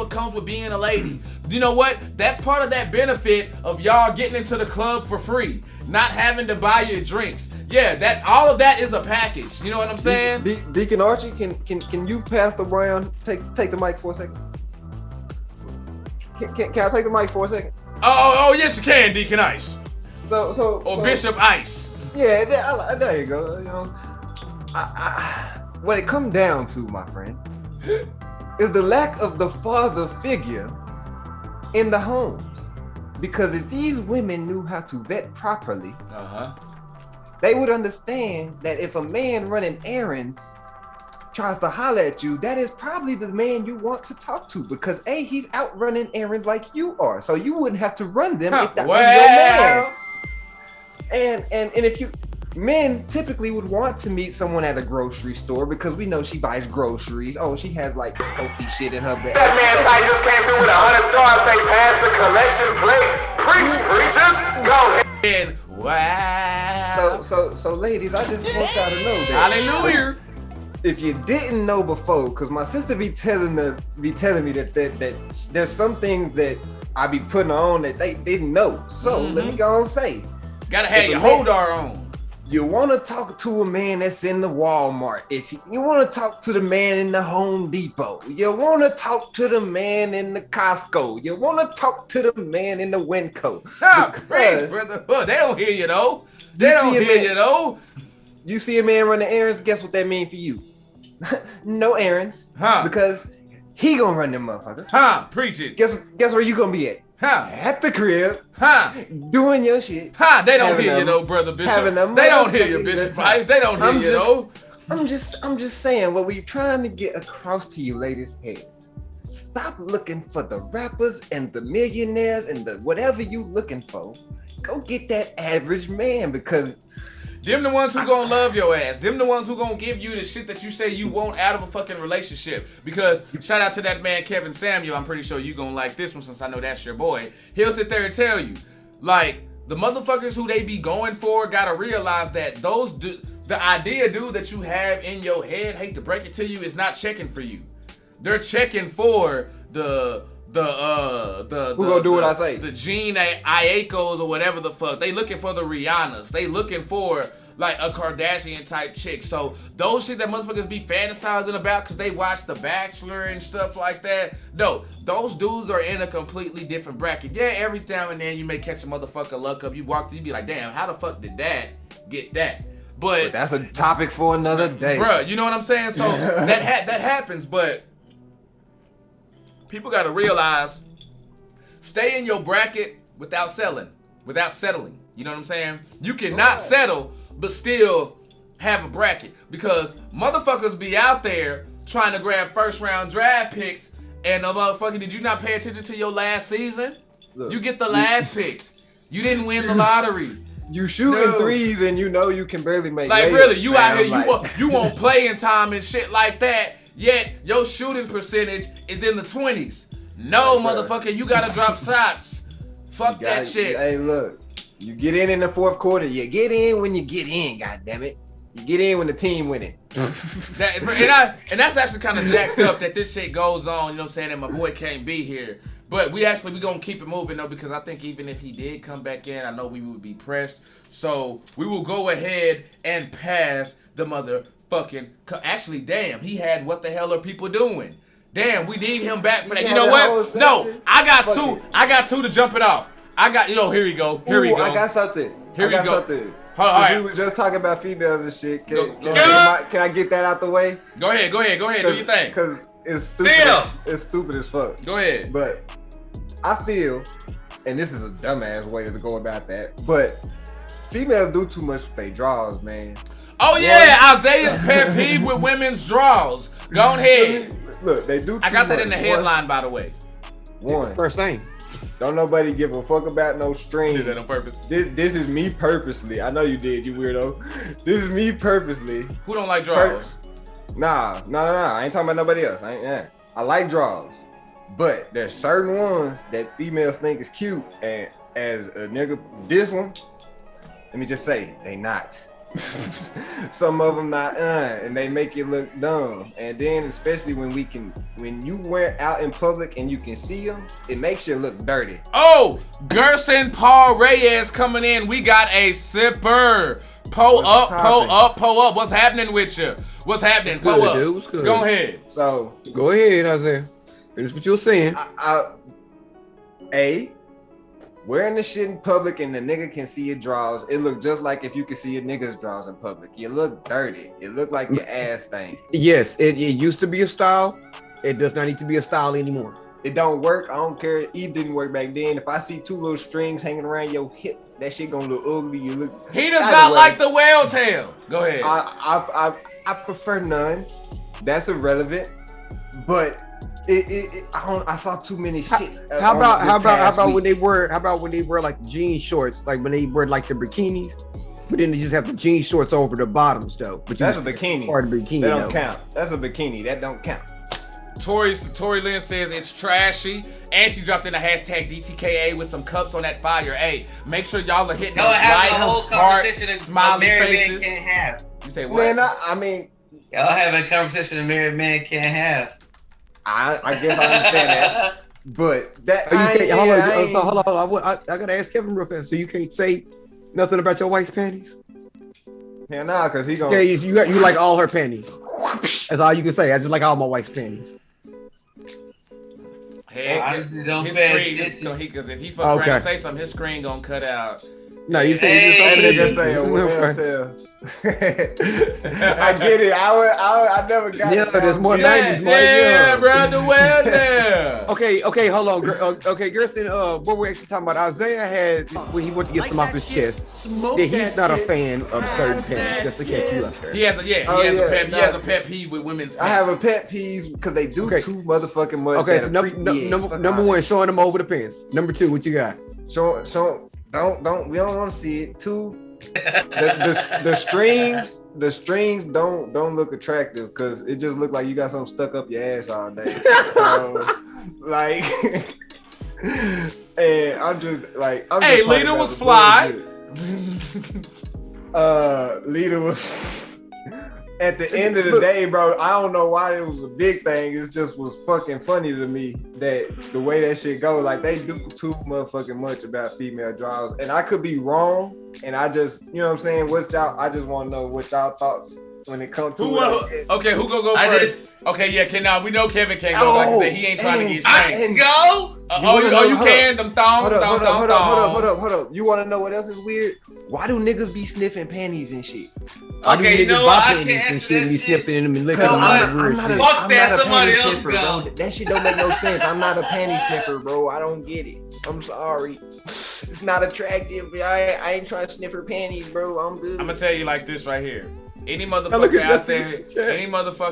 comes with being a lady. You know what? That's part of that benefit of y'all getting into the club for free, not having to buy your drinks. Yeah, that all of that is a package. You know what I'm saying? Deacon Archie, can you pass the round? Take the mic for a second. Can I take the mic for a second? Oh yes you can, Deacon Ice. Or Bishop Ice. Yeah, there you go. You know, what it come down to, my friend, is the lack of the father figure in the homes. Because if these women knew how to vet properly, they would understand that if a man running errands tries to holler at you, that is probably the man you want to talk to, because A, he's out running errands like you are, so you wouldn't have to run them if that was your man. And if you men typically would want to meet someone at a grocery store because we know she buys groceries. Oh, she has like healthy shit in her bag. That man Ty just came through with 100 stars. Say pass the collection plate. Preach, preachers. Go ahead. Wow. So ladies, I just want y'all to know that. Hallelujah. If you didn't know before, because my sister be telling me that there's some things that I be putting on that they didn't know. So let me go and say, gotta have your hodar on. You want to talk to a man that's in the Walmart. If you want to talk to the man in the Home Depot, you want to talk to the man in the Costco, you want to talk to the man in the Winco. Praise, brother. They don't hear you though. They don't hear you though. You see a man running errands, guess what that means for you? No errands. Because he gonna run them motherfuckers. Preach it. Guess where you gonna be at? At the crib. Doing your shit. They don't hear you though, brother Bishop. They don't hear you, Bishop Price. They don't hear you though. I'm just saying what we're trying to get across to you ladies' heads. Stop looking for the rappers and the millionaires and the whatever you looking for. Go get that average man, because them the ones who gonna love your ass. Them the ones who gonna give you the shit that you say you want out of a fucking relationship. Because shout out to that man Kevin Samuel. I'm pretty sure you gonna like this one since I know that's your boy. He'll sit there and tell you, like, the motherfuckers who they be going for gotta realize that the idea, dude, that you have in your head, hate to break it to you, is not checking for you. They're checking for the who gonna do what I say? The Gene Iacos or whatever the fuck. They looking for the Rihannas. They looking for like a Kardashian type chick. So those shit that motherfuckers be fantasizing about because they watch The Bachelor and stuff like that. No, those dudes are in a completely different bracket. Yeah, every now and then you may catch a motherfucker luck up. You walk through, you be like, damn, how the fuck did that get that? But that's a topic for another day, bruh. You know what I'm saying? So that happens, but people gotta realize, stay in your bracket without settling. You know what I'm saying? You cannot settle, but still have a bracket, because motherfuckers be out there trying to grab first round draft picks, and motherfucker, did you not pay attention to your last season? Look, you get the last pick. You didn't win the lottery. You shooting threes and you know you can barely make. Like really, you out here, you want playing time and shit like that. Yet your shooting percentage is in the 20s. No, motherfucker, you gotta drop shots. Fuck that shit. Hey, look, you get in the fourth quarter. You get in when you get in. God damn it, you get in when the team winning. And that's actually kind of jacked up that this shit goes on. You know what I'm saying? And my boy can't be here. But we gonna keep it moving though, because I think even if he did come back in, I know we would be pressed. So we will go ahead and pass the motherfucking. Actually, damn, he had What the Hell Are People Doing? Damn, we need him back for that. You know what? No, I got two. I got two to jump it off. Here we go. Here we go. I got something. Here we go. Hold on. We were just talking about females and shit. Can I get that out the way? Go ahead. Do your thing. Because it's stupid. It's stupid as fuck. Go ahead. But I feel, and this is a dumbass way to go about that, but females do too much with their draws, man. Oh yeah, Isaiah's pet peeve with women's draws. Go ahead. Look, they do too much. I got that in the headline, by the way. First thing. Don't nobody give a fuck about no string. Did that on purpose. This is me purposely. I know you did, you weirdo. This is me purposely. Who don't like draws? Nah. I ain't talking about nobody else. I like draws. But there's certain ones that females think is cute, and as a nigga, this one, let me just say, they not. Some of them not, and they make you look dumb. And then especially when you wear out in public and you can see them, it makes you look dirty. Oh, Gerson Paul Reyes coming in. We got a sipper. Pull up. What's happening with you? What's happening? Pull up. Dude, what's good? Go ahead. So go ahead, Isaiah. Finish what you were saying. wearing the shit in public and the nigga can see your drawers, it look just like if you could see your nigga's drawers in public. You look dirty. It look like your ass thing. Yes, it used to be a style. It does not need to be a style anymore. It don't work. I don't care. It didn't work back then. If I see two little strings hanging around your hip, that shit gonna look ugly. You look. He does not like the whale tail. Go ahead. I prefer none. That's irrelevant. But I saw too many shits. How about when they wear like jean shorts, like when they wear like the bikinis, but then they just have the jean shorts over the bottoms though. But that's a bikini. Part of the bikini. That don't count. That's a bikini. That don't count. Tori Lynn says it's trashy, and she dropped in a hashtag DTKA with some cups on that fire. Hey, make sure y'all are hitting those light, heart, smiley faces. Can't have. You say what? Man, I mean, y'all have a conversation a married man can't have. I guess I understand that, but that hold on. I gotta ask Kevin real fast. So you can't say nothing about your wife's panties? Yeah, nah, cause he gonna. Yeah, you like all her panties. That's all you can say. I just like all my wife's panties. Hey, honestly, don't pay attention. Because if he fuck around and say something, his screen gonna cut out. No, you say you just say I get it. I never got it. Yeah, there's more 90s. Yeah, bro, the well there. Okay, hold on. Okay, Gerson, what we're actually talking about, Isaiah had, when he went to get some off his chest, that he's not a fan of certain panties, just to catch you up there. He has a pet peeve with women's pants. I have a pet peeve because they do too motherfucking much. Okay, so number one, showing them over the pants. Number two, what you got? We don't want to see it. Two, the strings don't look attractive because it just look like you got something stuck up your ass all day. Like, and I'm just like, hey, Lita was fly. Lita was. At the end of the day, bro, I don't know why it was a big thing. It just was fucking funny to me that the way that shit go, like they do too motherfucking much about female drawers. And I could be wrong. And I just, you know what I'm saying? I just want to know what y'all thoughts when it comes to okay, who gonna go first? Okay, yeah, we know Kevin can't go. Like I said, he ain't trying to get shanked. I can go? You can? Them thongs, hold up. You want to know what else is weird? Why do niggas be sniffing panties and shit? Okay, you know what? I can't answer that shit. Sniffing them and licking them. Fuck that, somebody else go. That shit don't make no sense. I'm not a panty sniffer, bro. I don't get it. I'm sorry. It's not attractive. I ain't trying to sniff her panties, bro. I'm good. I'm gonna tell you like this right here. Any motherfucker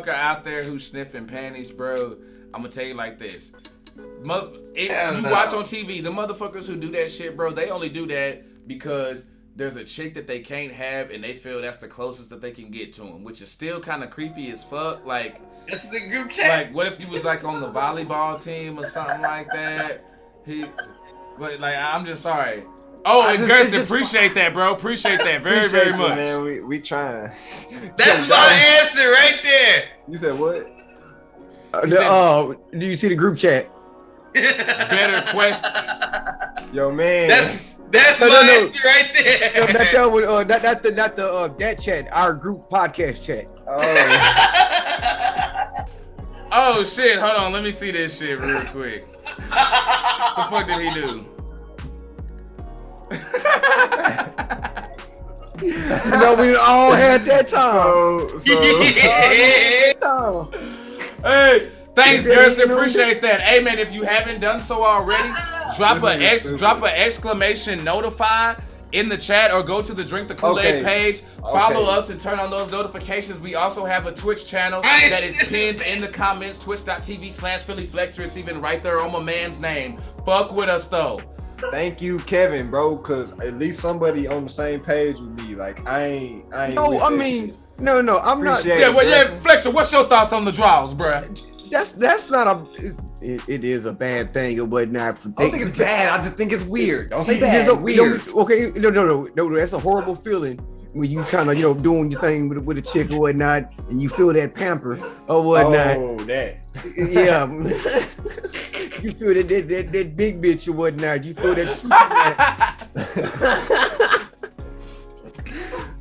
out there who's sniffing panties, bro, I'm gonna tell you like this. You watch on TV, the motherfuckers who do that shit, bro, they only do that because there's a chick that they can't have and they feel that's the closest that they can get to them, which is still kind of creepy as fuck. Like, that's the group chat. Like, what if you was like on the volleyball team or something like that? But like, I'm just sorry. Oh, and Gerson, appreciate that, bro. Appreciate that very, very much. Man, we trying. That's my answer right there. You said what? Do you see the group chat? Better question. Yo, man. That's my answer right there. Not the that chat, our group podcast chat. Oh shit! Hold on, let me see this shit real quick. What the fuck did he do? We all had that time. Hey, thanks, Gerson. Appreciate that. Hey, man, if you haven't done so already, drop a exclamation notify in the chat or go to the Drink the Kool-Aid page. Follow us and turn on those notifications. We also have a Twitch channel that is pinned in the comments. Twitch.tv/PhillyFlexer. It's even right there on my man's name. Fuck with us though. Thank you, Kevin, bro, because at least somebody on the same page with me. Like, I ain't. No, I'm not. Yeah, Flexer, what's your thoughts on the draws, bruh? That's not it is a bad thing or whatnot. I don't think it's bad. I just think it's weird. Don't say bad. Weird. No. That's a horrible feeling when you kind of doing your thing with a chick or whatnot, and you feel that pamper or whatnot. Oh, that. Yeah. You feel that big bitch or whatnot. You feel that super.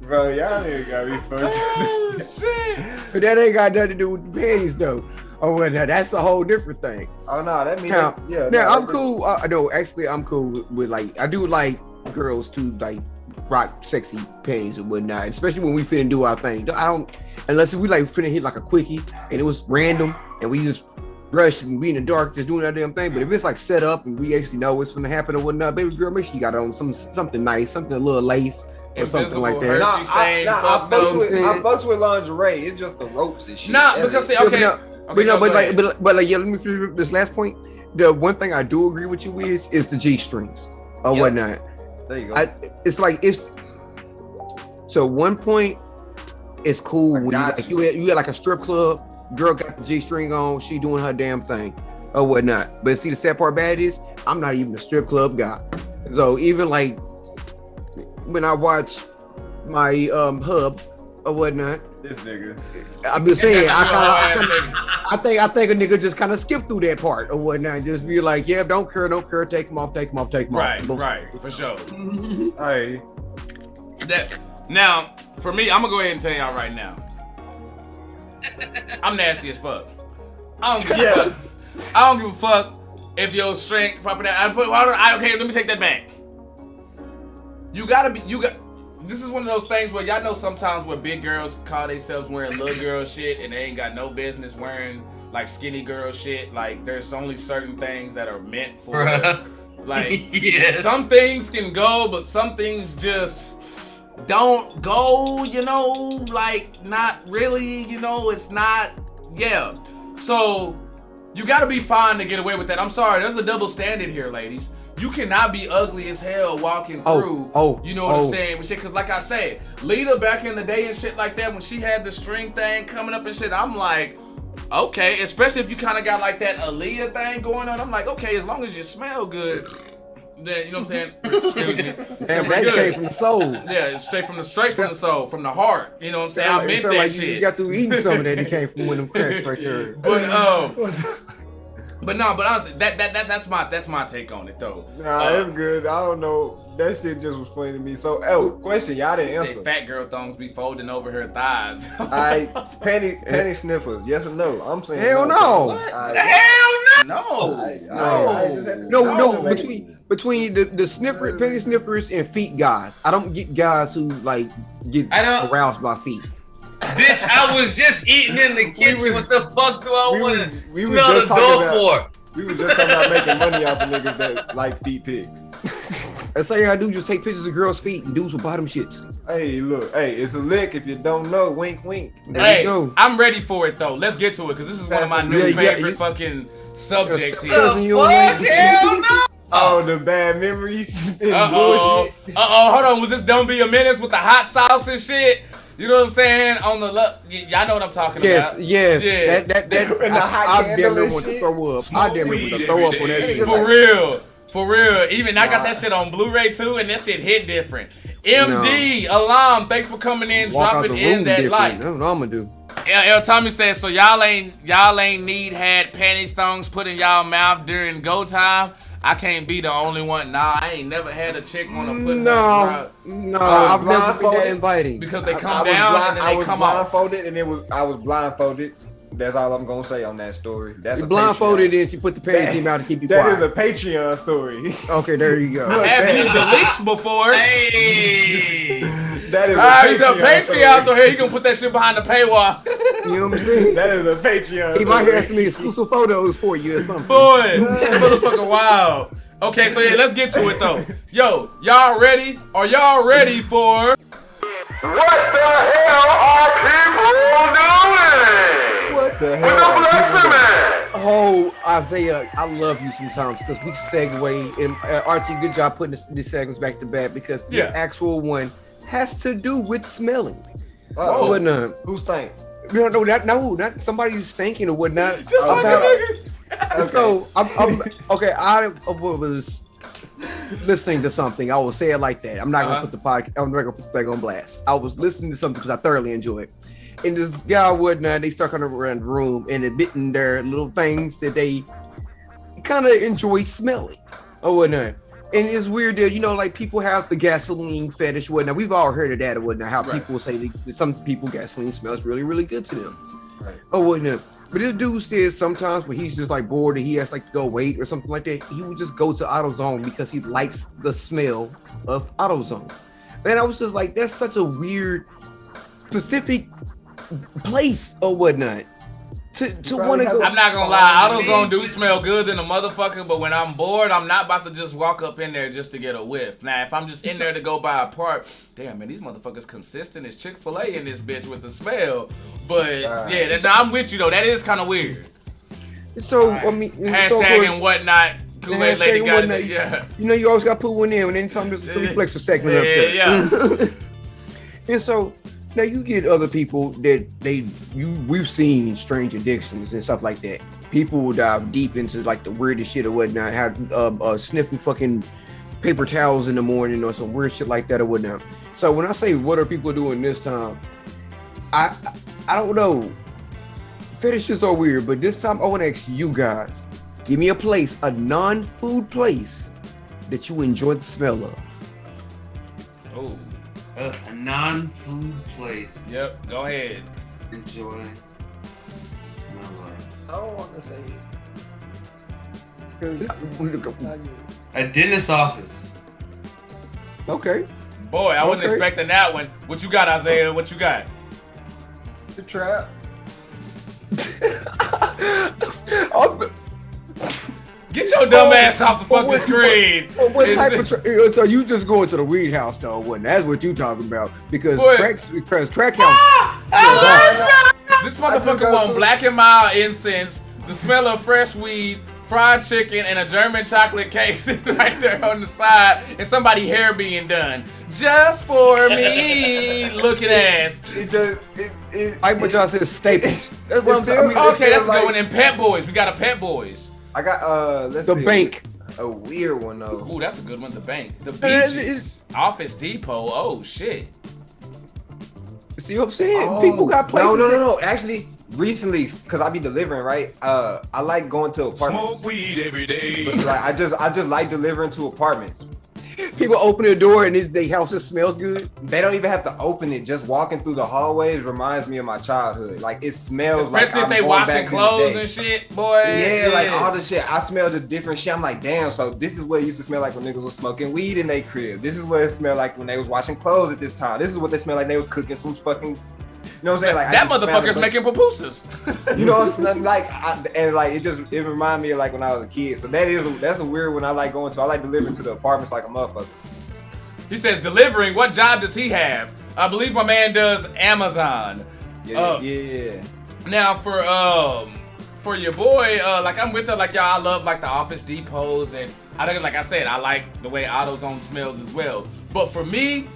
Bro, y'all nigga got me fucked. Oh shit! But that ain't got nothing to do with the panties though. Oh, well, now that's a whole different thing. Oh no, that means Now, yeah. now no, I'm cool. No, actually, I'm cool with like I do like girls to like rock sexy panties and whatnot, especially when we finna do our thing. I don't unless we like finna hit like a quickie and it was random and we just rush and be in the dark just doing that damn thing. But if it's like set up and we actually know what's gonna happen or whatnot, baby girl, make sure you got on something nice, something a little lace. Or something like that. I fucks with lingerie. It's just the ropes and shit. Nah, because see, okay. But yeah, let me finish this last point. The one thing I do agree with you is the G strings or whatnot. There you go. It's so one point it's cool when you had like a strip club, girl got the G string on, she doing her damn thing or whatnot. But see, the sad part bad is I'm not even a strip club guy. So even like when I watch my hub or whatnot, this nigga, I'm just saying, I think a nigga just kind of skip through that part or whatnot, and just be like, yeah, don't care, take them off. Right, for sure. Hey, now for me, I'm gonna go ahead and tell y'all right now, I'm nasty as fuck. I don't give a fuck. I don't give a fuck if your strength. Okay, let me take that back. You got. This is one of those things where y'all know sometimes where big girls call themselves wearing little girl shit and they ain't got no business wearing like skinny girl shit. Like there's only certain things that are meant for like some things can go, but some things just don't go, you know, like not really, you know, it's not, So you gotta be fine to get away with that. I'm sorry, there's a double standard here, ladies. You cannot be ugly as hell walking through. You know what I'm saying? Because like I said, Lita back in the day and shit like that, when she had the string thing coming up and shit, I'm like, okay, especially if you kind of got like that Aaliyah thing going on. I'm like, okay, as long as you smell good, then, you know what I'm saying? Excuse me. Damn, that came from the soul. Yeah, straight from the soul, from the heart. You know what I'm saying? I meant that like shit. You got through eating some of that. It came from one of them cracks right there. But honestly, that's my take on it though. Nah, it's good. I don't know. That shit just was funny to me. So, question, y'all didn't answer. Fat girl thongs be folding over her thighs. Panty sniffers, yes or no? I'm saying hell no. No. Between the sniffer, penny sniffers and feet guys, I don't get guys who like get aroused by feet. Bitch, I was just eating in the kitchen. What the fuck do I want to smell the door for? We were just talking about making money off of niggas that like feet pics. That's all you gotta do, just take pictures of girls' feet and dudes with bottom shits. Hey, look, it's a lick if you don't know. Wink, wink. Hey, I'm ready for it though. Let's get to it because this is one of my new favorite fucking subjects here. Hell no! Oh, the bad memories and bullshit. Hold on. Was this Don't Be a Menace with the hot sauce and shit? You know what I'm saying? On the y'all know what I'm talking about. Yes. Yeah. That I damn near want to throw up. I damn near want to throw up on that shit. For real. Even I got that shit on Blu-ray too, and that shit hit different. MD, Alarm, thanks for coming in, dropping in that light. That's what I'm gonna do. El Tommy says, so y'all ain't had panties thongs put in y'all mouth during go time. I can't be the only one. Nah, I ain't never had a chick want to put in her mouth. No, I've never been that inviting. Because they come down and then they come off. I was blindfolded. That's all I'm gonna say on that story. That's blindfolded and she put the panties in your mouth to keep you quiet. That is a Patreon story. Okay, there you go. I haven't used the leaks before. Hey. That is a Patreon, so here you gonna put that shit behind the paywall. You know what I'm saying? That is a Patreon. He might have some exclusive photos for you or something. Boy, that motherfucker wild. Okay, so yeah, let's get to it though. Yo, y'all ready? Are y'all ready for? What the hell are people doing? What the hell? With the flexing man. Oh, Isaiah, I love you sometimes because we segue. And Archie, good job putting these segments back to back because this actual one has to do with smelling. Who stank? No, not somebody who's stinking or whatnot. Just like okay. So I'm okay. I was listening to something. I will say it like that. I'm not gonna put the podcast. I'm not gonna put the thing on blast. I was listening to something because I thoroughly enjoy it. And this guy whatnot, they start kind of around the room and admitting their little things that they kind of enjoy smelling or whatnot. And it's weird that, you know, like people have the gasoline fetish, whatnot. We've all heard of that or whatnot. How people say that some people gasoline smells really, really good to them. Right. Or whatnot. But this dude says sometimes when he's just like bored and he has like to go wait or something like that, he would just go to AutoZone because he likes the smell of AutoZone. And I was just like, that's such a weird, specific place or whatnot. To want to go. I'm not gonna lie, AutoZone do smell good than a motherfucker, but when I'm bored, I'm not about to just walk up in there just to get a whiff. Now, if I'm just in there to go buy a part, damn man, these motherfuckers consistent as Chick-fil-A in this bitch with the smell. But yeah, I'm with you though. That is kind of weird. So I mean, hashtag and whatnot. Kool-Aid lady got it. Yeah. You know, you always got to put one in when anytime there's a reflexive segment up there. Yeah. And so. Now you get other people that we've seen strange addictions and stuff like that. People will dive deep into like the weirdest shit or whatnot, have sniffing fucking paper towels in the morning or some weird shit like that or whatnot. So when I say what are people doing this time, I don't know. Fetishes are weird, but this time I want to ask you guys, give me a place, a non-food place that you enjoy the smell of. Oh. A non-food place. Yep, go ahead. Enjoy. Smell like. I don't want to say it. A dentist's office. Okay. Boy, I wasn't expecting that one. What you got, Isaiah? What you got? The trap. Get your dumb ass off the fucking screen. What type of so you just going to the weed house though? Wasn't that's what you talking about? Because crack house. This motherfucker want black and mild incense, the smell of fresh weed, fried chicken, and a German chocolate cake sitting right there on the side, and somebody hair being done just for me. Looking ass. I put y'all said staples. That's what I'm saying. Okay, that's a good one. And Pet Boys, we got a Pet Boys. I got let's see. Bank. A weird one though. Ooh, that's a good one. The bank. The beaches. Office Depot. Oh shit. See what I'm saying? People got places. No. Actually, recently, cause I be delivering, right? I like going to apartments. Smoke weed every day. But like I just like delivering to apartments. People open the door and their house just smells good. They don't even have to open it. Just walking through the hallways reminds me of my childhood. Like it smells especially like if they washing clothes and shit, boy. Yeah, like all the shit. I smell the different shit. I'm like, damn. So this is what it used to smell like when niggas was smoking weed in their crib. This is what it smelled like when they was washing clothes at this time. This is what they smell like they was cooking some fucking. You know what I'm saying? Like that motherfucker's making pupusas. You know, it reminded me of like when I was a kid. So that's a weird one I like going to. I like delivering to the apartments like a motherfucker. He says delivering. What job does he have? I believe my man does Amazon. Yeah. Now for your boy, like I'm with her, like y'all. I love like the Office Depots, and I think, like I said, I like the way AutoZone smells as well. But for me,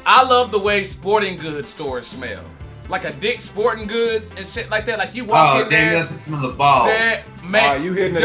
I love the way sporting goods stores smell. Like a Dick's Sporting Goods and shit like that. Like you walk in there. Nothing smell of balls. You hitting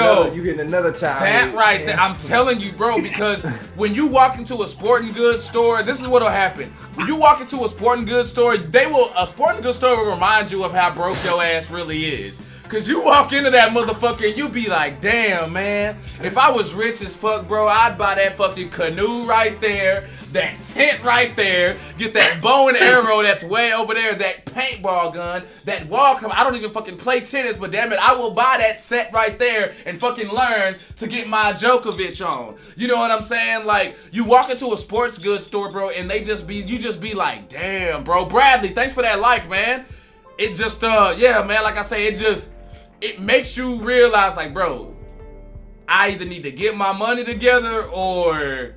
another child. That right there. I'm telling you, bro, because when you walk into a sporting goods store, this is what'll happen. When you walk into a sporting goods store, a sporting goods store will remind you of how broke your ass really is. Cause you walk into that motherfucker and you be like, damn, man, if I was rich as fuck, bro, I'd buy that fucking canoe right there, that tent right there, get that bow and arrow that's way over there, that paintball gun, that wall cover. I don't even fucking play tennis, but damn it, I will buy that set right there and fucking learn to get my Djokovic on. You know what I'm saying? Like, you walk into a sports goods store, bro, and you just be like, damn, bro. Bradley, thanks for that like, man. It just, yeah, man, like I say, it makes you realize, like, bro, I either need to get my money together or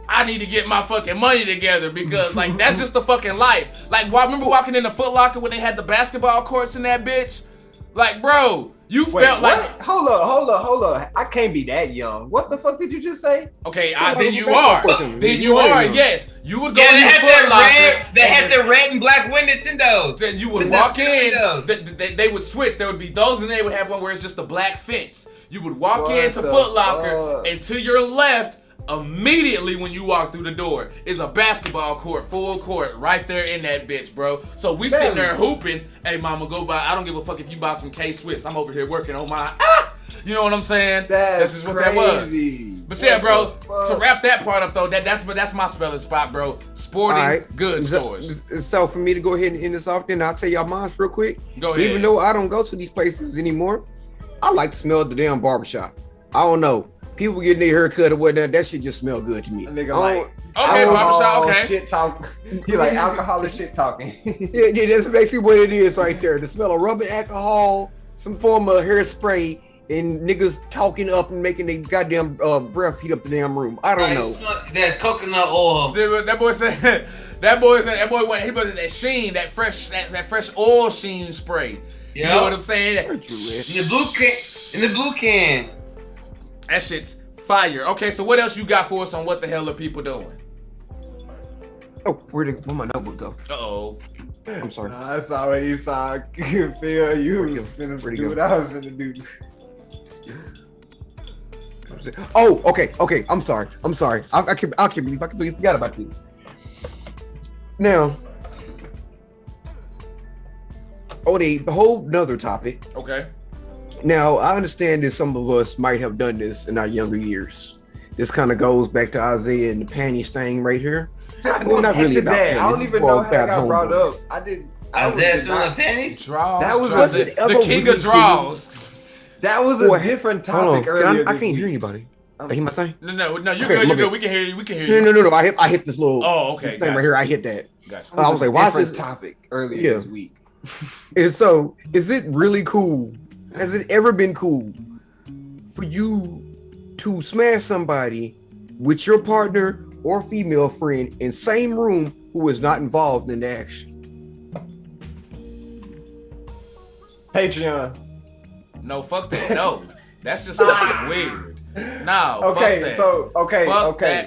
I need to get my fucking money together because, like, that's just the fucking life. Like, I remember walking in the Foot Locker when they had the basketball courts in that bitch. Like, bro, felt like... Hold up. I can't be that young. What the fuck did you just say? Okay, then you are. Then you are, yes. You would go in the Foot Locker. They had the red and black wind Nintendos. Then you would walk in. They would switch. There would be those and they would have one where it's just a black fence. You would walk into Foot Locker and to your left, immediately when you walk through the door is a basketball court, full court, right there in that bitch, bro. So we sitting there hooping. Hey, mama, go buy. I don't give a fuck if you buy some K-Swiss. I'm over here working on my. You know what I'm saying? That's just what that was. But yeah, bro, to wrap that part up though, that's my spelling spot, bro. Sporting goods stores. So for me to go ahead and end this off, then I'll tell y'all mine real quick. Go ahead. Even though I don't go to these places anymore, I like to smell the damn barbershop. I don't know. People getting their hair cut or whatnot, that shit just smell good to me. A nigga like, okay, barbershop, okay. Shit talk. He like alcohol and shit talking. yeah, that's basically what it is right there. The smell of rubbing alcohol, some form of hairspray, and niggas talking up and making their goddamn breath heat up the damn room. I don't know. That coconut oil. That boy said. That boy went. He was that sheen, that fresh oil sheen spray. You know what I'm saying? In the blue can. That shit's fire. Okay, so what else you got for us on what the hell are people doing? Oh, where'd my notebook go? Uh-oh. I'm sorry. I saw what you saw. Phil, you was finna do what I was finna do. Oh, okay. I'm sorry. I can't believe I forgot about these. Now, on a whole nother topic. Okay. Now, I understand that some of us might have done this in our younger years. This kind of goes back to Isaiah and the panty stain right here. Well, not really about panties. I don't even know how that got brought up. Isaiah smelling panties? Draws. That was the king of draws. That was a different topic earlier. I can't hear anybody. I hear my thing? No, you're good. You're good. We can hear you. No. I hit this little thing right here. I hit that. Gotcha. I was like, why is this topic earlier this week? And so, is it really cool? Has it ever been cool for you to smash somebody with your partner or female friend in same room who is not involved in the action? Patreon. No, fuck that. No, that's just fucking weird. No. Okay. Fuck that. So okay.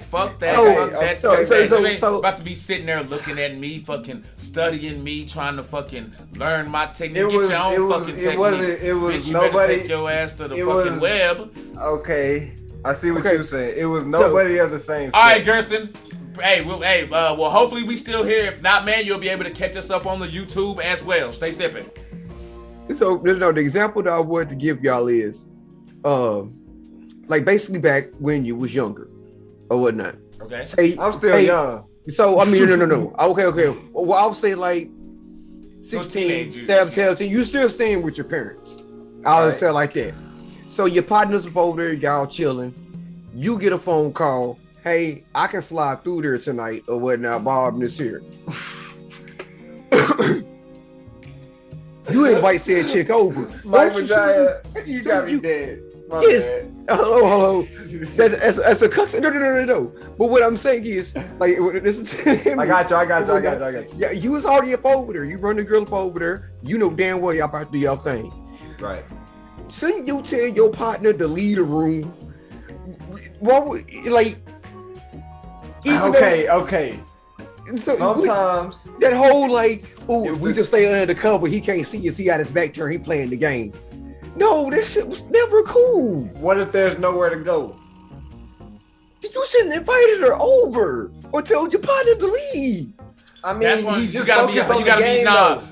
Fuck that. So about to be sitting there looking at me, fucking studying me, trying to fucking learn my technique. Get your own fucking technique. It was bitch, you nobody. better take your ass to the fucking web. Okay. I see what you're saying. It was nobody of the same. All right, Gerson. Well, hopefully we still here. If not, man, you'll be able to catch us up on the YouTube as well. Stay sipping. So, the example that I wanted to give y'all is, like basically back when you was younger or whatnot. Okay. I'm still young. So, I mean, no. Okay. Well, I would say like 16, 17, you still staying with your parents. I would say like that. So your partners are over there, y'all chilling. You get a phone call. Hey, I can slide through there tonight or whatnot. Bob is here. You invite said chick over. Mike Majaya, you got me dead. Yes. Hello. That's a cuss. No. But what I'm saying is, like, this is. I got you. Yeah, you was already up over there. You run the girl up over there. You know damn well y'all about to do your thing. Right. Shouldn't you tell your partner to leave the room? What would like? Okay. So sometimes that whole like, if we just stay under the cover, he can't see you. See how his back turn. He playing the game. No, this shit was never cool. What if there's nowhere to go? You shouldn't have invited her over or tell your partner to leave. I mean, that's when you gotta be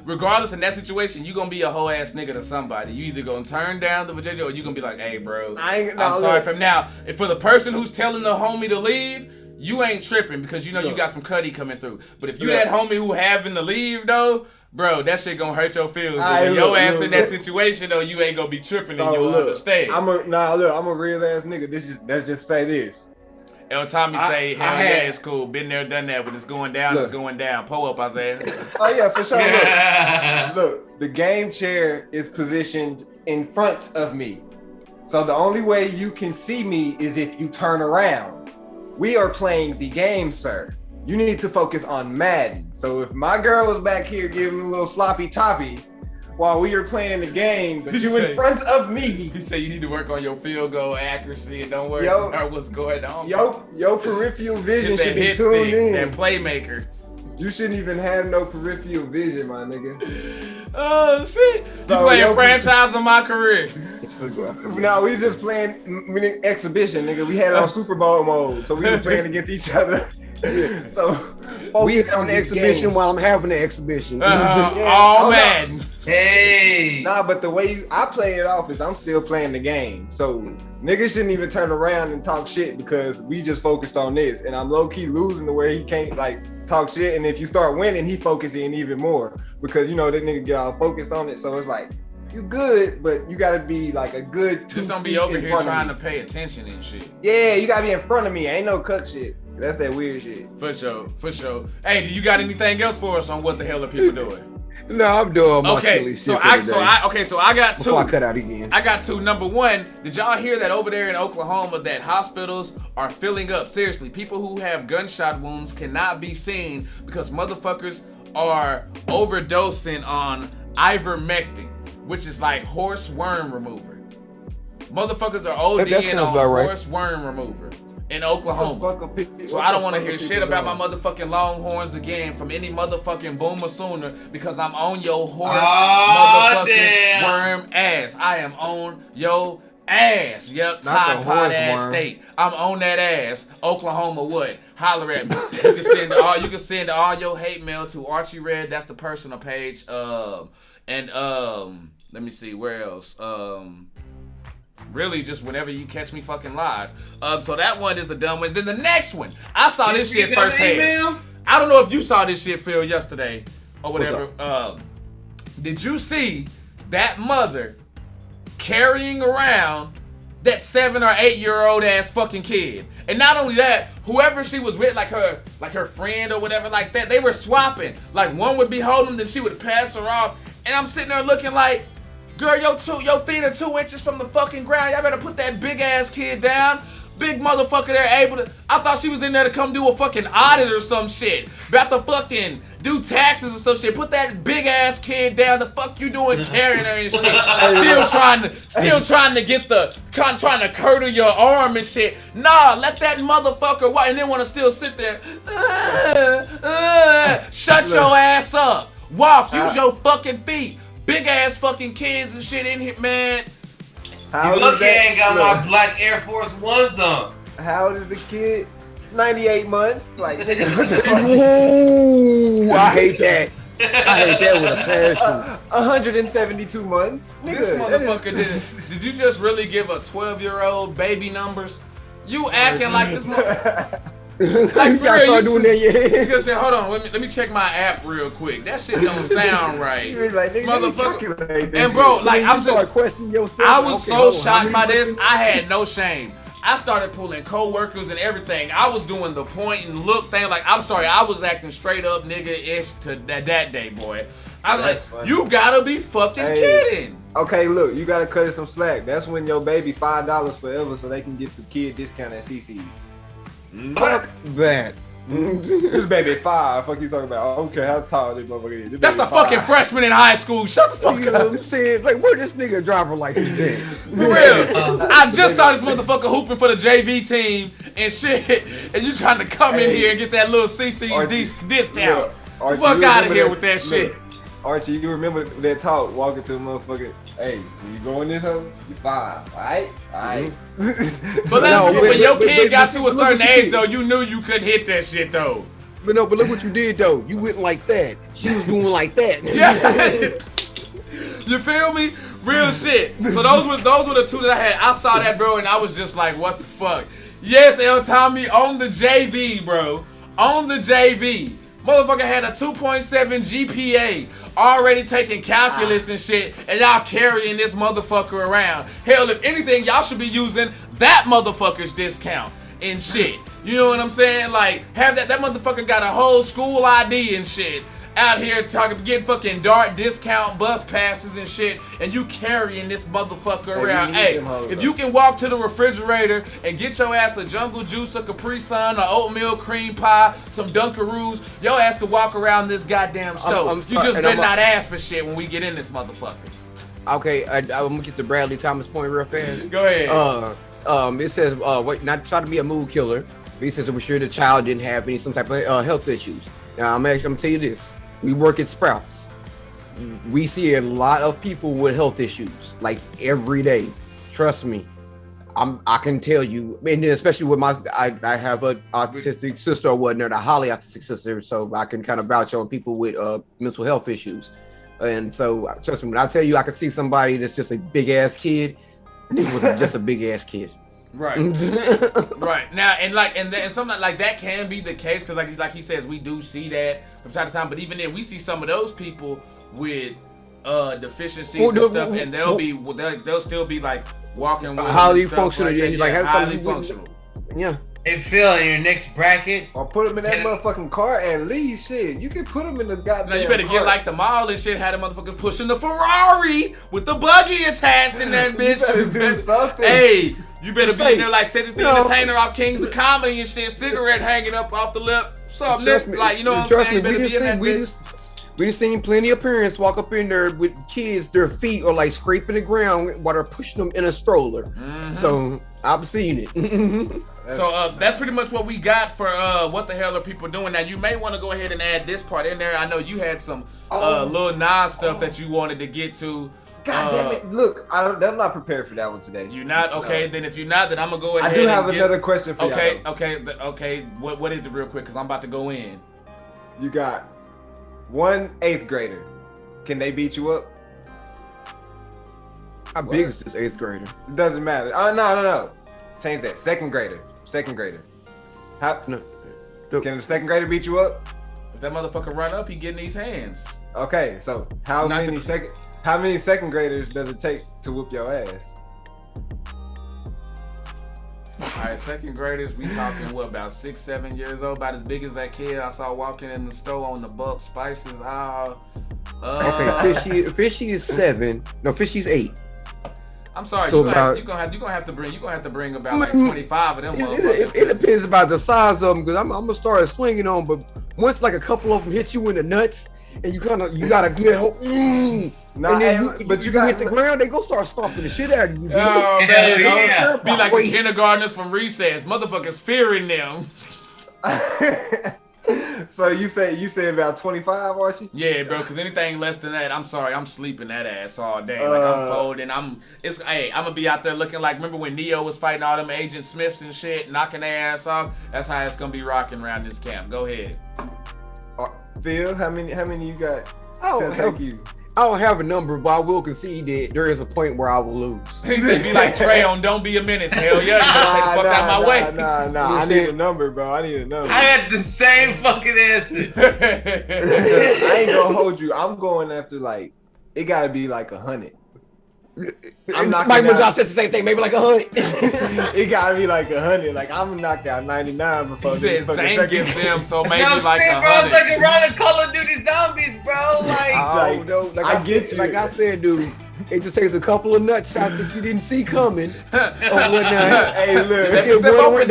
regardless in that situation, you gonna be a whole ass nigga to somebody. You either gonna turn down the vagina or you gonna be like, hey bro, I'm sorry for now. If for the person who's telling the homie to leave, you ain't tripping because you know you got some cutty coming through. But if you that homie who having to leave though, bro, that shit gonna hurt your feelings. But when your ass in that situation though, you ain't gonna be tripping and you'll understand. I'm a real ass nigga. Let's just say this. Every time you say, hell yeah, it's cool. Been there, done that. When it's going down, it's going down. Pull up, Isaiah. Oh, yeah, for sure. Look, the game chair is positioned in front of me. So the only way you can see me is if you turn around. We are playing the game, sir. You need to focus on Madden. So if my girl was back here giving a little sloppy toppy while we are playing the game, but you in front of me. He said you need to work on your field goal accuracy and don't worry about what's going on. Your peripheral vision should be tuned in. That playmaker. You shouldn't even have no peripheral vision, my nigga. Oh shit! You playing franchise in my career. No, we just playing exhibition, nigga. We had it on Super Bowl mode, so we were playing against each other. So we on the exhibition while I'm having the exhibition. Oh man. Hey. Nah, but the way I play it off is I'm still playing the game. So niggas shouldn't even turn around and talk shit because we just focused on this. And I'm low key losing to where he can't like talk shit. And if you start winning, he focusing even more because you know that nigga get all focused on it. So it's like you good, but you gotta be like a good. Just don't be over here trying to pay attention and shit. Yeah, you gotta be in front of me. Ain't no cuck shit. That's that weird shit. For sure, for sure. Hey, do you got anything else for us on what the hell are people doing? No, I'm doing my silly shit. So I got two. Before I cut out again. I got two. Number one, did y'all hear that over there in Oklahoma that hospitals are filling up? Seriously, people who have gunshot wounds cannot be seen because motherfuckers are overdosing on ivermectin, which is like horse worm remover. Motherfuckers are ODing on horse worm remover in Oklahoma. So I don't want to hear shit about my motherfucking Longhorns again from any motherfucking boomer sooner because I'm on your horse motherfucking worm ass. I am on your ass. Yep, Tide Pod ass state. I'm on that ass. Oklahoma what? Holler at me. You can send all your hate mail to Archie Red. That's the personal page. Let me see where else. Really, just whenever you catch me fucking live. So that one is a dumb one. Then the next one, I saw this shit firsthand. I don't know if you saw this shit, Phil, yesterday or whatever. Did you see that mother carrying around that 7 or 8 year old ass fucking kid? And not only that, whoever she was with, like her friend or whatever like that, they were swapping. Like one would be holding them, then she would pass her off. And I'm sitting there looking like, girl, your feet are 2 inches from the fucking ground. Y'all better put that big ass kid down. Big motherfucker there able to. I thought she was in there to come do a fucking audit or some shit. About to fucking do taxes or some shit. Put that big ass kid down. The fuck you doing carrying her and shit? Still trying to get trying to curdle your arm and shit. Nah, let that motherfucker walk and then want to still sit there. Shut your ass up. Walk. Use your fucking feet. Big ass fucking kids and shit in here, man. You lucky I ain't got my black Air Force Ones on. How old is the kid? 98 months. Like, ooh, I hate that. I hate that with a passion. 172 months. This motherfucker did you just really give a 12-year-old baby numbers? You acting like this motherfucker. Like, for real, doing that, yeah. Because hold on, let me check my app real quick. That shit don't sound right, like, motherfucker. And bro, like I was so shocked by this. I had no shame. I started pulling co-workers and everything. I was doing the point and look thing. Like I'm sorry, I was acting straight up nigga-ish to that day, boy. I was like, funny. You gotta be fucking kidding. Okay, look, you gotta cut it some slack. That's when your baby $5 forever, so they can get the kid discount at CC's. Fuck that. This baby 5. Fuck you talking about? I don't care how tall this motherfucker is. That's the fucking freshman in high school. Shut the fuck up. I'm saying, like, where this nigga driver license at? For real. I just saw this motherfucker hooping for the JV team and shit, and you trying to come in here and get that little CC's discount. Archie, fuck out of here with that shit. Archie, you remember that talk walking to the motherfucker, hey, when you go in this hole, you 5, alright? Alright. But when your kid got to a certain age though, you knew you couldn't hit that shit though. But look what you did though. You went like that. She was doing like that. Yeah. You feel me? Real shit. So those were the two that I had. I saw that, bro, and I was just like, what the fuck? Yes, El Tommy on the JV, bro. On the JV. Motherfucker had a 2.7 GPA, already taking calculus and shit, and y'all carrying this motherfucker around. Hell, if anything, y'all should be using that motherfucker's discount and shit. You know what I'm saying? Like, have that motherfucker got a whole school ID and shit. Out here getting fucking DART discount bus passes and shit, and you carrying this motherfucker around. Hey, if you can walk to the refrigerator and get your ass a Jungle Juice, a Capri Sun, a oatmeal cream pie, some Dunkaroos, your ass can walk around this goddamn stove. You just better not ask for shit when we get in this motherfucker. Okay, I'm gonna get to Bradley Thomas' point real fast. Go ahead. It says, wait, not try to be a mood killer. But he says to be sure the child didn't have some type of health issues. Now, I'm gonna tell you this. We work at Sprouts. We see a lot of people with health issues, like every day. Trust me. I can tell you, and then especially with I have an autistic sister or whatnot, a highly autistic sister, so I can kind of vouch on people with mental health issues. And so, trust me, when I tell you, I can see somebody that's just a big ass kid, and it was just a big ass kid. Right. Right. Now, and something like that can be the case because, like he says, we do see that from time to time. But even then, we see some of those people with deficiencies and stuff, and they'll still be like walking with highly functional, highly functional. Yeah. Hey Phil, in your next bracket, or put them in that motherfucking car and leave. Shit, you can put them in the goddamn. Now you better car. get like the mall and shit. Had the motherfuckers pushing the Ferrari with the buggy attached in that bitch. You better do something. Hey, you better be in there like Cedric the Entertainer off Kings of Comedy and shit. Cigarette hanging up off the lip. Something like, you know what I'm saying? You better be in that bitch. We done seen plenty of parents walk up in there with kids, their feet are like scraping the ground while they're pushing them in a stroller. Mm-hmm. So I've seen it. So that's pretty much what we got for what the hell are people doing. Now you may want to go ahead and add this part in there. I know you had some little Nas stuff that you wanted to get to. God damn it! Look, I'm not prepared for that one today. You not okay? Then if you're not, then I'm gonna go ahead. I do have another question for you. Okay. What is it, real quick? Because I'm about to go in. You got 1 8th grader. Can they beat you up? How big is this 8th grader? It doesn't matter. Oh no. Change that. 2nd grader. How? No. Can the 2nd grader beat you up? If that motherfucker run up, he get in these hands. Okay, so how many 2nd graders does it take to whoop your ass? All right, 2nd graders, we talking what, about 6, 7 years old, about as big as that kid I saw walking in the store on the bulk spices aisle. Okay, Fishy is 7. No, Fishy's 8. I'm sorry, so you're gonna have to bring about like 25 of them motherfuckers. It depends about the size of them, because I'm gonna start swinging on, but once like a couple of them hit you in the nuts, and you gotta get and then you hit the ground, they go start stomping the shit out of you. Oh man, be like the kindergartners from recess, motherfuckers fearing them. So you say about 25, Archie? Yeah, bro. Because anything less than that, I'm sorry, I'm sleeping that ass all day. Like I'm folding. I'm gonna be out there looking like. Remember when Neo was fighting all them Agent Smiths and shit, knocking their ass off? That's how it's gonna be rocking around this camp. Go ahead. Phil, how many you got? I don't have a number, but I will concede that there is a point where I will lose. He said, "Be like Trey on Don't Be a Menace." Hell yeah, you better stay the fuck out my way. Nah. I need a number, bro. I had the same fucking answer. I ain't gonna hold you. I'm going after like it gotta be like 100. Mike Mazal said the same thing, maybe like 100. It gotta be like 100. Like I'm gonna knock out 99 before. He said Zane gives them, so maybe no, like 100. Bro, it's like around the Call of Duty Zombies, bro. Like I get you. Like I said, dude, it just takes a couple of nut shots that you didn't see coming. Hey, look, one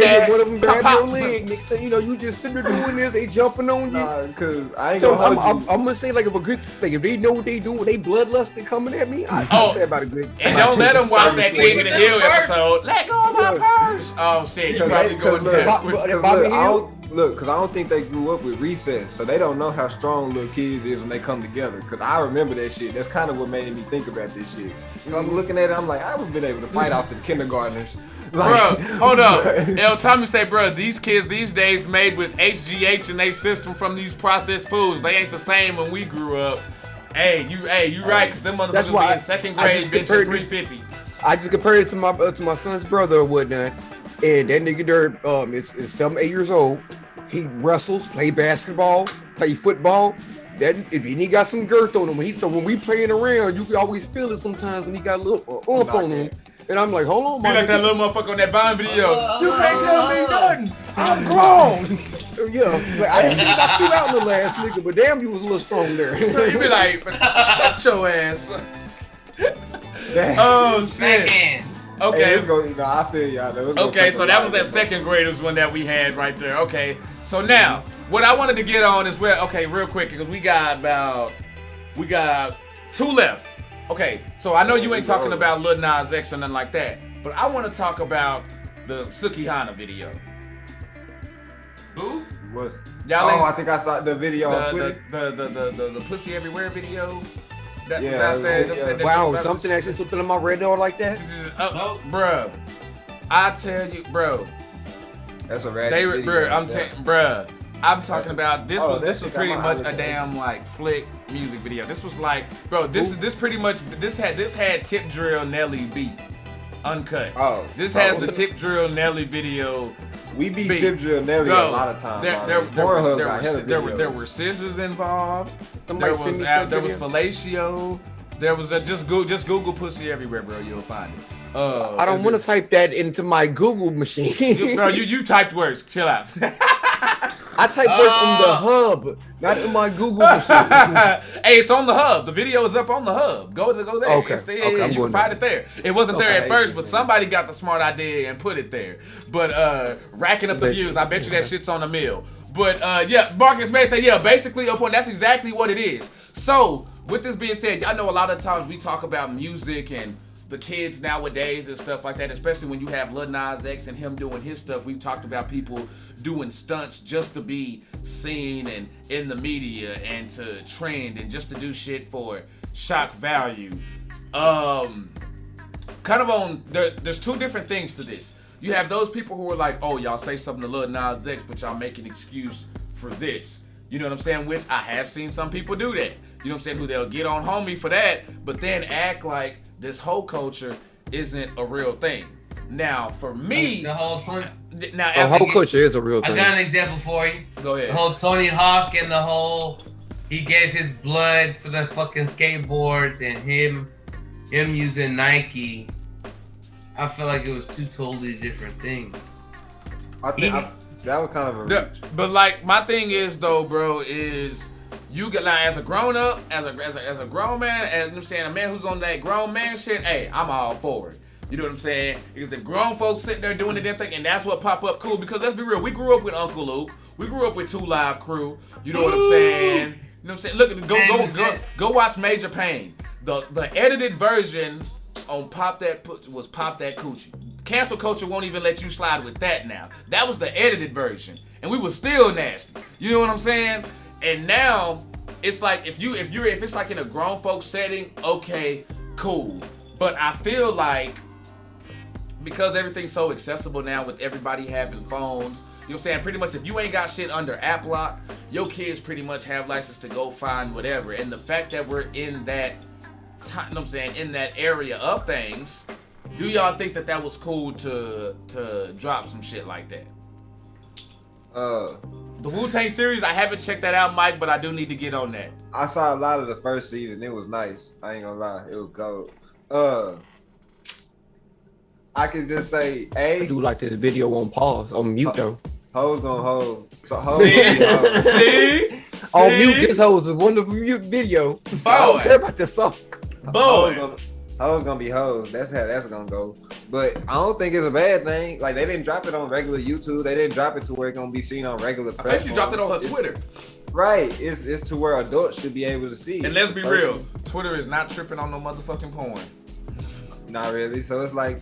of them grab your leg. Next thing you know, you just sitting there doing this, they jumping on you. Cause I ain't I'm gonna say like if they know what they doing, they bloodlusted coming at me. I say about a good. And don't let them watch that King of the Hill episode. Let go of my purse. Oh shit, you probably going there. Look, because I don't think they grew up with recess, so they don't know how strong little kids is when they come together. Because I remember that shit. That's kind of what made me think about this shit. I'm looking at it, I'm like, I would have been able to fight off to the kindergartners. Like, bro, hold up. El Tommy say, bro, these kids these days made with HGH and they system from these processed foods. They ain't the same when we grew up. Hey, you right, because them motherfuckers be in 2nd grade benching 350. I just compared it to my son's brother or whatnot. And that nigga there is 7, 8 years old. He wrestles, play basketball, play football. And he got some girth on him. So when we playing around, you can always feel it sometimes when he got a little ump on him. And I'm like, hold on, man. Be like that little motherfucker on that Vine video. You can't tell me nothing. I'm grown. Yeah, I didn't think I threw out little ass nigga, but damn, you was a little strong there. You be like, shut your ass. Oh shit. Okay. Hey, I feel y'all. Okay, so that was that 2nd graders one that we had right there. Okay, so now what I wanted to get on is real quick, because we got 2 left. Okay, so I know you ain't talking about Lil Nas X or nothing like that, but I want to talk about the Sukihana video. Who? I think I saw the video on Twitter. The Pussy Everywhere video. That was out there. Wow, something actually slipped on my radar like that? Bruh. I tell you, bro. That's a ratchet video. I'm talking about this was pretty much a damn like flick music video. This was like, bro, this had Tip Drill Nelly beat uncut. This has the Tip Drill Nelly video. We beat Tip Drill Nelly a lot of times. There were scissors involved. There was fellatio. There was just Google pussy everywhere, bro. You'll find it. I don't want to type that into my Google machine. Bro, you typed words. Chill out. I typed words on the hub, not in my Google machine. Hey, it's on the hub. The video is up on the hub. Go there. Okay. You can find it there. It wasn't there at first, but somebody got the smart idea and put it there. But racking up the views, I bet you that shit's on the mill. But yeah, Marcus may say, yeah, basically upon that's exactly what it is. So with this being said, y'all know a lot of times we talk about music and the kids nowadays and stuff like that, especially when you have Lil Nas X and him doing his stuff. We've talked about people doing stunts just to be seen and in the media and to trend and just to do shit for shock value. Kind of on, there's two different things to this. You have those people who are like, oh, y'all say something to Lil Nas X, but y'all make an excuse for this. You know what I'm saying? Which I have seen some people do that. You know what I'm saying? Who they'll get on homie for that, but then act like this whole culture isn't a real thing. Now, for me, the whole culture is a real thing. I got an example for you. Go ahead. The whole Tony Hawk and the whole, he gave his blood for the fucking skateboards and him using Nike. I feel like it was two totally different things. I think that was kind of a reach. But like my thing is though, bro, is you get like as a grown up, as a grown man, as I'm saying, a man who's on that grown man shit, hey, I'm all for it. You know what I'm saying? Because the grown folks sitting there doing the damn thing, and that's what pop up cool. Because let's be real, we grew up with Uncle Luke, we grew up with 2 Live Crew. You know what I'm saying? You know what I'm saying? Look, go watch Major Pain. The edited version on Pop That was Pop That Coochie. Cancel culture won't even let you slide with that now. That was the edited version, and we were still nasty. You know what I'm saying? And now it's like if it's like in a grown folks setting, okay, cool. But I feel like because everything's so accessible now with everybody having phones, you know what I'm saying? Pretty much if you ain't got shit under app lock, your kids pretty much have license to go find whatever. And the fact that we're in that time, you know what I'm saying, in that area of things, do y'all think that was cool to drop some shit like that? The Wu-Tang series, I haven't checked that out, Mike, but I do need to get on that. I saw a lot of the first season. It was nice. I ain't gonna lie. It was gold. I can just say, I do like the video on pause, on mute though. Hoes gonna hold. So hoes See? On mute, this hoes is wonderful mute video. Boy. I don't care about the song. Boy. Hoes gonna be hoes. That's how that's gonna go. But I don't think it's a bad thing. Like they didn't drop it on regular YouTube. They didn't drop it to where it's gonna be seen on regular platforms. I think she dropped it on her Twitter. Right. It's to where adults should be able to see. And let's be real, Twitter is not tripping on no motherfucking porn. Not really. So it's like,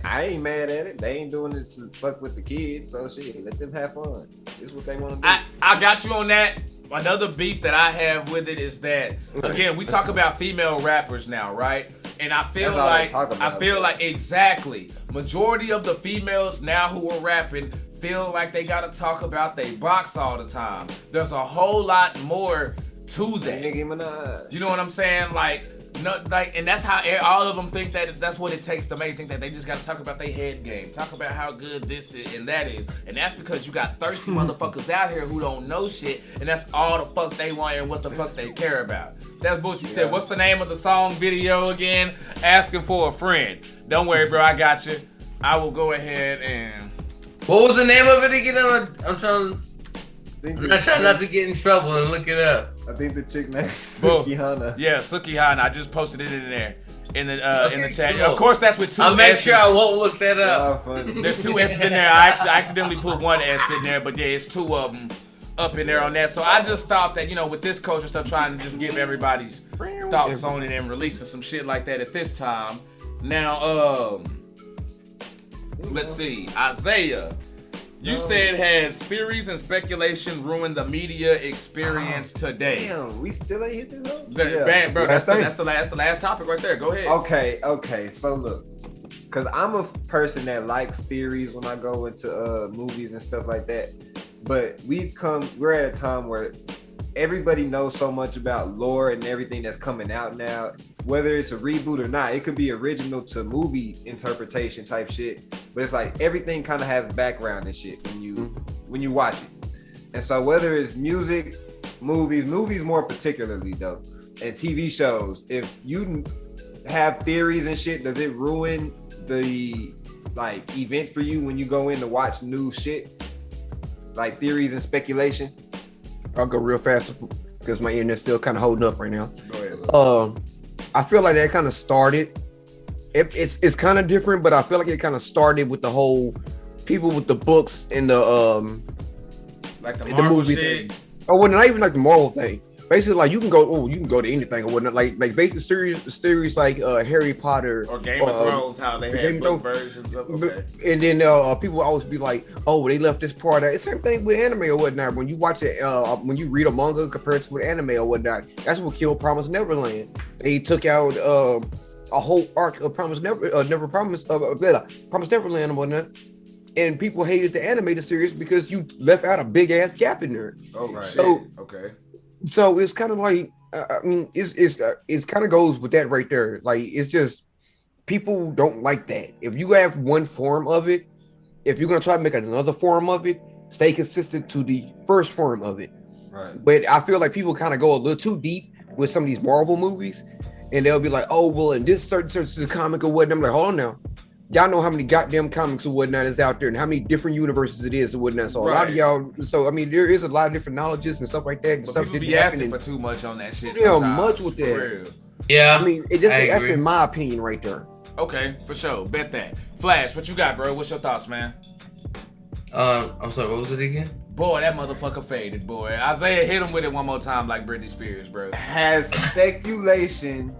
I ain't mad at it. They ain't doing it to fuck with the kids. So shit, let them have fun. It's what they want to do. I got you on that. Another beef that I have with it is that, again, we talk about female rappers now, right? And I feel like exactly. Majority of the females now who are rapping feel like they gotta talk about their box all the time. There's a whole lot more to that. Nicki Minaj. You know what I'm saying? Like, no, like, and that's how all of them think that that's what it takes to make think that they just gotta talk about their head game, talk about how good this is and that is, and that's because you got thirsty motherfuckers out here who don't know shit, and that's all the fuck they want and what the fuck they care about. That's bullshit. Said, what's the name of the song video again? Asking for a friend. Don't worry, bro, I got you. I will go ahead and. What was the name of it again? I'm trying not to get in trouble and look it up. I think the chick named Sukihana. Yeah, Sukihana. I just posted it in there in the chat. Cool. Of course, that's with 2 I'll make S's. Sure I won't look that up. There's 2 S's in there. I accidentally put 1 S in there, but yeah, it's 2 of them up in there on that. So I just thought that, you know, with this culture stuff, trying to just give everybody's thoughts on it and releasing some shit like that at this time. Now, let's see, Isaiah. You said has theories and speculation ruined the media experience today. Damn, we still ain't hit this up? Bro, that's the last topic right there. Go ahead. Okay. So look, because I'm a person that likes theories when I go into movies and stuff like that. But we're at a time where everybody knows so much about lore and everything that's coming out now, whether it's a reboot or not. It could be original to movie interpretation type shit, but it's like everything kind of has background and shit when you watch it. And so whether it's music, movies more particularly though, and TV shows, if you have theories and shit, does it ruin the like event for you when you go in to watch new shit, like theories and speculation? I'll go real fast because my internet's still kind of holding up right now. Go ahead. I feel like that kind of started. It's kind of different, but I feel like it kind of started with the whole people with the books and the like the Marvel movie shit. thing. Oh, well, not even like the Marvel thing. Basically, like you can go to anything or whatnot. Like basic series like Harry Potter or Game of Thrones, how they had book versions of. Okay. And then people always be like, "Oh, they left this part out." It's the same thing with anime or whatnot. When you watch it, when you read a manga compared to an anime or whatnot, that's what killed Promised Neverland. They took out a whole arc of Promised Neverland and whatnot. And people hated the animated series because you left out a big ass gap in there. Oh, right. So, okay. So it's kind of like, I mean, it's kind of goes with that right there. Like, it's just people don't like that. If you have one form of it, if you're gonna try to make another form of it, stay consistent to the first form of it. Right. But I feel like people kind of go a little too deep with some of these Marvel movies, and they'll be like, "Oh, well, in this certain comic or whatnot." I'm like, hold on now. Y'all know how many goddamn comics or whatnot is out there and how many different universes it is and whatnot. So a lot of y'all, so I mean, there is a lot of different knowledges and stuff like that. But stuff people be asking for too much on that shit. Yeah, much with that. Real. Yeah. I mean, that's in my opinion right there. Okay, for sure. Bet that. Flash, what you got, bro? What's your thoughts, man? I'm sorry, what was it again? Boy, that motherfucker faded, boy. Isaiah hit him with it one more time like Britney Spears, bro. Has speculation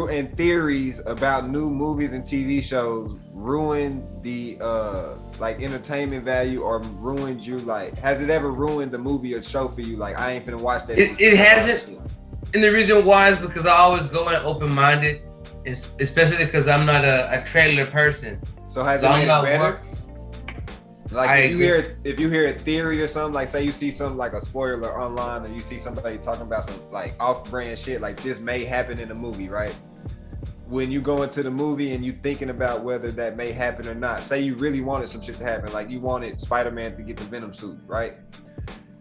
and theories about new movies and TV shows ruined the like entertainment value, or ruined you? Like, has it ever ruined the movie or show for you? Like, I ain't finna watch that. It hasn't, and the reason why is because I always go in open-minded, especially because I'm not a trailer person. So has it made it better? Like, if you hear a theory or something, like say you see something like a spoiler online, or you see somebody talking about some like off-brand shit, like this may happen in the movie, right? When you go into the movie and you thinking about whether that may happen or not, say you really wanted some shit to happen, like you wanted Spider-Man to get the Venom suit, right?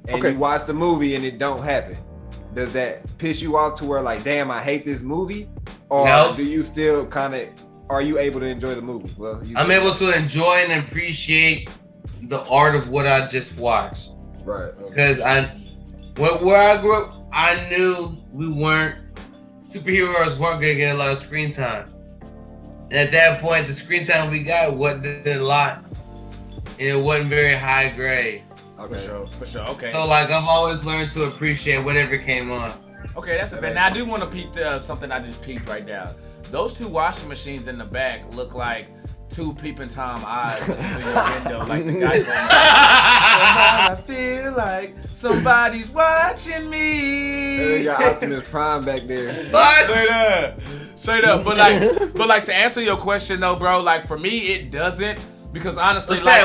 And you watch the movie and it don't happen. Does that piss you off to where like, damn, I hate this movie? Or do you still kind of, are you able to enjoy the movie? Well, I'm able to enjoy and appreciate the art of what I just watched. Right. Because where I grew up, I knew superheroes weren't gonna get a lot of screen time. And at that point, the screen time we got wasn't a lot, and it wasn't very high grade. Okay. For sure. Okay. So like, I've always learned to appreciate whatever came on. Okay, that's a bit. Now I do want to peep something I just peeped right now. Those two washing machines in the back look like two peeping Tom eyes through your window, like the guy going, I feel like somebody's watching me. They got Optimus Prime back there. Straight up. But like to answer your question though, bro, like for me it doesn't, because honestly, like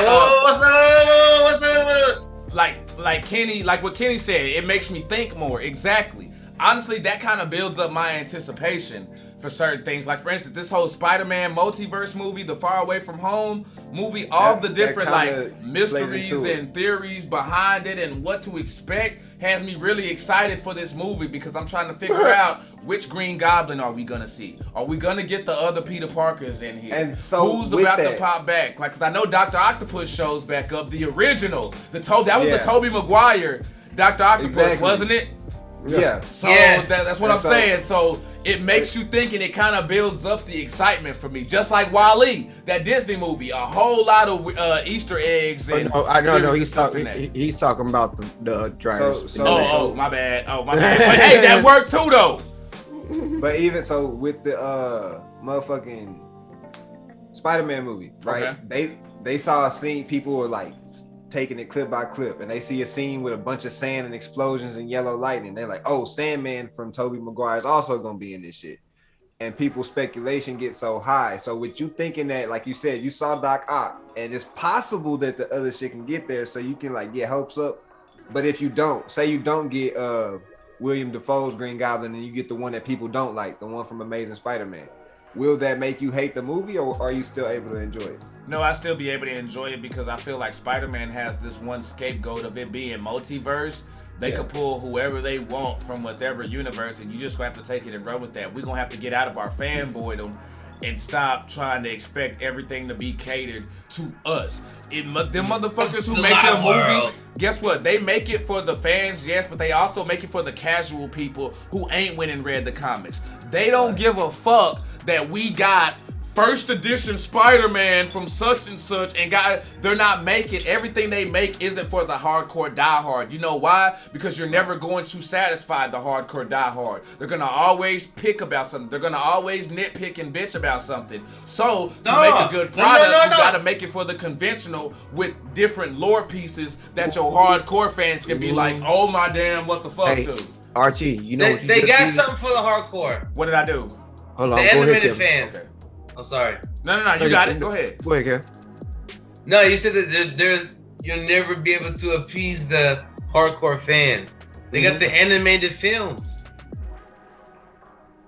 Kenny, like what Kenny said, it makes me think more. Exactly. Honestly, that kind of builds up my anticipation for certain things. Like, for instance, this whole Spider-Man multiverse movie, the Far Away From Home movie, all the different like mysteries and theories behind it and what to expect has me really excited for this movie, because I'm trying to figure out which Green Goblin are we gonna see? Are we gonna get the other Peter Parkers in here? And so who's about to pop back? Like, cause I know Dr. Octopus shows back up, the original. The Tobey Maguire Dr. Octopus, wasn't it? Yeah. So that's what I'm saying. So it makes you think, and it kind of builds up the excitement for me. Just like WALL-E, that Disney movie, a whole lot of Easter eggs and he's talking about the drivers. My bad. But hey, that worked too though. But even so, with the motherfucking Spider-Man movie, right? Okay. They saw a scene, people were like taking it clip by clip, and they see a scene with a bunch of sand and explosions and yellow lightning. They're like, oh, Sandman from Tobey Maguire is also gonna be in this shit. and people's speculation gets so high. So with you thinking that, like you said, you saw Doc Ock, and it's possible that the other shit can get there, so you can like get hopes up. But if you don't, say you don't get William Dafoe's Green Goblin, and you get the one that people don't like, the one from Amazing Spider-Man, will that make you hate the movie, or are you still able to enjoy it? No, I still be able to enjoy it because I feel like Spider-Man has this one scapegoat of it being multiverse. They could pull whoever they want from whatever universe, and you just gonna have to take it and run with that. We're gonna have to get out of our fanboydom and stop trying to expect everything to be catered to us. Them motherfuckers who make their movies, guess what? They make it for the fans, yes, but they also make it for the casual people who ain't went and read the comics. They don't give a fuck that we got first edition Spider-Man from such and such, and they're not making, everything they make isn't for the hardcore diehard. You know why? Because you're never going to satisfy the hardcore diehard. They're gonna always pick about something. They're gonna always nitpick and bitch about something. So to make a good product, you gotta make it for the conventional with different lore pieces that your hardcore fans can be like, oh my damn, what the fuck, too. Archie, you know what they got something for the hardcore. What did I do? Hold on, the animated fans. Okay. I'm sorry. No, you got it. Go ahead. Go ahead, Kev. No, you said that you'll never be able to appease the hardcore fan. They got the animated films.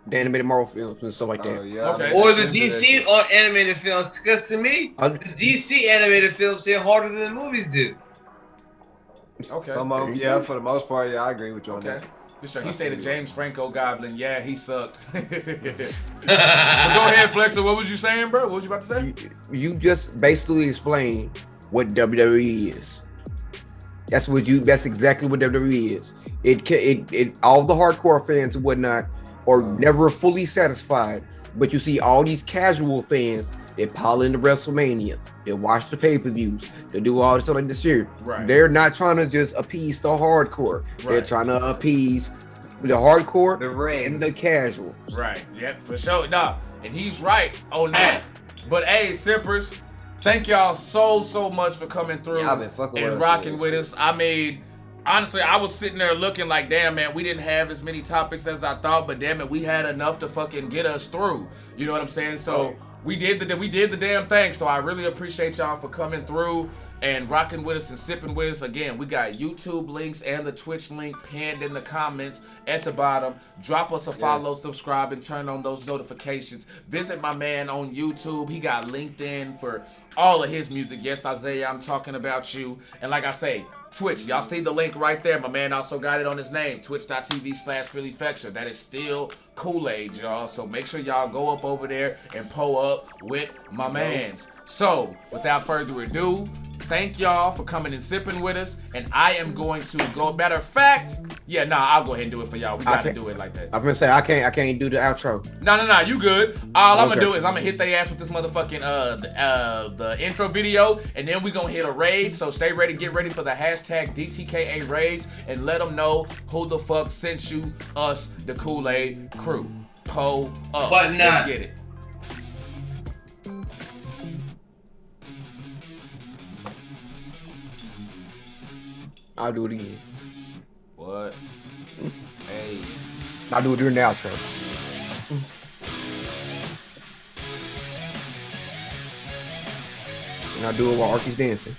The animated Marvel films and stuff like that. Okay. Or the DC or animated films. Because to me, the DC animated films hit harder than the movies do. Okay. For the most part, I agree with you on that. For sure. He said the James Franco Goblin. Yeah, he sucked. But go ahead, Flexer. What was you saying, bro? What was you about to say? You just basically explained what WWE is. That's exactly what WWE is. It all the hardcore fans and whatnot are never fully satisfied, but you see all these casual fans that pile into WrestleMania, they watch the pay-per-views, they do all this like this year. Right. They're not trying to just appease the hardcore. Right. They're trying to appease the hardcore, the Reds, and the casual. Right. Yep, for sure. Nah, and he's right on that. But hey, Sippers, thank y'all so much for coming through and rocking with us. I mean, honestly, I was sitting there looking like, damn, man, we didn't have as many topics as I thought, but damn it, we had enough to fucking get us through. You know what I'm saying? So we did the damn thing. So I really appreciate y'all for coming through and rocking with us and sipping with us. Again, we got YouTube links and the Twitch link pinned in the comments at the bottom. Drop us a follow, subscribe, and turn on those notifications. Visit my man on YouTube. He got LinkedIn for all of his music. Yes, Isaiah, I'm talking about you. And like I say, Twitch, y'all see the link right there. My man also got it on his name, twitch.tv/PhillyFexer. That is still Kool-Aid, y'all. So make sure y'all go up over there and pull up with my mans. So without further ado, thank y'all for coming and sipping with us. And I am going to go. Matter of fact, I'll go ahead and do it for y'all. We gotta do it like that. I'm gonna say I can't do the outro. No, you good. All I'm gonna do is I'm gonna hit their ass with this motherfucking the intro video, and then we gonna hit a raid. So stay ready, get ready for the hashtag DTKA raids, and let them know who the fuck sent you us the Kool-Aid crew. Pull up. But let's get it. I'll do it again. What? Hey. I'll do it during the outro. And I'll do it while Archie's dancing.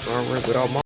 All right, with all my